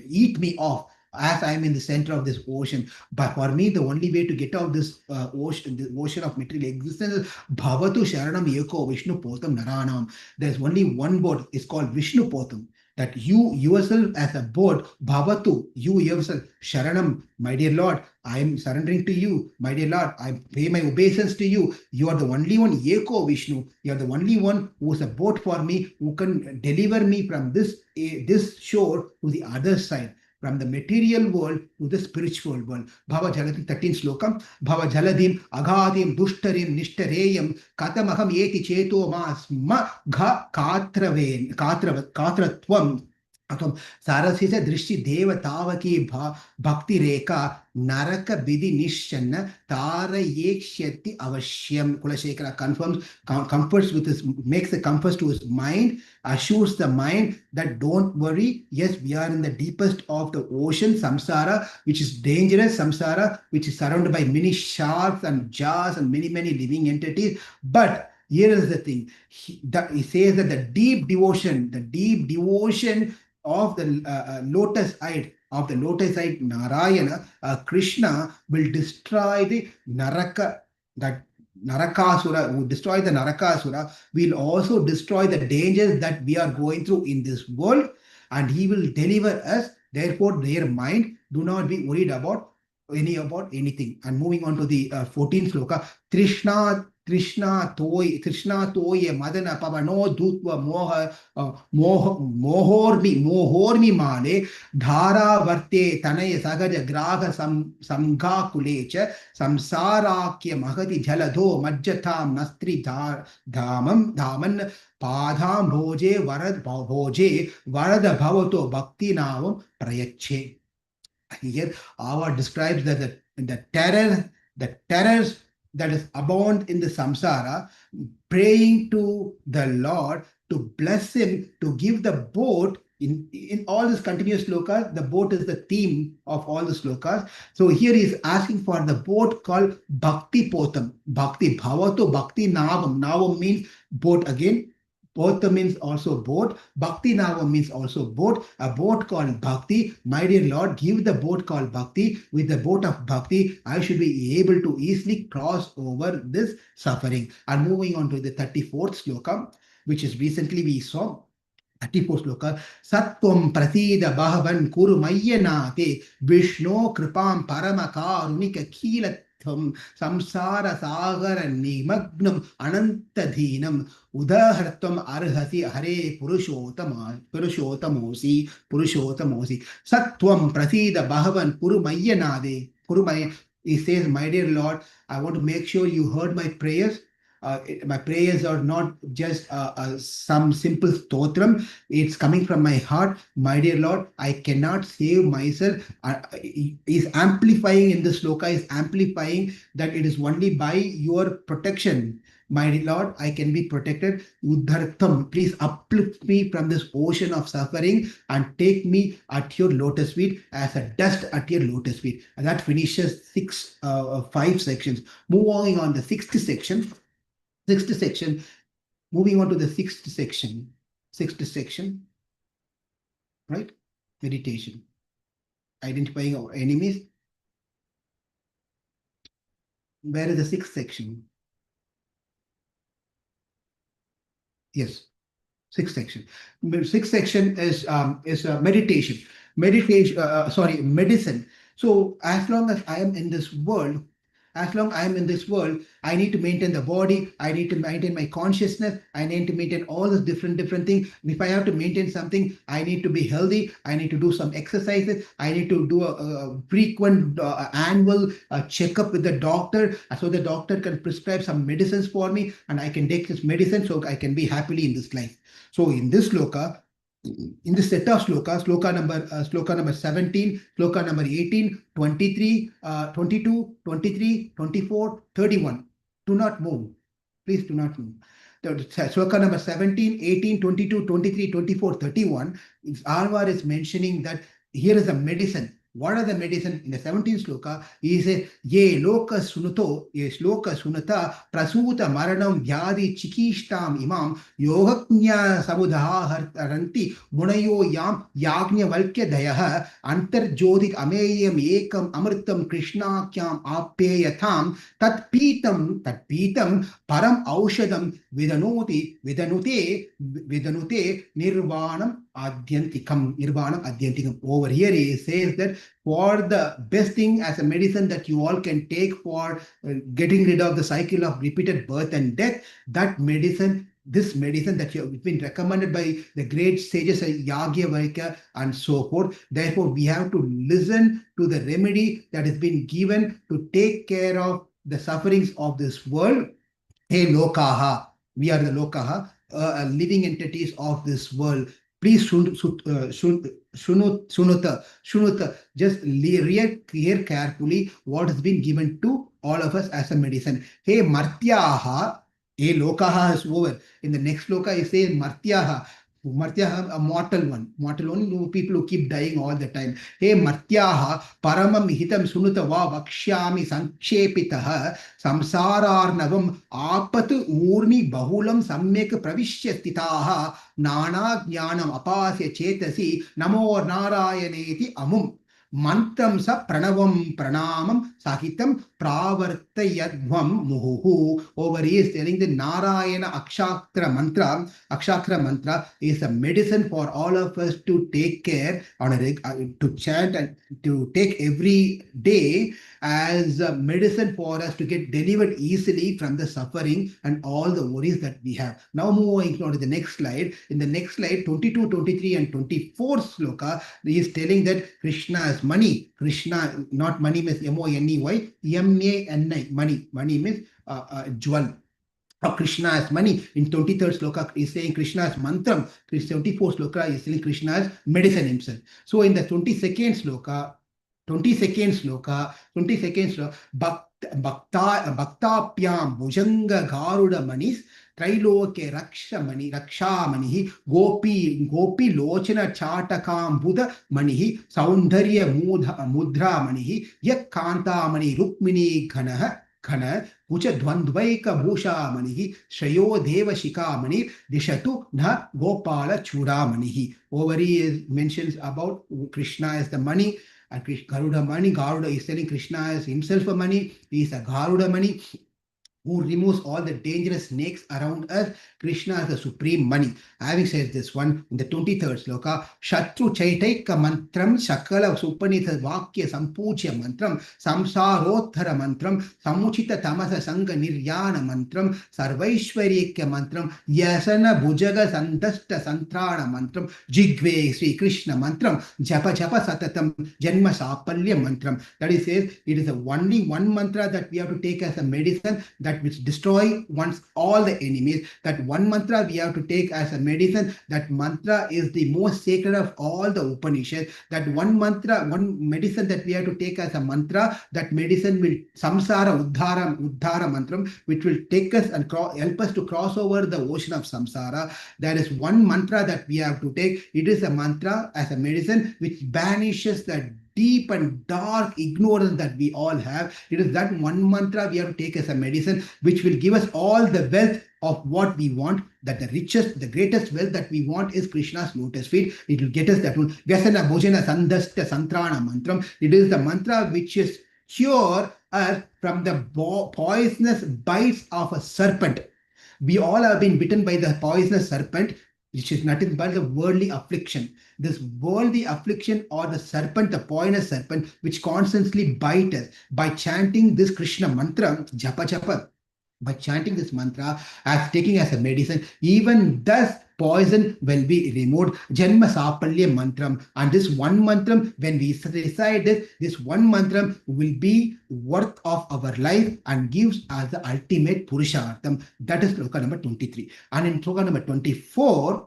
eat me off as I'm in the center of this ocean. But for me, the only way to get out of this ocean, the ocean of material existence, is Bhavatu Sharanam Eko Vishnu Potam Naranam. There's only one word, it's called Vishnu Potam. that you yourself as a boat, bhavatu, you yourself, sharanam, my dear Lord, I am surrendering to you, my dear Lord, I pay my obeisance to you. You are the only one, Eko Vishnu. You are the only one who is a boat for me, who can deliver me from this shore to the other side, from the material world to the spiritual world. Bhava Jalati 13 Ślokam. Bhava Jaladim Agadim Dushtarim Nishtareyam Katamaham Yeti Cheto Masma Gha Katratvam. Sarasisa Drishti Deva Tavaki Bhakti Reka Naraka Bidi Nishana Tarayekshati Avashyam. Kulaśekhara comforts with his, makes the comfort to his mind, assures the mind that don't worry. Yes, we are in the deepest of the ocean, samsara, which is dangerous, samsara, which is surrounded by many sharks and jars and many living entities. But here is the thing. He says that the deep devotion of the lotus-eyed Nārāyaṇa, Krishna will destroy the Naraka, that Narakasura, who destroy the Narakasura, will also destroy the dangers that we are going through in this world, and he will deliver us. Therefore, their mind, do not be worried about anything. And moving on to the 14th sloka, Krishna toye madana pavano dutva mohormi male dhara varte tanaya sagaja graha samgha kulecha samsarakya mahati jalado majjatam nastri dhaman padham bhoje varada bhavato bhakti navam prayache. Here, Āļvār describes that the terrors that is abound in the samsara, praying to the Lord to bless him, to give the boat. In all these continuous slokas, the boat is the theme of all the slokas. So here he is asking for the boat called Bhakti Potam. Bhakti Bhavato Bhakti Navam. Navam means boat again. Potam means also boat. Bhakti Navam means also boat. A boat called Bhakti. My dear Lord, give the boat called Bhakti. With the boat of Bhakti, I should be able to easily cross over this suffering. And moving on to the 34th sloka, which is recently we saw. 34th sloka. Sattvam prasida bhavan kūrumtayē nāte Vishno kripam parama kārunika kīlatham samsāra-sāgara nimagnam anantadhīnam udahartvam arhasi hare purushotamosi. Sattvam prasida bhavan kūrumtayē nāte. He says, my dear Lord, I want to make sure you heard my prayers. My prayers are not just some simple stotram. It's coming from my heart. My dear Lord, I cannot save myself. Is amplifying in the sloka, is amplifying that it is only by your protection. My dear Lord, I can be protected. Uddhartham, please uplift me from this ocean of suffering and take me at your lotus feet as a dust at your lotus feet. And that finishes 5 sections. Moving on the sixth section, moving on to the sixth section, right? Meditation, identifying our enemies. Where is the sixth section? Yes, sixth section. Sixth section is meditation. Medicine. So as long as I am in this world, I need to maintain the body, I need to maintain my consciousness, I need to maintain all these different things. If I have to maintain something, I need to be healthy, I need to do some exercises, I need to do a frequent annual checkup with the doctor, so the doctor can prescribe some medicines for me and I can take this medicine so I can be happily in this life. So in this sloka, in the set of slokas, sloka number 17, sloka number 18, 23, 22, 23, 24, 31. Do not move. Please do not move. Sloka number 17, 18, 22, 23, 24, 31. Āļvār is mentioning that here is a medicine. What are the medicine? In the 17th sloka, he says, Ye loka sunato, ye shloka sunata, prasuta maranam vyadi chikishtam imam, yogaknya samudhaharanti, munayo yam yagnya valkya dayaha, antarjodik ameyam ekam amritam krishnakyam apeyatham, tat pitam param aushadam vidanute nirvanam adyantikam. Over here he says that for the best thing as a medicine that you all can take for getting rid of the cycle of repeated birth and death, this medicine that you have been recommended by the great sages like Yagyavalkya and so forth. Therefore, we have to listen to the remedy that has been given to take care of the sufferings of this world. Hey Lokaha, we are the Lokaha, living entities of this world. Please Shunuta, just hear carefully what has been given to all of us as a medicine. Hey Martyaha, hey Lokaha is over. In the next sloka, he says Martyaha, a mortal one. Mortal only people who keep dying all the time. Hey Martyaha, paramam hitam sunuta va vakshyami sankhepitaha samsararnavam apatu urmi bahulam samyak pravishyattitaha nana jnanam apasya chetasi namo Nārāyaṇeti amum. Mantram sa pranavam pranamam sahitam pravartayadvam muhuhu. Over here is telling the Nārāyaṇa akṣākṣīra mantra is a medicine for all of us to take care on to chant and to take every day as a medicine for us to get delivered easily from the suffering and all the worries that we have. Now moving on to the next slide. In the next slide, 22, 23 and 24 sloka, he is telling that Krishna is money. Krishna, not money means M-O-N-E-Y, M-A-N-I, money. Money means jewel. Krishna as money. In 23rd sloka is saying Krishna as mantram. 74th sloka is saying Krishna as medicine himself. So in the 22nd sloka, Bhaktapyam Bhujanga Garuda Manis Trailoke Rakshamani Gopi Lochana Chatakam Buddha Manihi Saundarya Mudra Manihi Yakanta Mani Rukmini Khana Ucha Dvandvaika Bhusha Manihi Shayo Deva Shika Mani Dishatu Na Gopala Chura Manihi. Over here mentions about Krishna as the money. And Garuda money, Garuda is telling Krishna as himself a money. He is a Garuda money who removes all the dangerous snakes around us. Krishna is the supreme money. Having said this one, in the 23rd sloka, Shatru Chaitaika Mantram Shakala Supanitha Vakya Sampuchya Mantram Samsarottara Mantram Samuchita Tamasa Sanga Niryana Mantram Sarvaishwarikya Mantram Yasana Bhujaga Sandasta Santrana Mantram Jigve Sri Krishna Mantram Japa Satatam Janma Sapalya Mantram. That is, says it is only one mantra that we have to take as a medicine that which destroy all the enemies. That one mantra we have to take as a medicine. That mantra is the most sacred of all the Upanishads. That one mantra, one medicine that we have to take as a mantra, that medicine will samsara uddhara mantram, which will take us and help us to cross over the ocean of samsara. There is one mantra that we have to take. It is a mantra as a medicine which banishes the deep and dark ignorance that we all have. It is that one mantra we have to take as a medicine which will give us all the wealth of what we want. That the richest, the greatest wealth that we want is Krishna's lotus feet. It will get us that one. Vyasana Bhojana Sandasta Santrana Mantram. It is the mantra which is cure us from the poisonous bites of a serpent. We all have been bitten by the poisonous serpent, which is nothing but the worldly affliction. This worldly affliction or the serpent, the poisonous serpent, which constantly bites us. By chanting this Krishna mantra, japa, by chanting this mantra as taking as a medicine, even thus poison will be removed. Janma Sapalya Mantram. And this one mantram, when we recite this one mantram will be worth of our life and gives us the ultimate Purushartham. That is sloka number 23. And in sloka number 24,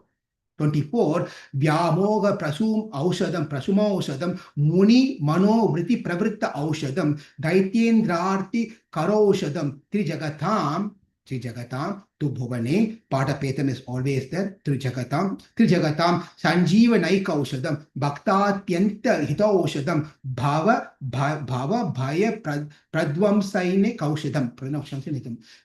Vyamoga Prasum Aushadam Muni Mano Vriti Pravritta Aushadam Daityendrarti Karoshadam Trijagatam Trijagatam to Bhogane, Padapetam is always there. Trijagatam Sanjeeva Naika Oshadam, Bhaktatyanta Hita Oshadam, Bhava Bhaya Pradvamsaine Kaushadam.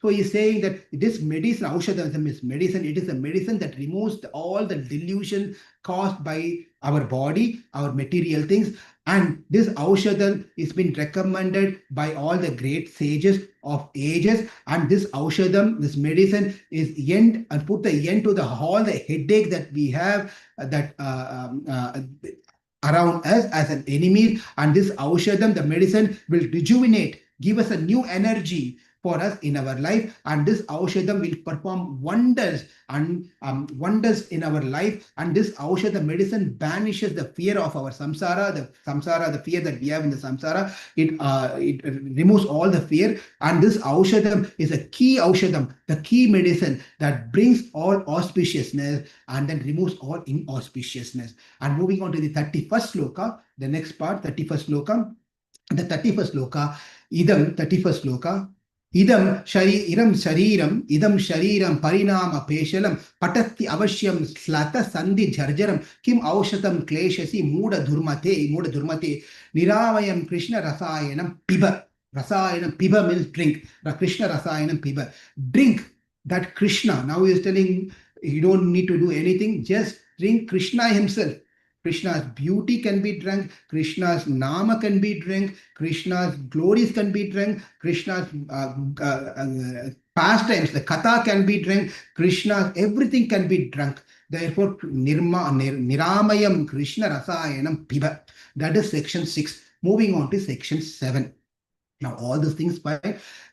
So he is saying that this medicine, Aushadam is medicine, it is a medicine that removes all the delusion caused by our body, our material things. And this Aushadam is been recommended by all the great sages of ages. And this Aushadam, this medicine is end and put the end to all the headache that we have around us as an enemy. And this Aushadam, the medicine, will rejuvenate, give us a new energy for us in our life, and this Aushadam will perform wonders and wonders in our life. And this Aushadam medicine banishes the fear of our samsara, the fear that we have in the samsara. It removes all the fear. And this Aushadam is a key Aushadam, the key medicine that brings all auspiciousness and then removes all inauspiciousness. And moving on to the 31st sloka, the next part, 31st sloka. The 31st sloka, Idam shariram parinama peshalam patatti avashyam slata sandhi jarjaram kim aushatam kleshasi muda durmate niramayam Krishna rasayanam piba. Rasayanam piba means drink. Krishna rasayanam piba. Drink that Krishna. Now he is telling you don't need to do anything, just drink Krishna himself. Krishna's beauty can be drunk, Krishna's nama can be drunk, Krishna's glories can be drunk, Krishna's pastimes, the katha can be drunk, Krishna's everything can be drunk. Therefore, Niramayam Krishna Rasayanam Piba. That is section 6. Moving on to section 7. Now, all these things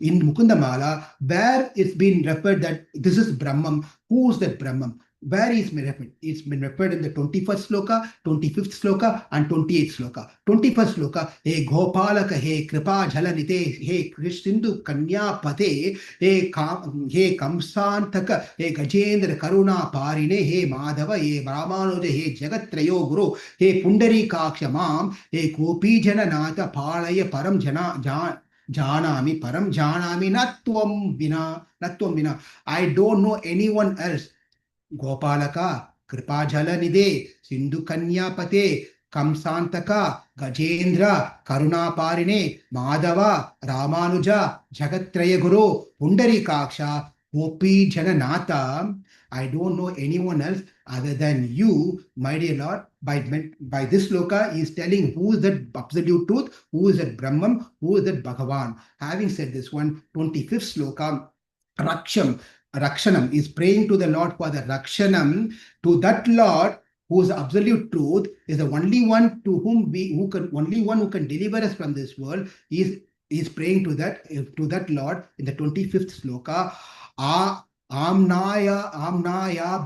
in Mukunda Māla, where it's been referred that this is Brahman. Who is that Brahman? Where is it referred? It's been referred in the 21st sloka, 25th sloka, and 28th sloka. 21st sloka, He Gopalaka, He Kripa Jalanite, He Krishindu Kanya Pate, He Kamsantaka, He Gajendra Karuna Parine, He Mādhava, He Brahmanoja, He Jagatrayo Guru, He Pundarikaksha Mam, He Gopi Jana Nata Palaya Param Janami Param Janami Natvam Vina. I don't know anyone else. Gopalaka, Kripa Jalanide, Sindhu Kanyapate, Kamsantaka, Gajendra, Karuna Parine, Mādhava, Ramanuja, Jagatraya Guru, Pundarikaksha, Gopi Jananata. I don't know anyone else other than you, my dear Lord. By this sloka, he is telling who is that absolute truth, who is that Brahman, who is that Bhagavan. Having said this one, 25th sloka, Rakshanam is praying to the Lord for the Rakshanam, to that Lord who is absolute truth, is the only one to whom who can deliver us from this world. He is praying to that Lord in the 25th sloka. Amnaya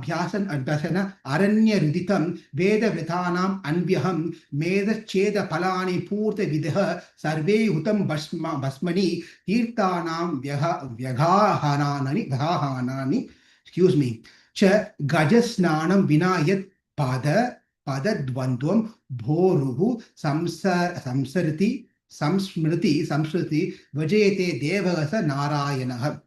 Bhyasan Advasana Aranya Ruditam Veda Vrithanam Anvyaham Meda Cheda Palani Purta Vidha Sarve Hutam Basmani Tirthanam Vyagahanani Cha Gajasnanam Vinayat Pada Dvandvam Bhoruhu Samsriti Vajayate Devagasa Nārāyaṇa.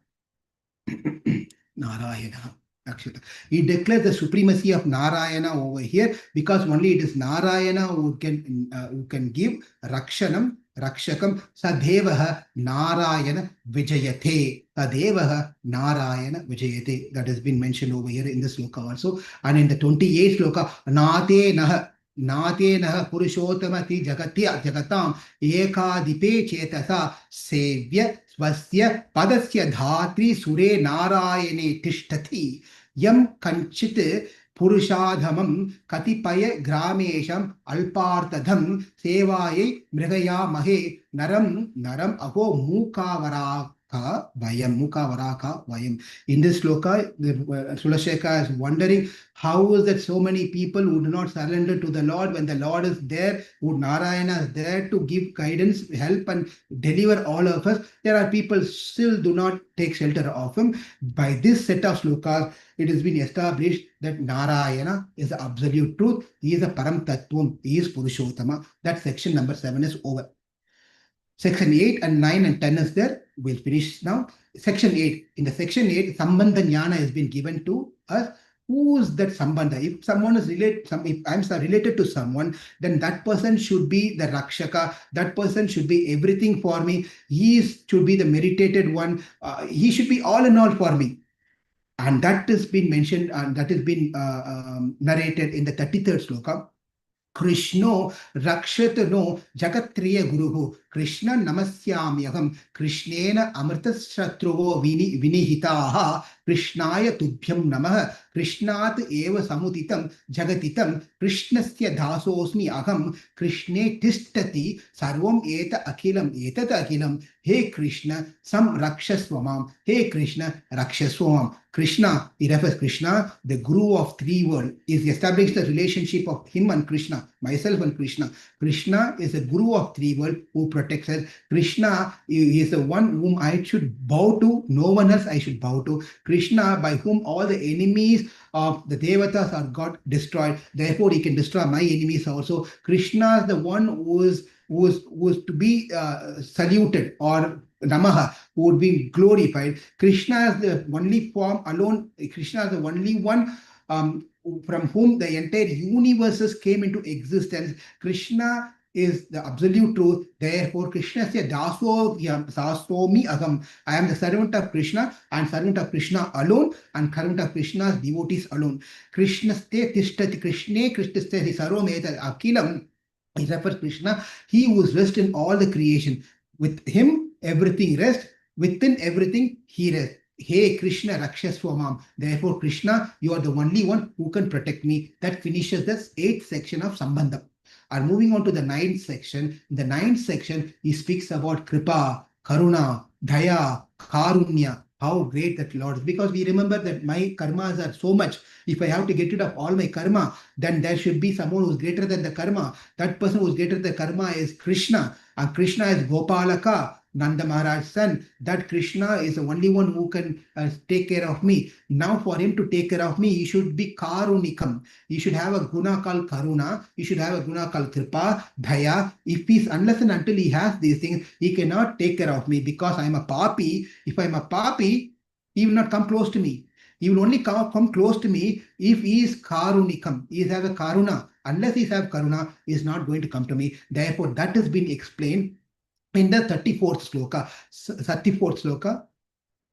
He declares the supremacy of Nārāyaṇa over here, because only it is Nārāyaṇa who can give Rakshanam, Rakshakam, Sadevaha Nārāyaṇa Vijayate. Sadevaha Nārāyaṇa Vijayate. That has been mentioned over here in this sloka also. And in the 28th sloka, Nātenaha Purushottamati Jagatam Ekadipe Chetasa Sevya Svasya Padasya Dhatri Sure Nārāyaṇe Tishtati Yam Kanchit Purushadhamam Katipaya Gramesham Alpartadham Sevaye Mrigaya Mahe Naram Aho Mukavaraka Vayam. In this sloka, Kulaśekhara is wondering how is that so many people who do not surrender to the Lord, when the Lord is there, who Nārāyaṇa is there to give guidance, help and deliver all of us, there are people still do not take shelter of him. By this set of slokas, it has been established that Nārāyaṇa is the absolute truth. He is a Param Tattvam. He is Purushottama. That section number 7 is over. Section 8 and 9 and 10 is there. We'll finish now. Section 8. In the section 8, Sambandha Jnana has been given to us. Who is that Sambandha? If someone is related, if I'm related to someone, then that person should be the Rakshaka. That person should be everything for me. Should be the meditated one. He should be all in all for me. And that has been mentioned and that has been narrated in the 33rd sloka. Krishno Rakshatano Jagatriya Guruhu Krishna Namasyamyaham Krishnena Amritashatruvo Vinihitaha Krishnaya Tubhyam Namaha Krishnat Eva Samutitam Jagatitam Krishnasya Dasosmi Aham Krishne Tishtati Sarvam Eta Akilam Etat Akilam He Krishna Sam Rakshaswamam He Krishna Rakshaswamam. Krishna, he refers Krishna, the Guru of three worlds, is established the relationship of him and Krishna, myself and Krishna. Krishna is the Guru of three worlds who protects us. Krishna is the one whom I should bow to, no one else I should bow to. Krishna, by whom all the enemies of the Devatas are got destroyed. Therefore, he can destroy my enemies also. Krishna is the one who is to be saluted or namaḥ, who would be glorified. Krishna is the only form alone. Krishna is the only one from whom the entire universes came into existence. Krishna is the absolute truth. Therefore, Krishna says, Dasomi Agam. I am the servant of Krishna and servant of Krishna alone and servant of Krishna's devotees alone. Krishna ste tishtati Krishne Krishna ste sarvameta akilam. He refers Krishna, he who is rest in all the creation. With him, everything rests. Within everything, he rests. Hey Krishna Rakshaswamam. Therefore, Krishna, you are the only one who can protect me. That finishes the 8th section of Sambandha. And moving on to the 9th section. In the 9th section, he speaks about Kripa, Karuna, Daya, Karunya. How great that Lord is. Because we remember that my karmas are so much. If I have to get rid of all my karma, then there should be someone who is greater than the karma. That person who is greater than the karma is Krishna. And Krishna is Gopalaka, Nanda Maharaj's son. That Krishna is the only one who can take care of me. Now for him to take care of me, he should be Karunikam. He should have a guna called Karuna. He should have a guna called Kripa, Dhaya. Unless and until he has these things, he cannot take care of me because I am a papi. If I am a papi, he will not come close to me. He will only come close to me if he is Karunikam. He has a Karuna. Unless he has Karuna, he is not going to come to me. Therefore, that has been explained in the 34th sloka. 34th sloka.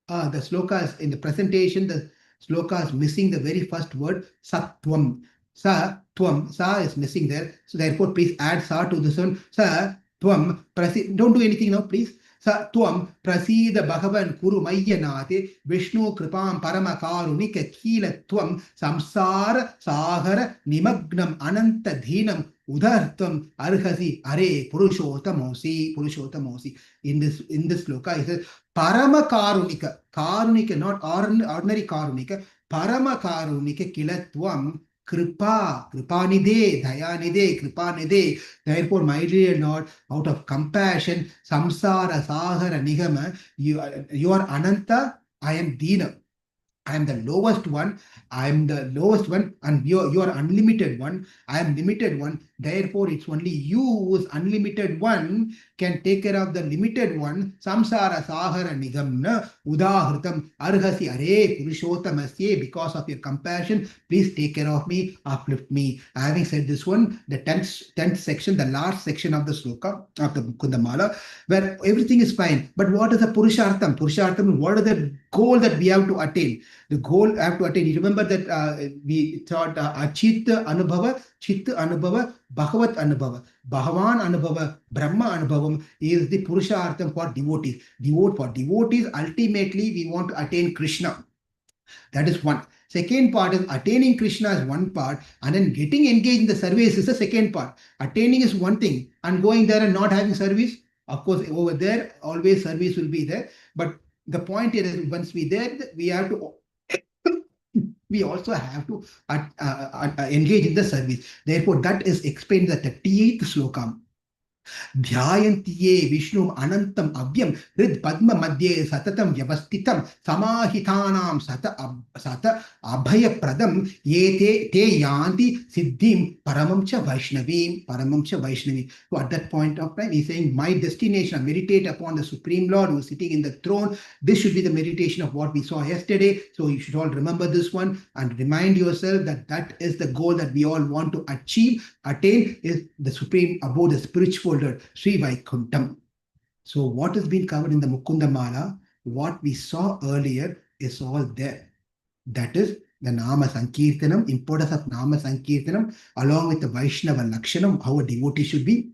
The sloka is in the presentation, the sloka is missing the very first word, Sattvam. Sa-tvam. Sa is missing there. So therefore, please add sa to this one. Sa-tvam. Don't do anything now, please. Sa-tvam prasida bhagavan kuru mayyanate Vishnu kripam parama karunika kīla-tvam sāra-sāgara nimagnam ananta dhinam udartvam arhasi are purushotamosi. In this sloka, he says parama karunika. Karunika, not ordinary karunika. Parama karunika kilatvam Kripanide, Dayanide, Kripanide. Therefore, my dear Lord, out of compassion, Samsara-sāgara nigama, you are Ananta, I am Dina. I am the lowest one. I am the lowest one, and you are unlimited one. I am limited one. Therefore, it's only you who is unlimited one can take care of the limited one. Samsara-sāgara nigamna udahritam arhasi are purushotamasye. Because of your compassion, please take care of me, uplift me. Having said this one, the 10th section, the last section of the sloka of the Mukunda Māla, where everything is fine. But what is the purushartham? Purushartham, what is the goal that we have to attain? The goal I have to attain. You remember that we thought Achit Anubhava, Chit Anubhava, Bhagavat Anubhava. Bhagavan Anubhava, Brahma Anubhavam is the Purushartham for devotees. For devotees, ultimately we want to attain Krishna. That is one. Second part is attaining Krishna is one part, and then getting engaged in the service is the second part. Attaining is one thing, and going there and not having service, of course, over there, always service will be there. But the point here is once we there, we have to we also have to engage in the service. Therefore, that is explained in the 38th sloka. ध्यायन्ति ये विष्णुम् अनन्तम् अव्यं हृद् पद्म मध्ये सततं व्यवस्थितं समाहितानां सत अभयप्रदं ये ते यान्ति सिद्धिं paramam cha Vaishnavi. So at that point of time, he's saying, my destination, meditate upon the Supreme Lord who is sitting in the throne. This should be the meditation of what we saw yesterday. So you should all remember this one and remind yourself that that is the goal that we all want to attain is the supreme abode, the spiritual world, Sri Vaikuntham. So what has been covered in the Mukunda Māla, what we saw earlier is all there. That is the Nama Sankirtanam, importance of Nama Sankirtanam, along with the Vaishnava Lakshanam, how a devotee should be.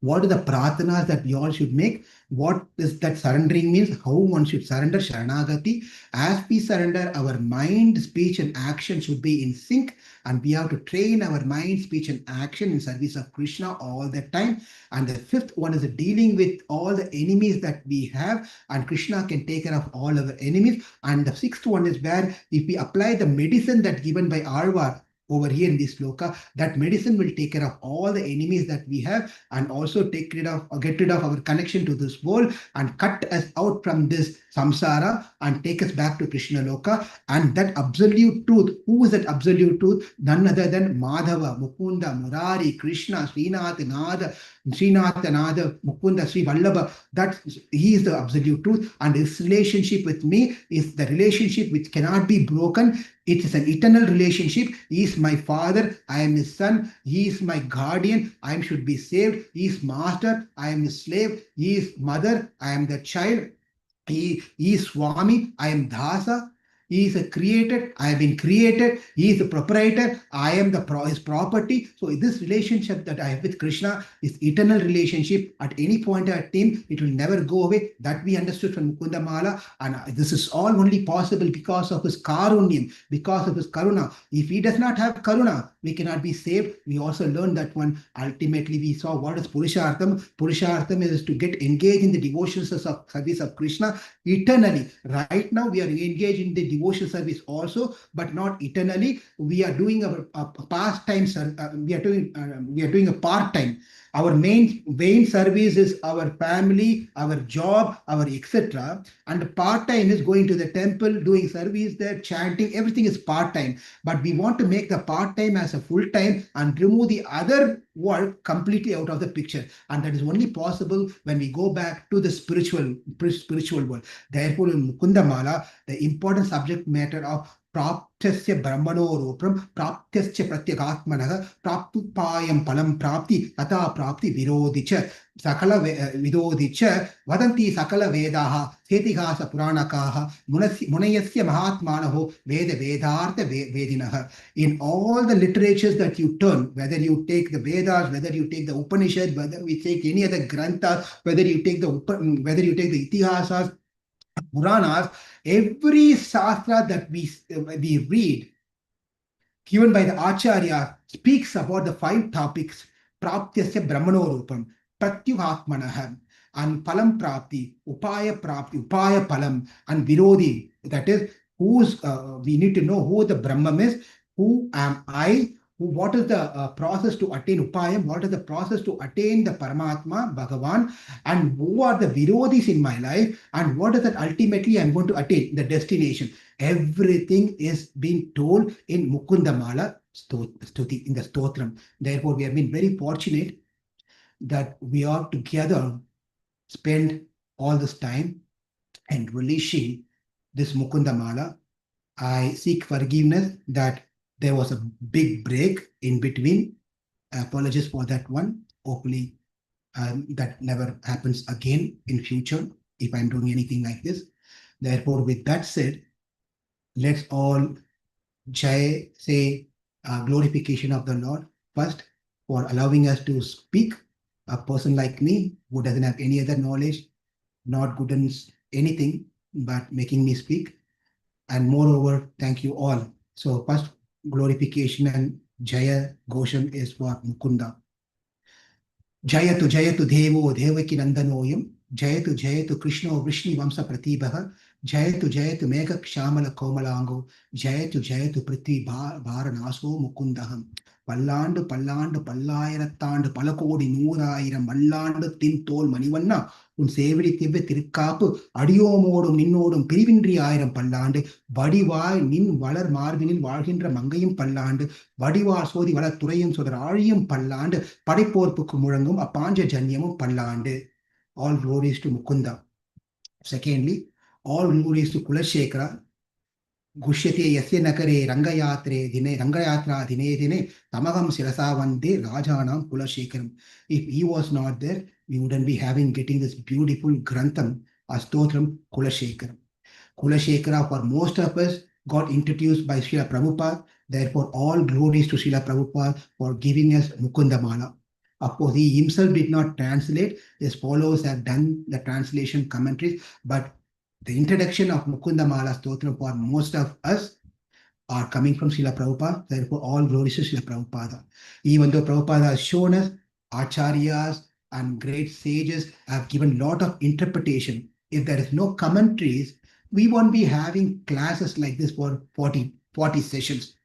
What are the prathanas that we all should make? What is that surrendering means? How one should surrender, Sharanagati. As we surrender, our mind, speech and action should be in sync. And we have to train our mind, speech and action in service of Krishna all the time. And the fifth one is dealing with all the enemies that we have. And Krishna can take care of all our enemies. And the sixth one is where if we apply the medicine that's given by Āḻvār, over here in this Śloka, that medicine will take care of all the enemies that we have and also get rid of our connection to this world and cut us out from this samsara and take us back to Krishna Loka. And that absolute truth, who is that absolute truth? None other than Mādhava, Mukunda, Murari, Krishna, Srinath, Mukunda, Sri Vallabha. That he is the absolute truth, and his relationship with me is the relationship which cannot be broken. It is an eternal relationship. He is my father, I am his son. He is my guardian, I should be saved. He is master, I am his slave. He is mother, I am the child. He is Swami, I am Dasa. He is a created, I have been created. He is the proprietor, I am his property. So this relationship that I have with Krishna is eternal relationship. At any point of time, it will never go away. That we understood from Mukunda Māla. And this is all only possible because of his karunyam, because of his karuna. If he does not have karuna, we cannot be saved. We also learned that one. Ultimately, we saw what is Purushartham. Purushartham is to get engaged in the devotions of service of Krishna eternally. Right now, we are engaged in the devotional service also, but not eternally. We are doing our pastime. We are doing a part-time. Our main service is our family, our job, our etc. And part-time is going to the temple, doing service there, chanting. Everything is part-time. But we want to make the part-time as a full-time and remove the other work completely out of the picture. And that is only possible when we go back to the spiritual world. Therefore, in Mukunda Māla, the important subject matter of Praptasya Brahmano Rupram, Praptasya Pratyakatmanaha, Praptupayam Palam Prapti, Tata Prapti Virodhicha, Sakala Vidodicha, Vadanti Sakala Vedaha, Setihasa Puranakaha, Munayasya Mahatmanaho, Veda Vedartha Vedinaha. In all the literatures that you turn, whether you take the Vedas, whether you take the Upanishads, whether we take any other Granthas, whether you take the Itihasas, Puranas, every Shastra that we read, given by the Acharya, speaks about the 5 topics: Praptyasya Brahmano Rupam, Pratyuhatmanaha, and Palam Prapti, Upaya Palam, and Virodhi. That is, we need to know who the Brahman is, who am I, what is the process to attain Upayam, what is the process to attain the Paramatma, Bhagavan, and who are the Virodhis in my life, and what is that ultimately I'm going to attain, the destination. Everything is being told in Mukunda Māla, Stuti, in the Stotram. Therefore, we have been very fortunate that we are together spend all this time and relishing this Mukunda Māla. I seek forgiveness that there was a big break in between. Apologies for that one. Hopefully that never happens again in future if I'm doing anything like this. Therefore, with that said, let's all say glorification of the Lord first for allowing us to speak. A person like me who doesn't have any other knowledge, not good in anything, but making me speak. And moreover, thank you all. So first, glorification and Jaya Gosham is for Mukunda. Jayatu Devo Devaki Nandanoyam, Jayatu Krishna Vrishni Vamsa Pratibhaha, Jayatu Megha Kshamala Komalango, Jayatu Prithvi Bharanaso Mukundaham. பல்லாண்டு பல்லாண்டு பல்லாயிரத்தாண்டு பல கோடி நூறாயிரம் மல்லாண்டு தின் தோல் மணிவண்ணா உன் சேவடி திவ்ய திருக்காப்பு அடியோமோடும் நின்னோடும் பிரிவின்றி ஆயிரம் பல்லாண்டு வடிவாய் நின் வளர் மார்பினில் வாழ்கின்ற மங்கையும் பல்லாண்டு வடிவார் சோதி வளர் துறையும் சொதர் ஆழியும் பல்லாண்டு படைப்போர்ப்புக்கு முழங்கும் அப்பாஞ்ச ஜன்யமும் பல்லாண்டு. All glories to Mukunda. Secondly, all glories to Kulaśekhara. Gushyate yasya nakare rangayatra dine dine tamagam sirasa vande rajanam Kulaśekharam. If he was not there, we wouldn't be getting this beautiful grantham, a stotram Kulaśekhara. Kulaśekhara, for most of us, got introduced by Srila Prabhupada. Therefore, all glories to Srila Prabhupada for giving us Mukunda Māla. Of course, he himself did not translate. His followers have done the translation commentaries, but the introduction of Mukunda Māla Stotra for most of us are coming from Srila Prabhupada. Therefore, all glories to Srila Prabhupada. Even though Prabhupada has shown us, Acharyas and great sages have given a lot of interpretation. If there is no commentaries, we won't be having classes like this for 40 sessions.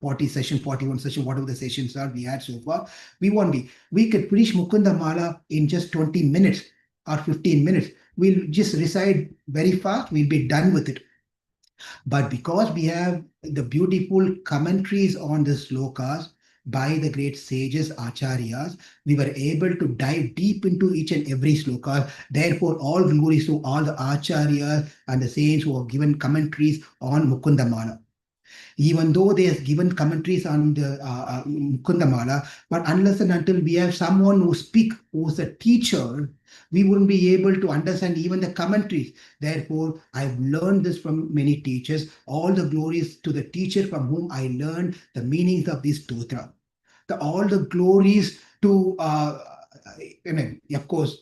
40 session, 41 session, whatever the sessions are we had so far, we won't be. We could finish Mukunda Māla in just 20 minutes or 15 minutes. We'll just recite very fast, we'll be done with it. But because we have the beautiful commentaries on the Ślokas by the great sages, Acharyas, we were able to dive deep into each and every Śloka. Therefore, all glories to all the Acharyas and the saints who have given commentaries on Mukunda Māla. Even though they have given commentaries on the Mukunda Māla, but unless and until we have someone who who's a teacher, we wouldn't be able to understand even the commentaries. Therefore, I've learned this from many teachers. All the glories to the teacher from whom I learned the meanings of this stotra. All the glories to, of course,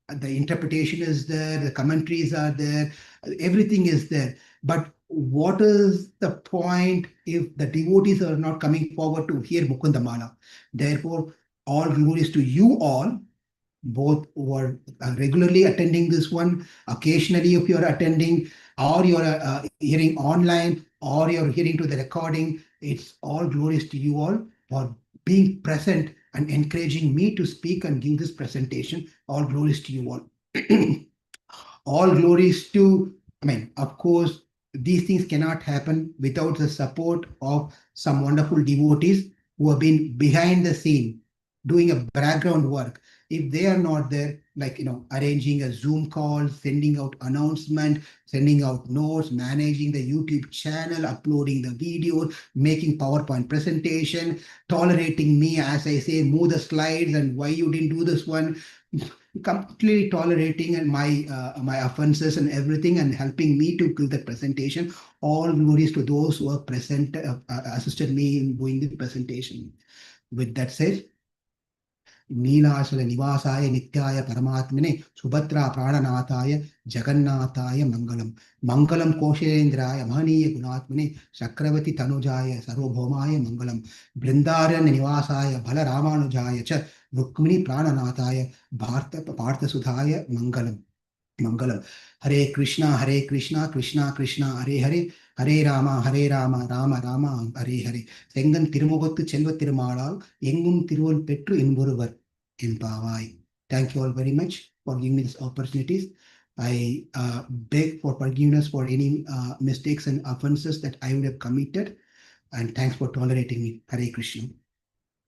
the interpretation is there, the commentaries are there, everything is there. But what is the point if the devotees are not coming forward to hear Mukunda Māla? Therefore, all glories to you all, both who are regularly attending this one, occasionally if you are attending, or you are hearing online, or you are hearing to the recording. It's all glories to you all for being present and encouraging me to speak and give this presentation. All glories to you all. All glories to, of course, these things cannot happen without the support of some wonderful devotees who have been behind the scene doing a background work. If they are not there, like, arranging a Zoom call, sending out announcement, sending out notes, managing the YouTube channel, uploading the videos, making PowerPoint presentation, tolerating me as I say, move the slides and why you didn't do this one, completely tolerating and my offenses and everything and helping me to give the presentation. All glories to those who are present, assisted me in doing the presentation. With that said, Nilachal निवासाय नित्याय परमात्मने सुभद्रा प्राणनाथाय जगन्नाथाय मंगलम मंगलम कोशेन्द्राय महनीय गुणात्मने चक्रवर्ती तनुजाय सर्वभौमाय मंगलम बृंदारण्य निवासाय बलरामानुजाय च रुक्मिणी प्राणनाथाय पार्थसुधाय मंगलम मंगलम. हरे कृष्णा कृष्णा कृष्णा हरे हरे, हरे राम राम राम हरे हरे. செங்கன் திருமுகத்து செல்வ திருமாலால் எங்கும் திருவள் பெற்று இன்பொருவர் என்பாவாய். Thank you all very much for giving me this opportunities. I beg for forgiveness for any mistakes and offenses that I would have committed, and thanks for tolerating me. Hare Krishna.